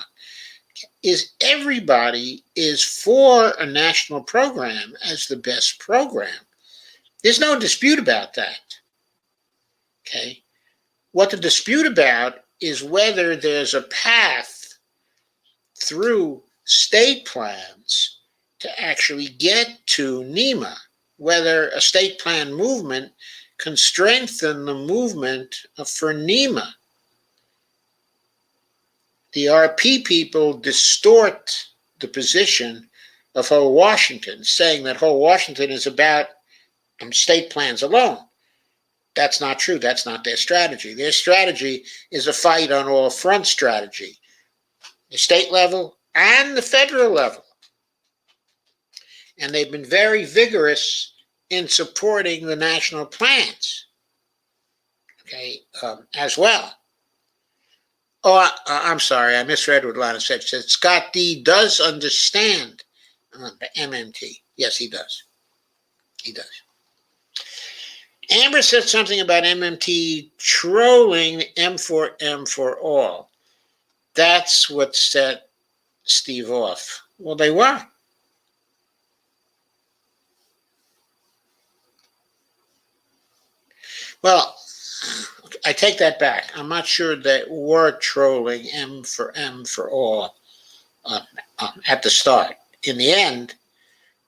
is everybody is for a national program as the best program. There's no dispute about that. Okay? What the dispute about is whether there's a path through state plans to actually get to NEMA, whether a state plan movement can strengthen the movement for NEMA. The RP people distort the position of whole Washington, saying that whole Washington is about state plans alone. That's not true. That's not their strategy. Their strategy is a fight on all front strategy, the state level and the federal level. And they've been very vigorous in supporting the national plans, okay, as well. Oh, I'm sorry, I misread what Lana said. She said Scott D does understand the MMT. Yes, he does. He does. Amber said something about MMT trolling M4M for all. That's what set Steve off. Well, they were. Well, I take that back. I'm not sure that we're trolling M for all uh, at the start. In the end,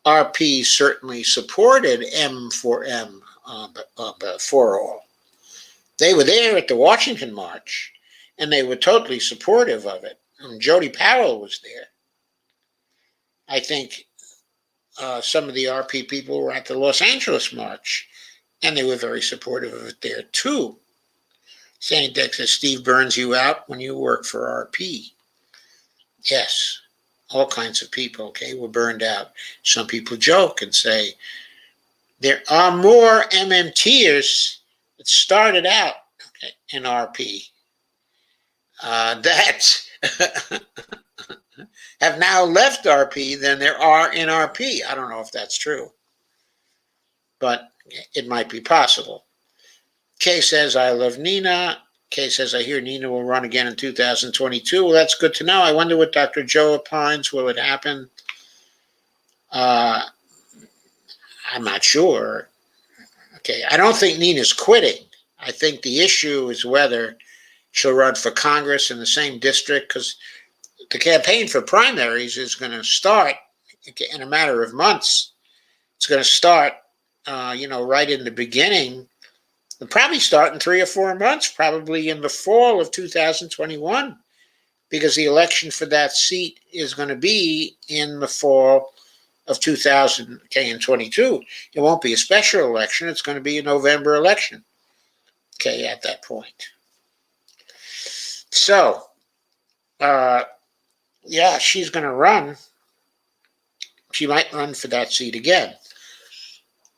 RP certainly supported M for M for all. They were there at the Washington March, and they were totally supportive of it. Jody Powell was there. I think some of the RP people were at the Los Angeles March, and they were very supportive of it there too. Sandy Deck says Steve burns you out when you work for RP. Yes, all kinds of people, okay, were burned out. Some people joke and say, there are more MMTers that started out in RP that have now left RP than there are in RP. I don't know if that's true, but it might be possible. Kay says, I love Nina. Kay says, I hear Nina will run again in 2022. Well, that's good to know. I wonder what Dr. Joe opines. Will it happen? I'm not sure. Okay, I don't think Nina's quitting. I think the issue is whether she'll run for Congress in the same district, because the campaign for primaries is going to start in a matter of months. It's going to start, right in the beginning. It'll probably start in 3 or 4 months, probably in the fall of 2021, because the election for that seat is going to be in the fall of 2022. It won't be a special election. It's going to be a November election, okay, at that point. So, yeah, she's going to run. She might run for that seat again.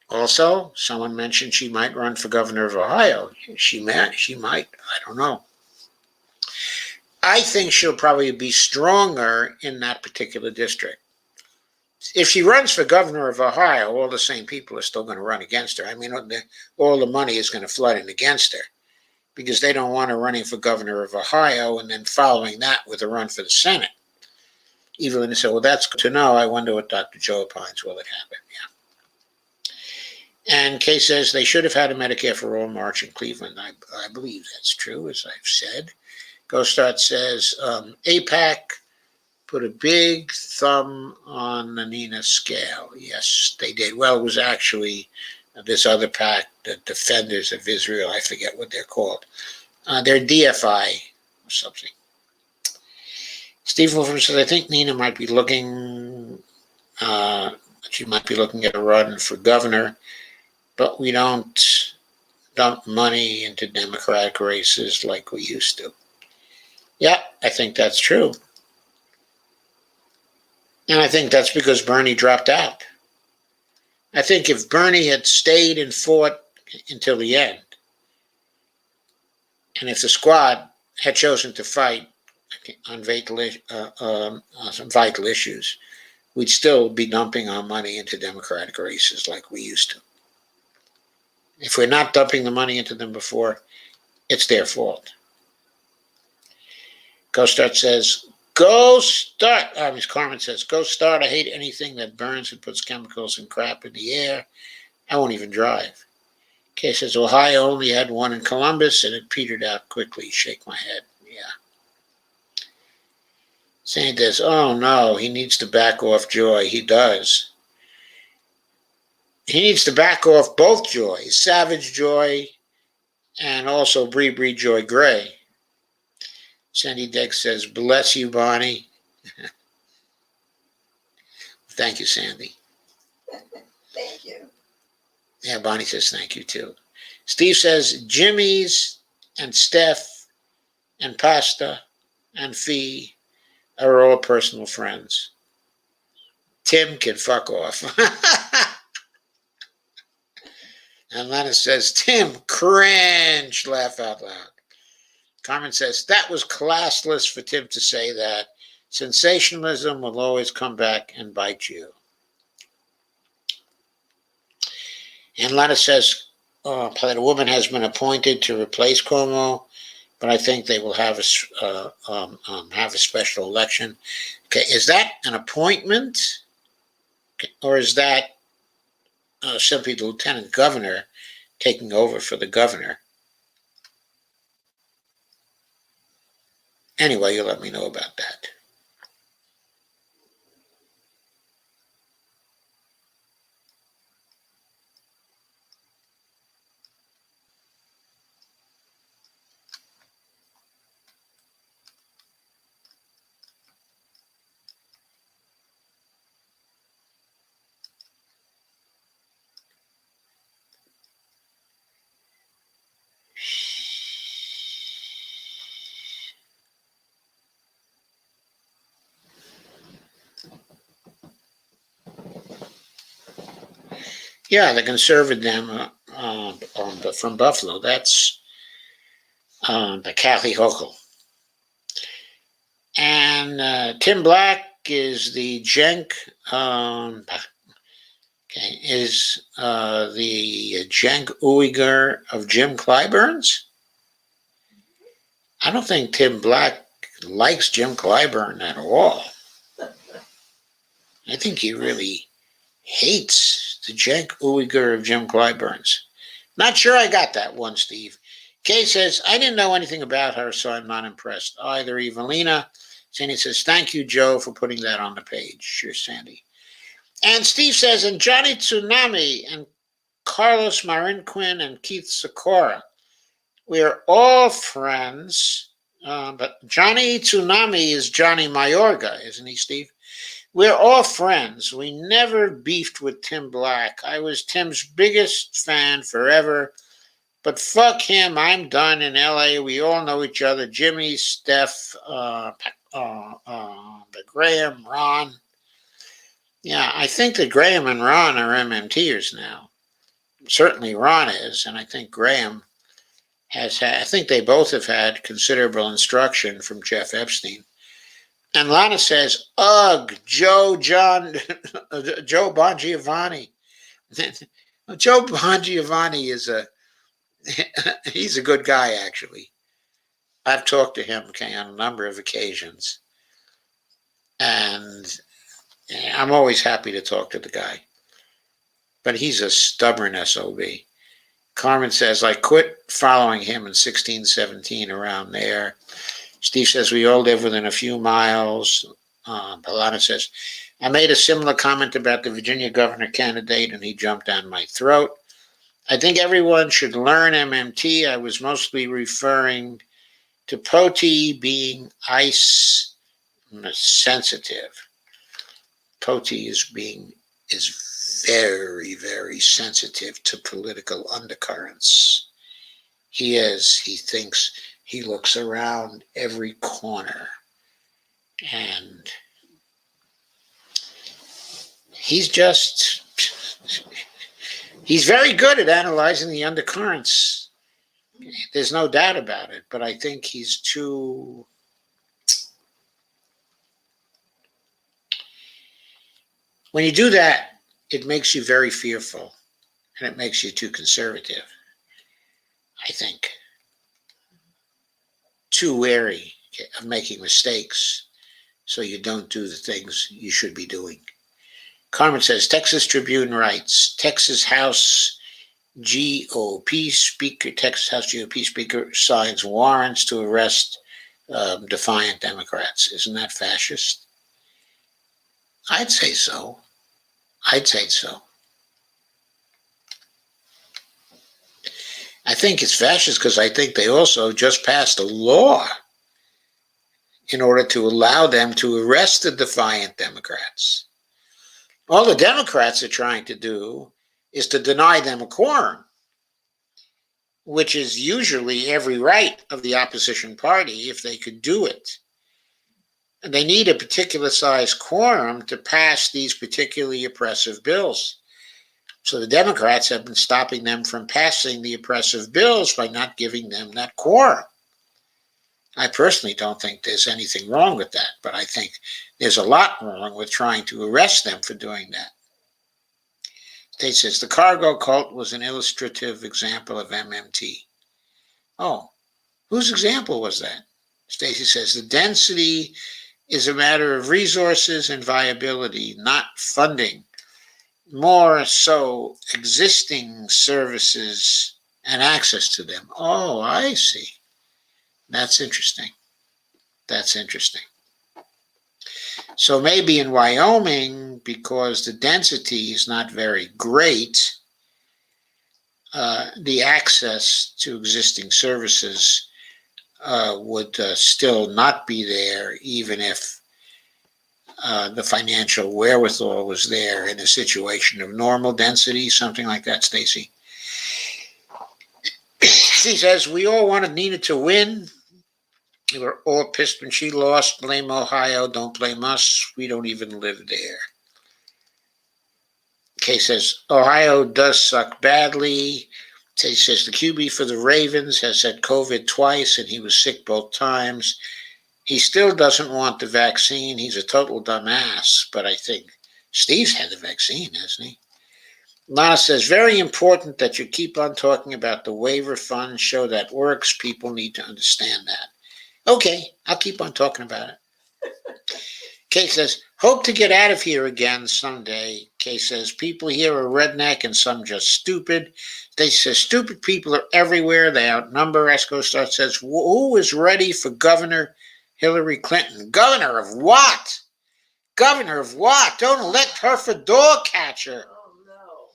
Also, someone mentioned she might run for governor of Ohio. She might. I don't know. I think she'll probably be stronger in that particular district. If she runs for governor of Ohio, all the same people are still going to run against her. I mean, all the money is going to flood in against her, because they don't want her running for governor of Ohio and then following that with a run for the Senate. Evelyn said, well, that's good to know. I wonder what Dr. Joe opines. Will it happen? Yeah. And Kay says they should have had a Medicare for All march in Cleveland. I believe that's true, as I've said. Ghostart says APAC put a big thumb on the Nina scale. Yes, they did. Well, it was actually this other pack, the Defenders of Israel. I forget what they're called. They're DFI or something. Steve Wolfram says, I think Nina might be looking, she might be looking at a run for governor, but we don't dump money into Democratic races like we used to. Yeah, I think that's true. And I think that's because Bernie dropped out. I think if Bernie had stayed and fought until the end, and if the squad had chosen to fight on some vital issues, we'd still be dumping our money into Democratic races like we used to. If we're not dumping the money into them before, it's their fault. Ghostart says, Carmen says, go start. I hate anything that burns and puts chemicals and crap in the air. I won't even drive. Kay says, Ohio only had one in Columbus and it petered out quickly. Shake my head. Yeah. Sandy says, oh no, he needs to back off Joy. He does. He needs to back off both Joy, Savage Joy and also Bree Joy Gray. Sandy Dex says, bless you, Bonnie. Thank you, Sandy. Thank you. Yeah, Bonnie says thank you too. Steve says Jimmy's and Steph and Pasta and Fee are all personal friends. Tim can fuck off. And Lana says, Tim, cringe, laugh out loud. Carmen says, that was classless for Tim to say that. Sensationalism will always come back and bite you. And Lana says, that a woman has been appointed to replace Cuomo, but I think they will have a special election. Okay, is that an appointment, or is that simply the lieutenant governor taking over for the governor. Anyway, you'll let me know about that. Yeah, the conservative from Buffalo. That's the Kathy Hochul. And Tim Black is the Cenk. Is the Cenk Uyghur of Jim Clyburn's? I don't think Tim Black likes Jim Clyburn at all. I think he really hates the Cenk Uyghur of Jim Clyburn's. Not sure I got that one, Steve. Kay says, I didn't know anything about her, so I'm not impressed. Either Evelina. Sandy says, thank you, Joe, for putting that on the page. Sure, Sandy. And Steve says, and Johnny Tsunami and Carlos Marinquin and Keith Sikora, we're all friends. But Johnny Tsunami is Johnny Mayorga, isn't he, Steve? We're all friends. We never beefed with Tim Black. I was Tim's biggest fan forever. But fuck him. I'm done in LA. We all know each other. Jimmy, Steph, the Graham, Ron. Yeah, I think that Graham and Ron are MMTers now. Certainly Ron is, and I think Graham has had, I think they both have had considerable instruction from Jeff Epstein. And Lana says, ugh, Joe Bongiovanni. Joe Bongiovanni is he's a good guy, actually. I've talked to him on a number of occasions. And I'm always happy to talk to the guy. But he's a stubborn SOB. Carmen says, I quit following him in 16, 17, around there. Steve says, we all live within a few miles. Palana says, I made a similar comment about the Virginia governor candidate, and he jumped down my throat. I think everyone should learn MMT. I was mostly referring to Poti being ice sensitive. Poti is very, very sensitive to political undercurrents. He thinks, he looks around every corner, and he's very good at analyzing the undercurrents. There's no doubt about it, but I think he's too... When you do that, it makes you very fearful, and it makes you too conservative, I think. Too wary of making mistakes, so you don't do the things you should be doing. Carmen says, Texas Tribune writes, Texas House GOP Speaker signs warrants to arrest defiant Democrats. Isn't that fascist? I'd say so. I think it's fascist because I think they also just passed a law in order to allow them to arrest the defiant Democrats. All the Democrats are trying to do is to deny them a quorum, which is usually every right of the opposition party if they could do it. And they need a particular size quorum to pass these particularly oppressive bills. So the Democrats have been stopping them from passing the oppressive bills by not giving them that quorum. I personally don't think there's anything wrong with that, but I think there's a lot wrong with trying to arrest them for doing that. State says the cargo cult was an illustrative example of MMT. Oh, whose example was that? Stacy says the density is a matter of resources and viability, not funding. more so existing services and access to them. Oh, I see. That's interesting. That's interesting. So maybe in Wyoming, because the density is not very great, the access to existing services would still not be there, even if the financial wherewithal was there in a situation of normal density, something like that, Stacy. She says, we all wanted Nina to win. We were all pissed when she lost. Blame Ohio. Don't blame us. We don't even live there. Kay says, Ohio does suck badly. Kay says, the QB for the Ravens has had COVID twice and he was sick both times. He still doesn't want the vaccine. He's a total dumbass. But I think Steve's had the vaccine, hasn't he? Lana says, very important that you keep on talking about the waiver fund. Show that works. People need to understand that. Okay, I'll keep on talking about it. Kay says, hope to get out of here again someday. Kay says, people here are redneck and some just stupid. They say stupid people are everywhere. They outnumber. Esco Star says, who is ready for Governor Hillary Clinton? Governor of what? Governor of what? Don't elect her for dog catcher. Oh, no.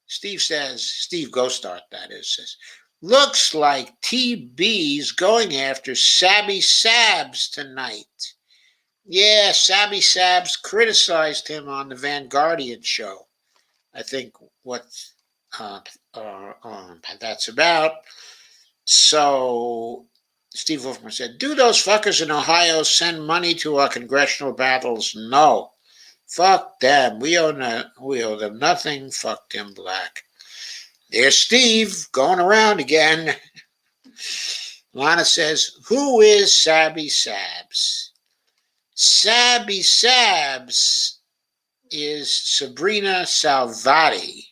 Steve says, Steve Gostart, that is, says, looks like TB's going after Sabby Sabs tonight. Yeah, Sabby Sabs criticized him on the Vanguardian show. I think what that's about. So Steve Wolfman said, do those fuckers in Ohio send money to our congressional battles? No. Fuck them. We owe them nothing. Fuck Tim Black. There's Steve going around again. Lana says, who is Sabby Sabs? Sabby Sabs is Sabrina Salvati.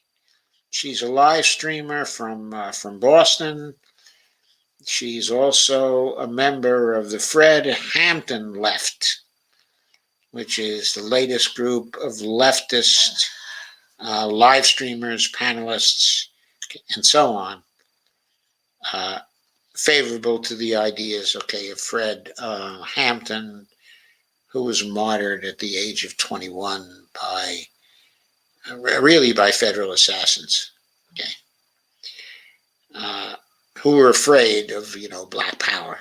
She's a live streamer from Boston. She's also a member of the Fred Hampton Left, which is the latest group of leftist live streamers, panelists, and so on, favorable to the ideas, of Fred Hampton, who was martyred at the age of 21 by federal assassins, who were afraid of, black power.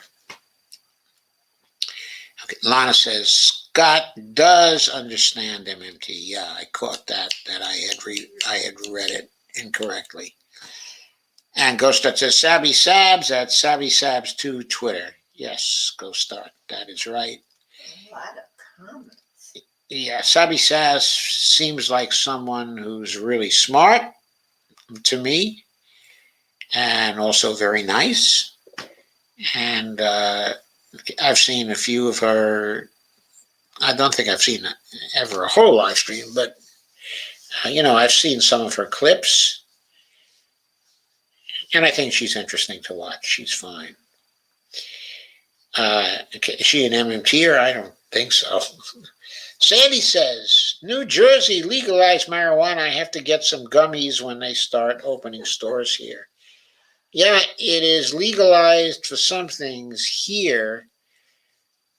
Okay, Lana says, Scott does understand MMT. Yeah, I caught that I had read it incorrectly. And Ghostart says, Sabby Sabs at Sabby Sabs 2 Twitter. Yes, Ghostart, that is right. A lot of comments. Yeah, Sabby Sabs seems like someone who's really smart to me and also very nice. And I've seen a few of her. I don't think I've seen ever a whole live stream, but, I've seen some of her clips. And I think she's interesting to watch. She's fine. Is she an MMTer? I don't think so. Sandy says, New Jersey legalized marijuana. I have to get some gummies when they start opening stores here. Yeah, it is legalized for some things here.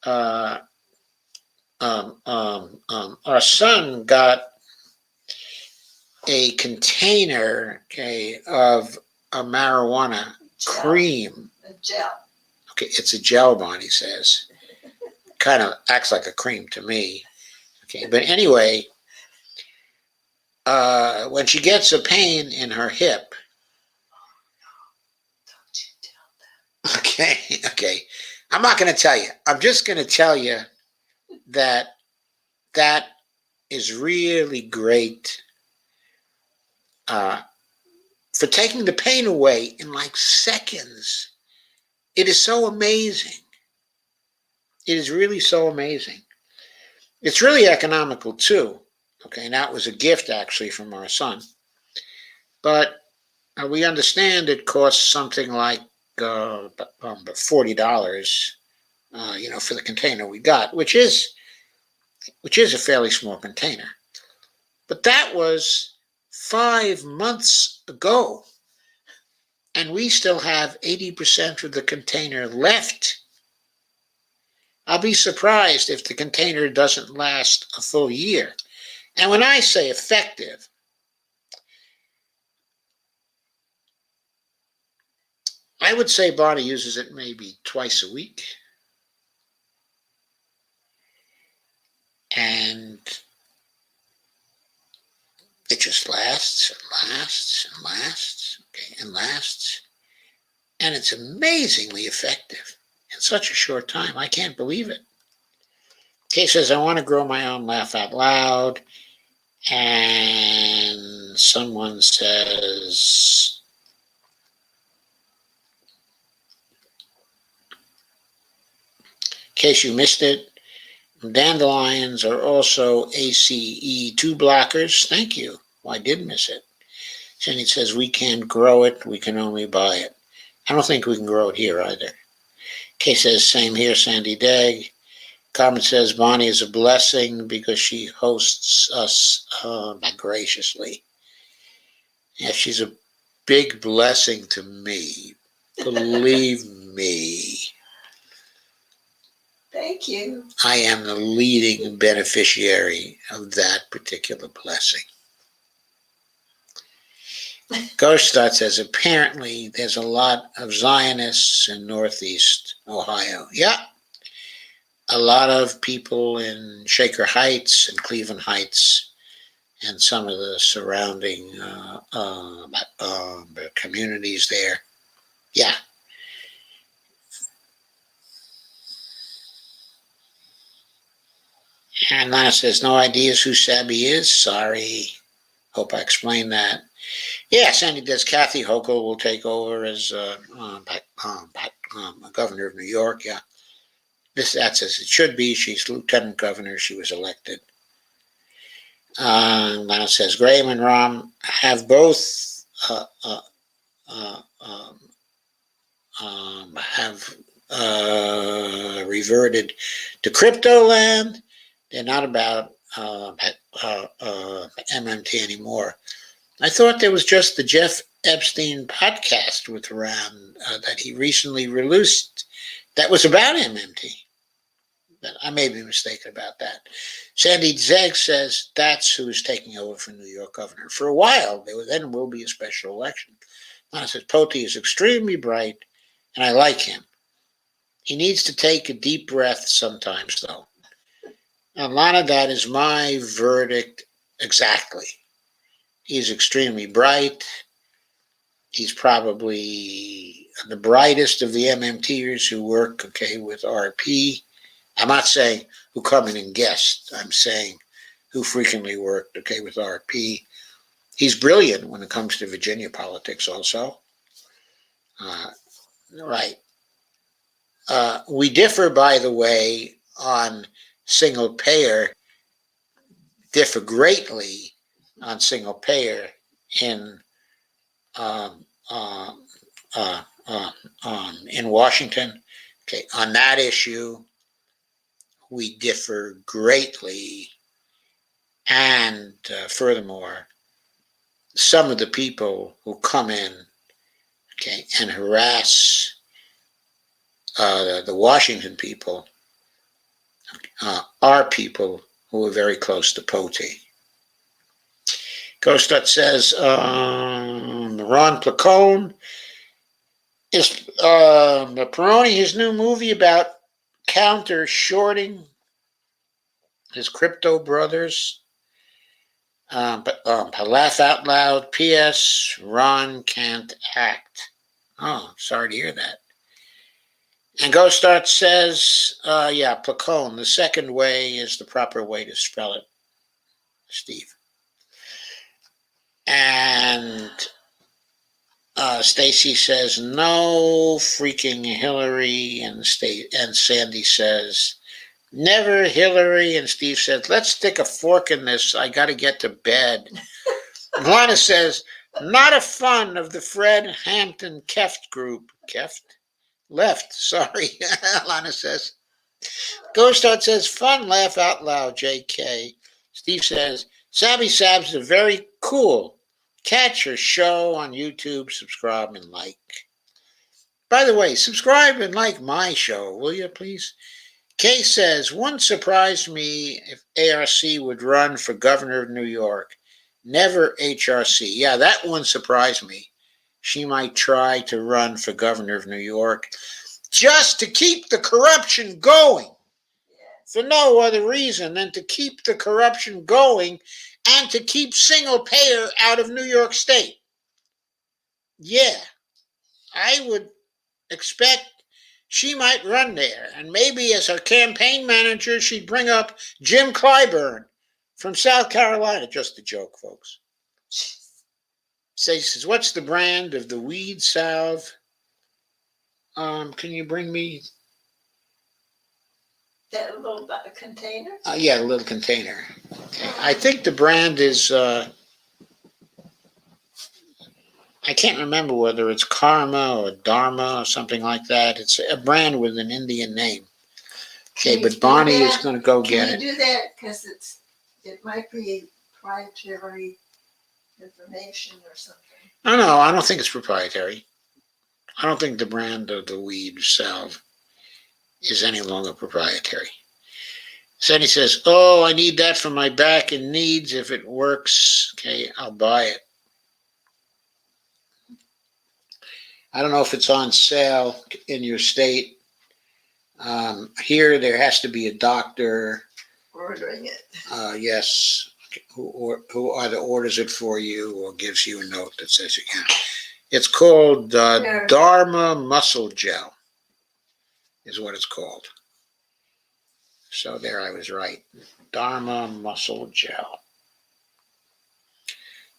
Our son got a container, of a marijuana cream. A gel. Okay, it's a gel, Bonnie says. Kind of acts like a cream to me. Okay, but anyway, when she gets a pain in her hip. Don't you tell them. Okay. I'm not going to tell you. I'm just going to tell you that is really great for taking the pain away in like seconds. It is so amazing. It is really so amazing. It's really economical too. Okay, and that was a gift actually from our son. But we understand it costs something like $40, for the container we got, which is a fairly small container. But that was 5 months ago. And we still have 80% of the container left. I'll be surprised if the container doesn't last a full year. And when I say effective, I would say Bonnie uses it maybe twice a week. And it just lasts and lasts and lasts, okay, and lasts. And it's amazingly effective in such a short time. I can't believe it. Kay says, I want to grow my own laugh out loud. And someone says, in case you missed it, dandelions are also ACE2 blockers. Thank you. Well, I did miss it. Jenny says, we can't grow it. We can only buy it. I don't think we can grow it here either. Kay says, same here, Sandy Dagg. Carmen says, Bonnie is a blessing because she hosts us graciously. Yeah, she's a big blessing to me. Believe me. Thank you. I am the leading beneficiary of that particular blessing. Ghostat says, apparently there's a lot of Zionists in Northeast Ohio. Yeah. A lot of people in Shaker Heights and Cleveland Heights and some of the surrounding communities there. Yeah. And Lana says, no ideas who Sabby is. Sorry. Hope I explained that. Yeah, Sandy does. Kathy Hochul will take over as governor of New York. Yeah. That's as it should be. She's lieutenant governor. She was elected. Lana says, Graham and Rom have both have reverted to crypto land. They're not about MMT anymore. I thought there was just the Jeff Epstein podcast with Ron that he recently released that was about MMT. But I may be mistaken about that. Sandy Zegg says that's who's taking over for New York governor. For a while, then will be a special election. Lana says, Poti is extremely bright, and I like him. He needs to take a deep breath sometimes, though. And Lana, that is my verdict exactly. He's extremely bright. He's probably the brightest of the MMTers who work, okay, with RP. I'm not saying who come in and guest. I'm saying who frequently worked, okay, with RP. He's brilliant when it comes to Virginia politics also. Right. We differ, by the way, on single payer, differ greatly on single payer in Washington. Okay, on that issue, we differ greatly. And furthermore, some of the people who come in, okay, and harass the Washington people are people who are very close to Poti. Ghostat says Ron Placone is Peroni, his new movie about counter shorting his crypto brothers. But laugh out loud. P.S. Ron can't act. Oh, sorry to hear that. And Ghostat says, yeah, Placone. The second way is the proper way to spell it, Steve. And Stacy says, no freaking Hillary. And Sandy says, never Hillary. And Steve says, let's stick a fork in this. I got to get to bed. Lana says, not a fun of the Fred Hampton Keft group. Keft? Left, sorry. Lana says. Ghostat says, fun, laugh out loud, JK. Steve says, Sabby Sabs is very cool. Catch her show on YouTube. Subscribe and like. By the way, subscribe and like my show, will you please? Kay says, one surprised me if ARC would run for governor of New York. Never HRC. Yeah, that one surprised me. She might try to run for governor of New York just to keep the corruption going. For no other reason than to keep the corruption going and to keep single payer out of New York State. Yeah, I would expect she might run there, and maybe as her campaign manager, she'd bring up Jim Clyburn from South Carolina. Just a joke, folks. Says, what's the brand of the weed salve? Can you bring me? That little container? Yeah, a little container. Okay. I think the brand is, I can't remember whether it's Karma or Dharma or something like that. It's a brand with an Indian name. Okay, but Bonnie is going to go get it. Can you do that? Because it might be proprietary information or something. No, I don't think it's proprietary. I don't think the brand of the weed salve is any longer proprietary. Then he says, oh, I need that for my back and needs. If it works, okay, I'll buy it. I don't know if it's on sale in your state. Here, there has to be a doctor. Ordering it. Yes, who either orders it for you or gives you a note that says you can. It's called Dharma Muscle Gel, is what it's called. So there I was right. Dharma Muscle Gel.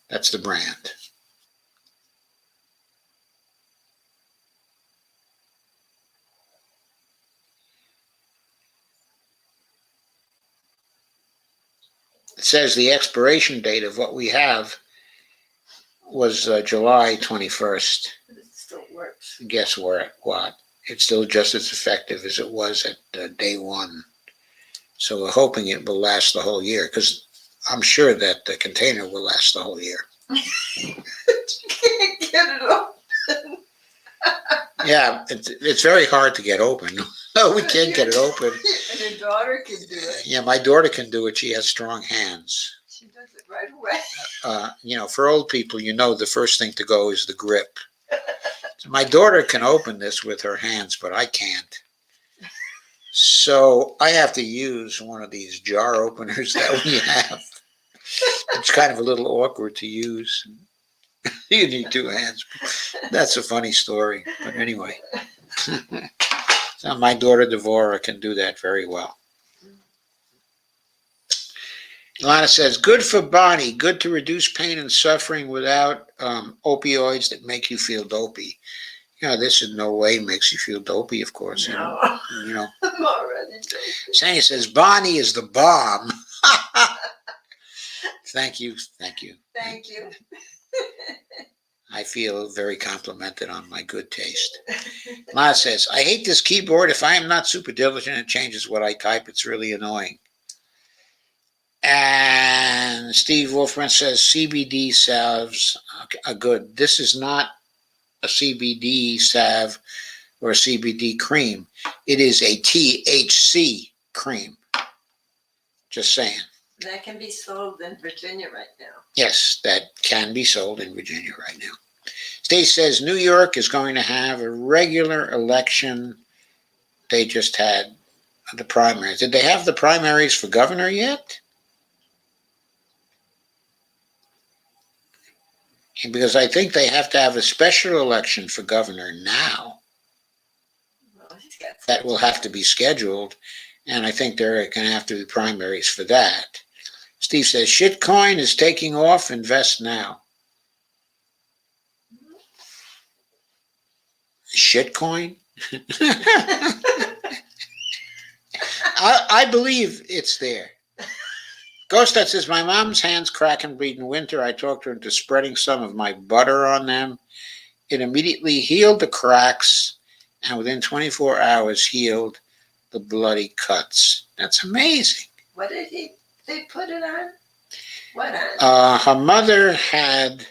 That's the brand. It says the expiration date of what we have was July 21st. But it still works. Guess what? It's still just as effective as it was at day one. So we're hoping it will last the whole year, because I'm sure that the container will last the whole year. You can't get it open. Yeah, it's very hard to get open. No, we can't get it open. And your daughter can do it. Yeah, my daughter can do it. She has strong hands. She does it right away. For old people, the first thing to go is the grip. So my daughter can open this with her hands, but I can't. So I have to use one of these jar openers that we have. It's kind of a little awkward to use. You need two hands. That's a funny story. But anyway. So my daughter Devora can do that very well. Ilana says, good for Bonnie. Good to reduce pain and suffering without opioids that make you feel dopey. This in no way makes you feel dopey, of course. No. I'm already dopey. Sandy says, Bonnie is the bomb. Thank you. Thank you. I feel very complimented on my good taste. Ma says, I hate this keyboard. If I am not super diligent, it changes what I type. It's really annoying. And Steve Wolfman says, CBD salves are good. This is not a CBD salve or a CBD cream. It is a THC cream. Just saying. That can be sold in Virginia right now. Yes, that can be sold in Virginia right now. State says New York is going to have a regular election. They just had the primaries. Did they have the primaries for governor yet? Because I think they have to have a special election for governor now. Well, that will have to be scheduled, and I think there are going to have to be primaries for that. Steve says, shitcoin is taking off. Invest now. Shitcoin? I believe it's there. Ghostat says, my mom's hands crack and bleed in winter. I talked her into spreading some of my butter on them. It immediately healed the cracks, and within 24 hours healed the bloody cuts. That's amazing. What did they put it on? What on? Her mother had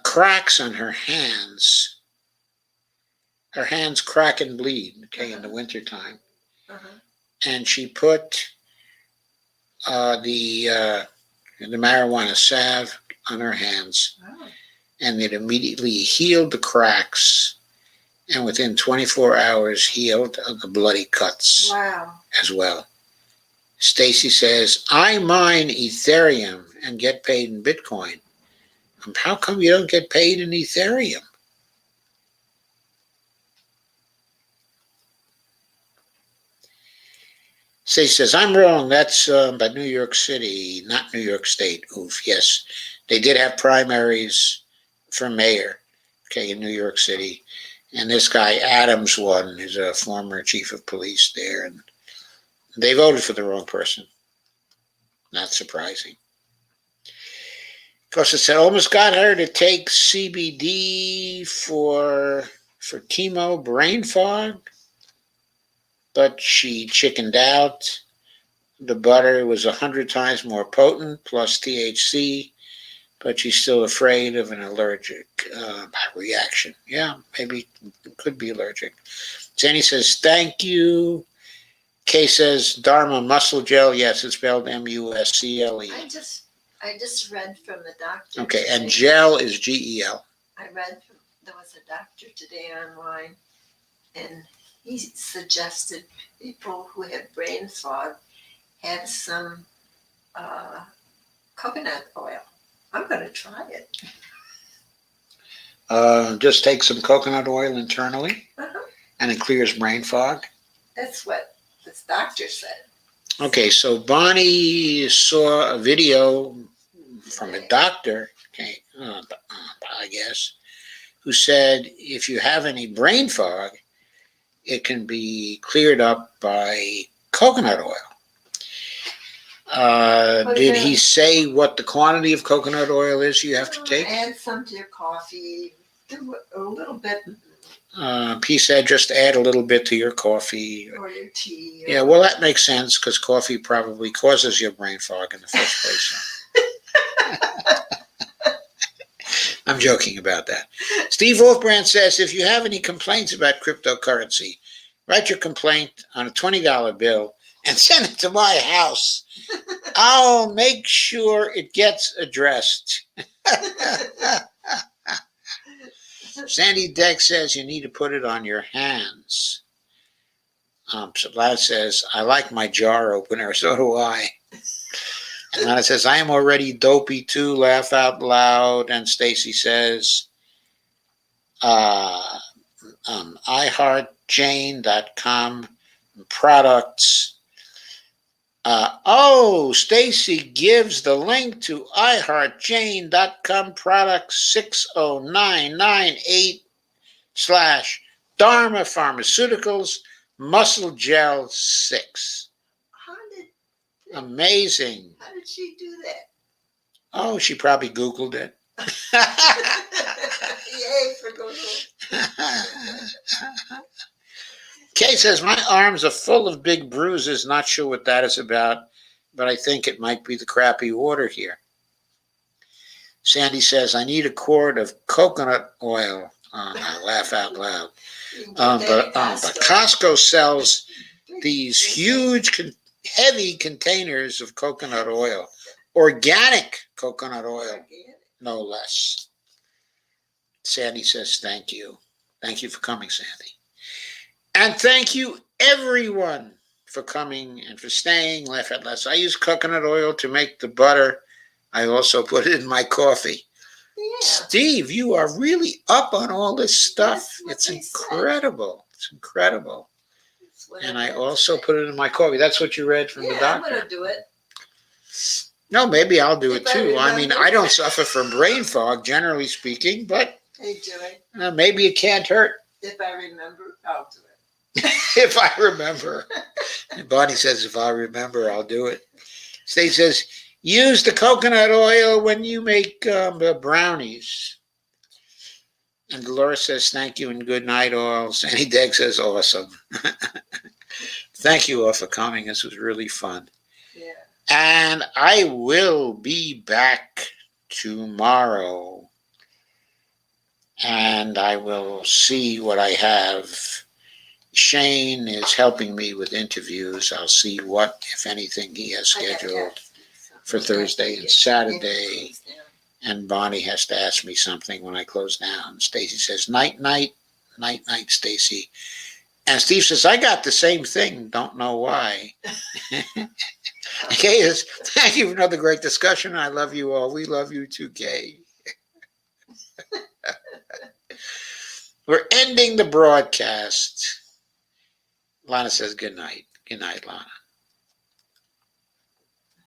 cracks on her hands. Her hands crack and bleed, okay, in the wintertime. Uh-huh. And she put the marijuana salve on her hands, Oh. and it immediately healed the cracks, and within 24 hours healed the bloody cuts Wow. as well. Stacy says, I mine Ethereum and get paid in Bitcoin. How come you don't get paid in Ethereum? Stacy says, I'm wrong. That's by New York City, not New York State. Oof, yes. They did have primaries for mayor, okay, in New York City. And this guy, Adams, won. He's a former chief of police there. And they voted for the wrong person. Not surprising. Of course, it said almost got her to take CBD for chemo brain fog, but she chickened out. The butter was 100 times more potent, plus THC, but she's still afraid of an allergic reaction. Yeah, maybe it could be allergic. Jenny says, thank you. Kay says, Dharma muscle gel. Yes, it's spelled MUSCLE. I just read from the doctor. Okay, today. and gel is GEL. I read from, there was a doctor today online, and he suggested people who have brain fog have some coconut oil. I'm going to try it. Just take some coconut oil internally, Uh-huh. and it clears brain fog. That's what this doctor said. Okay, so Bonnie saw a video from a doctor, okay, I guess, who said if you have any brain fog, it can be cleared up by coconut oil. Did he say what the quantity of coconut oil is you have to take? Add some to your coffee. Do a little bit. He said just add a little bit to your coffee. Or your tea. Yeah, well, that makes sense because coffee probably causes your brain fog in the first place. I'm joking about that. Steve Wolfbrand says, if you have any complaints about cryptocurrency, write your complaint on a $20 bill and send it to my house. I'll make sure it gets addressed. Sandy Deck says you need to put it on your hands. Lad says, I like my jar opener, so do I. And then it says, I am already dopey too, laugh out loud. And Stacy says, iHeartJane.com products. Stacy gives the link to iHeartJane.com products 60998/Dharma Pharmaceuticals Muscle Gel 6. Amazing. How did she do that? Oh, she probably Googled it. Yay for Google. Kay says, my arms are full of big bruises. Not sure what that is about, but I think it might be the crappy water here. Sandy says, I need a quart of coconut oil. I laugh out loud. But Costco sells these huge, heavy containers of coconut oil, organic coconut oil, no less. Sandy says, thank you. Thank you for coming, Sandy. And thank you, everyone, for coming and for staying. Laugh at less. I use coconut oil to make the butter. I also put it in my coffee. Yeah. Steve, you are really up on all this stuff. That's what It's they incredible. It's incredible. That's what And I I read also today. put it in my coffee. That's what you read from the I'm doctor? going to do it. No, maybe I'll do it If I too. I mean, remember. I don't suffer from brain fog, generally speaking, but Hey, Joey, maybe it can't hurt if I remember, I'll do it. if I remember. And Bonnie says, if I remember, I'll do it. Stacey says, use the coconut oil when you make brownies. And Dolores says, thank you and good night all. Sandy Degg says, awesome. Thank you all for coming. This was really fun. Yeah. And I will be back tomorrow. And I will see what I have. Shane is helping me with interviews. I'll see what, if anything, he has scheduled for Thursday and Saturday. And Bonnie has to ask me something when I close down. Stacy says, night, night, night, night, Stacy. And Steve says, I got the same thing. Don't know why. Kay, thank you for another great discussion. I love you all. We love you too, Kay. We're ending the broadcast. Lana says good night. Good night, Lana.